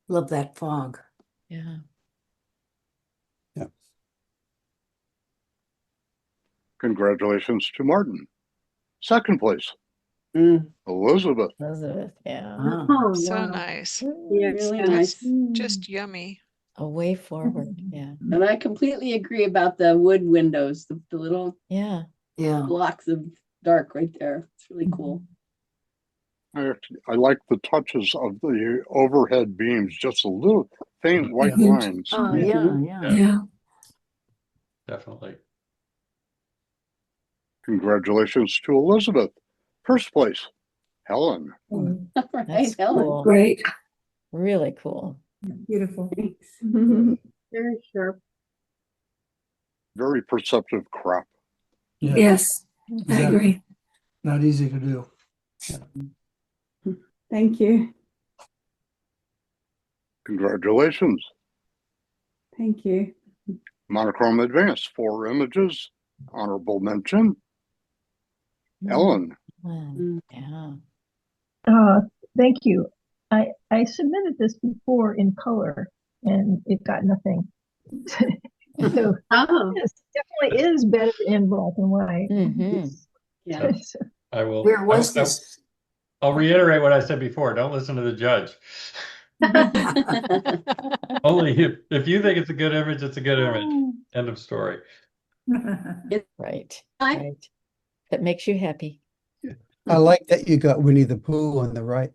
Love that fog. Yeah. Congratulations to Martin. 2nd place, Elizabeth. Elizabeth, yeah. Oh, So wow. nice. Yeah, Really That's nice. just yummy. A way forward. Yeah. And I completely agree about the wood windows, the little Yeah. blocks of dark right there. It's really cool. I like the touches of the overhead beams, just a little faint white Yeah. lines. Oh, yeah. Yeah. Definitely. Congratulations to Elizabeth. 1st place, Helen. Right, That's Helen. cool. Great. Really cool. Beautiful. Thanks. Very sharp. Very perceptive crop. Yeah, Yes, I exactly. agree. Not easy to do. Thank you. Congratulations. Thank you. Monochrome Advanced, 4 images, honorable mention. Ellen. Yeah. Thank you. I submitted this before in color and it got nothing. So this definitely is better in black and white. Yeah. I will. Where was this? I'll reiterate what I said before. Don't listen to the judge. Only if you think it's a good image, it's a good image. End of story. Right. Right. That makes you happy. I like that you got Winnie the Pooh on the right.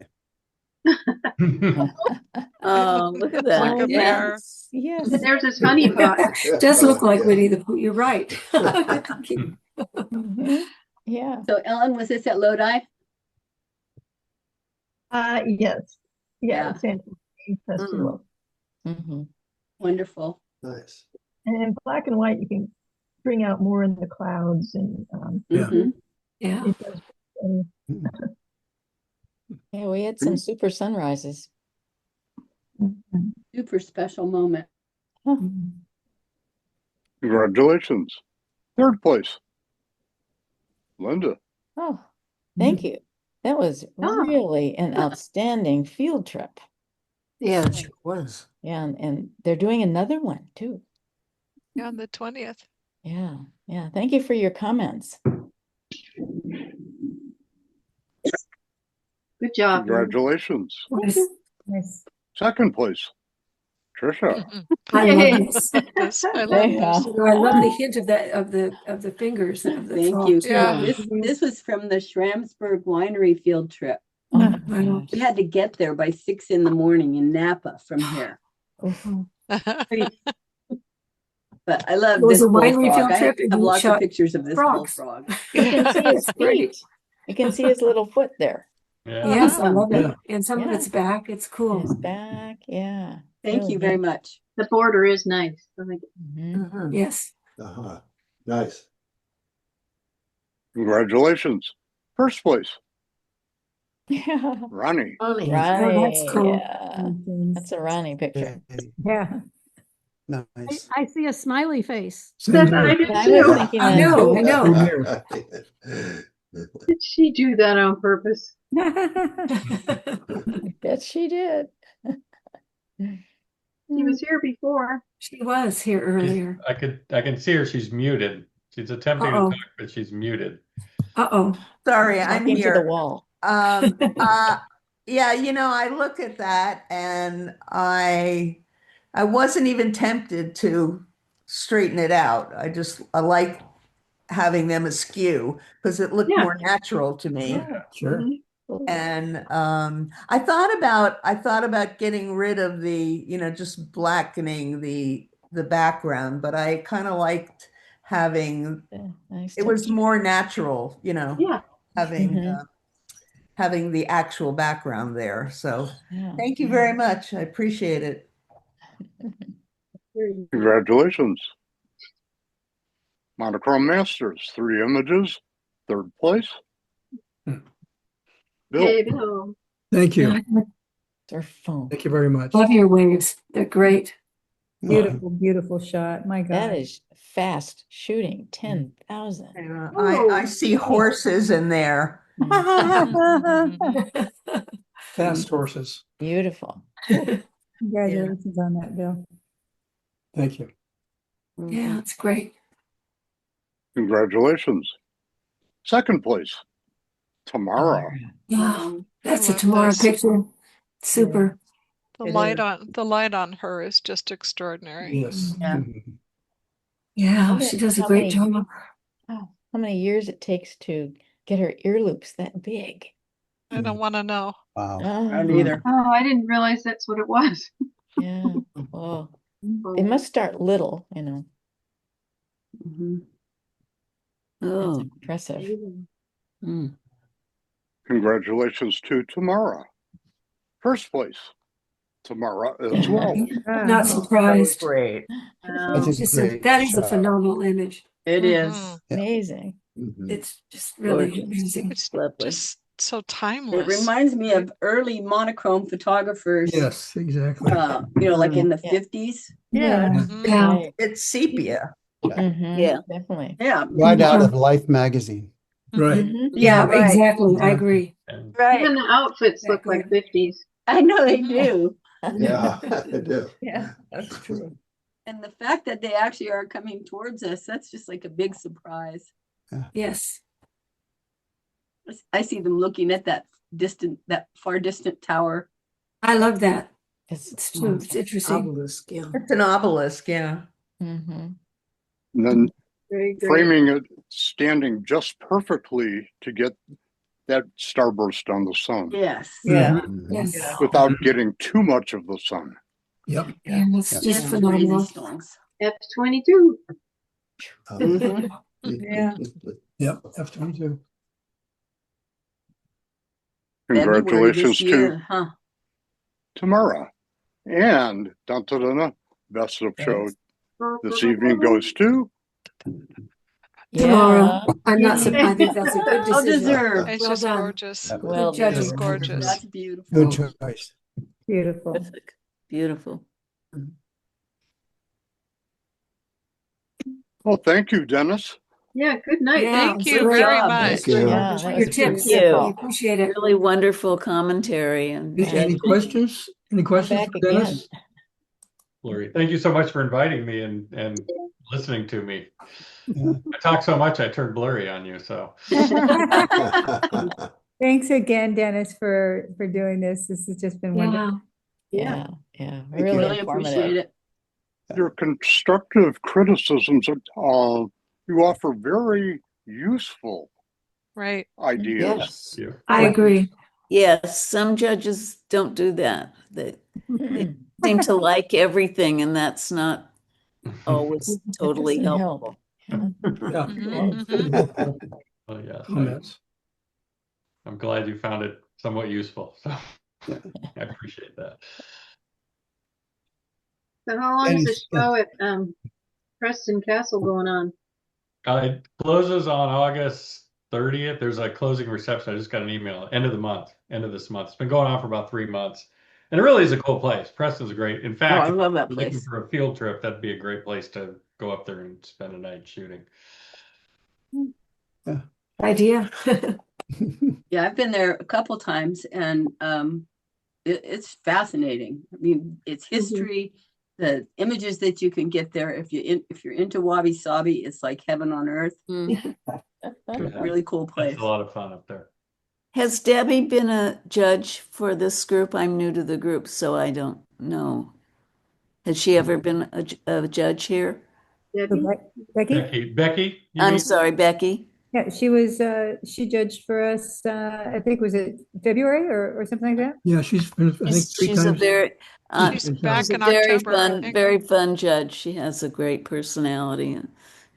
Oh, look at that. Like a bear. Yes. Yes. There's his honey pot. Does look like Winnie the Pooh. You're right. Yeah. So Ellen, was this at Lodi? Yes. Yeah. It's San Festival. Wonderful. Nice. And in black and white, you can bring out more in the clouds and Yeah. it does. Yeah, we had some super sunrises. Super special moment. Congratulations. 3rd place, Linda. Oh, thank you. That was really an outstanding field trip. Yeah, it sure was. Yeah, and they're doing another one too. Yeah, on the 20th. Yeah, yeah. Thank you for your comments. Good job. Congratulations. Nice. 2nd place, Trisha. I love this. I love this. I love the hint of that of the fingers of the Thank frog, you. too. Yeah. This was from the Schramsberg winery field trip. Oh my gosh. We had to get there by 6 in the morning in Napa from here. But I love It was this a wine bullfrog. refill I trip and have you lots of shot pictures of this frogs. bullfrog. You can see his That's great. feet. You can see his little foot there. Yeah. Yes, I love it. Yeah. And some of Yeah. its back. It's And cool. his back, yeah. Thank Really you very neat. much. The border is nice. I like it. Mhm. Yes. Uh-huh. Nice. Congratulations. First place, Yeah. Ronnie. Funny. Oh, that's Ronnie, cool. yeah. That's a Ronnie picture. Yeah. Nice. I see a smiley face. Same I here. did I was too. thinking I that know, too. I know. Same here. Did she do that on purpose? I bet she did. She was here before. She was here earlier. I can see her. She's muted. She's attempting to Uh-oh. talk, but she's muted. Uh-oh. Sorry, I'm Talking to the here. wall. Yeah, I look at that and I wasn't even tempted to straighten it out. I like having them askew because it looked Yeah. more natural to me. Yeah. Sure. Mhm. And I thought about getting rid of the, just blackening the background, but I kind of liked having Yeah, nice it was texture. more natural, Yeah. having Mhm. having the actual background there. So Yeah. thank you very much. I appreciate it. Congratulations. Monochrome Masters, 3 images, 3rd place. Bill. Hey, Bill. Thank you. Their phone. Thank you very much. Love your waves. They're great. Beautiful, beautiful shot. My That God. is fast shooting. 10,000. I see horses in there. Fast horses. Beautiful. Congratulations on that, Bill. Thank you. Yeah, it's great. Congratulations. 2nd place, Tamara. Yeah, that's I a love tomorrow this. picture. Super. The It light on her is just extraordinary. Yes. Yeah. Mhm. Yeah, she does a How great many- job. Oh, how many years it takes to get her ear loops that big? I don't want to know. Wow. I don't Oh, either. Oh, I didn't realize that's what it was. yeah. Oh, they must start little, Mhm. That's Oh. impressive. Mm. Congratulations to Tamara. 1st place, Tamara as well. Not surprised. Great. That's It's a just great that is a shot. phenomenal image. It is. Mhm. Amazing. Mhm. It's just really Gorgeous. amazing. It's Lovely. just so It timeless. reminds me of early monochrome photographers, Yes, exactly. like in the Yeah. 50s. Yeah, Mhm. Yeah. Right. it's sepia. Mhm. Yeah. Definitely. Yeah. Right out of Life magazine. Right. Mhm. Yeah, right. exactly. I agree. And Right. Even the outfits look like Exactly. 50s. I know they Mhm. do. Yeah, I do. Yeah, that's true. And the fact that they actually are coming towards us, that's just like a big surprise. Yes. I see them looking at that far distant tower. I love that. It's It's true. It's interesting. Obelisk, yeah. It's an obelisk, yeah. Mhm. And then Very great. framing it standing just perfectly to get that starburst on the sun Yes. Yeah. Mhm. Yes. Yeah. without getting too much of the sun. Yep. Yeah, it's Yeah. just Yes, phenomenal. crazy storms. F-22. Mhm. Yeah. Yep. F-22. February Congratulations this year, to huh? Tamara. And best of show this evening goes to Tomorrow. Yeah. I'm not Yay. surprised. I think that's a good Well decision. deserved. It's Well just done. gorgeous. Well Good judging. It's deserved. gorgeous. That's beautiful. Good choice. Beautiful. Terrific. Beautiful. Well, thank you, Dennis. Yeah, good night. Yeah, Thank it's you great. very job. much. Thank you. Yeah, that Your was tips. beautiful. We appreciate it. Really wonderful commentary and Any judging. questions? Any Come questions back for again. Dennis? Lori, thank you so much for inviting me and listening to me. Yeah. I talk so much, I turn blurry on you. So Thanks again, Dennis, for doing this. This has just been wonderful. Yeah. Yeah. Thank you. Really Really appreciate informative. it. Your constructive criticisms, you offer very useful Right. ideas. Yes. you. I agree. Yes, some judges don't do that. They seem to like everything, and that's not always totally doesn't helpful. help. Yeah. Oh, yes. Comments. I'm glad you found it somewhat useful. So I appreciate that. So how long is the show at Preston Castle going on? It closes on August 30th. There's a closing reception. I just got an email. End of the month. End of this month. It's been going on for about 3 months. And it really is a cool place. Preston's great. In fact, I love that if you're looking place. for a field trip, that'd be a great place to go up there and spend a night shooting. Idea. Yeah, I've been there a couple times, and it's fascinating. I mean, it's history, the images that you can get there. If you're into wabi sabi, it's like heaven on earth. Really cool place. It's a lot of fun up there. Has Debbie been a judge for this group? I'm new to the group, so I don't know. Has she ever been a judge here? Becky? Becky? I'm sorry, Becky. Yeah, she was, she judged for us, I think, was it February or something like that? Yeah, she's been, I think, 3 She's times. a very, She's back in very October, I think. very fun judge. She has a great personality and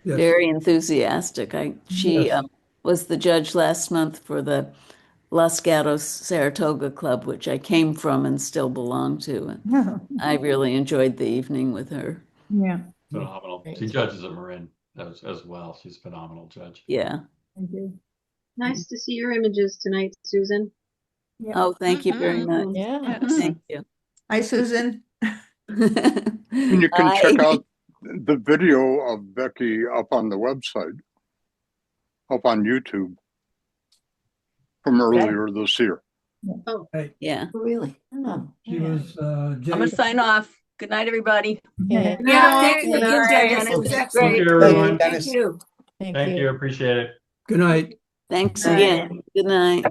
Yes. very enthusiastic. She Yes. was the judge last month for the Los Gatos Saratoga Club, which I came from and still belong to. And Oh. I really enjoyed the evening with her. Yeah. Phenomenal. She judges at Marin as well. She's a phenomenal judge. Yeah. Thank you. Nice to see your images tonight, Susan. Yeah. Oh, thank you very much. Yeah. Thank you. Hi, Susan. And you can check out the video of Becky up on the website, up on YouTube from earlier this year. Oh, Hey, Yeah. Really? she was, I'm gonna sign off. Good night, everybody. Yeah. Yeah, thank you Good again, night. Dennis. It was Thank excellent. you, everyone. Thank you. Thank you. Appreciate it. good night. Thanks Bye. again. Good night.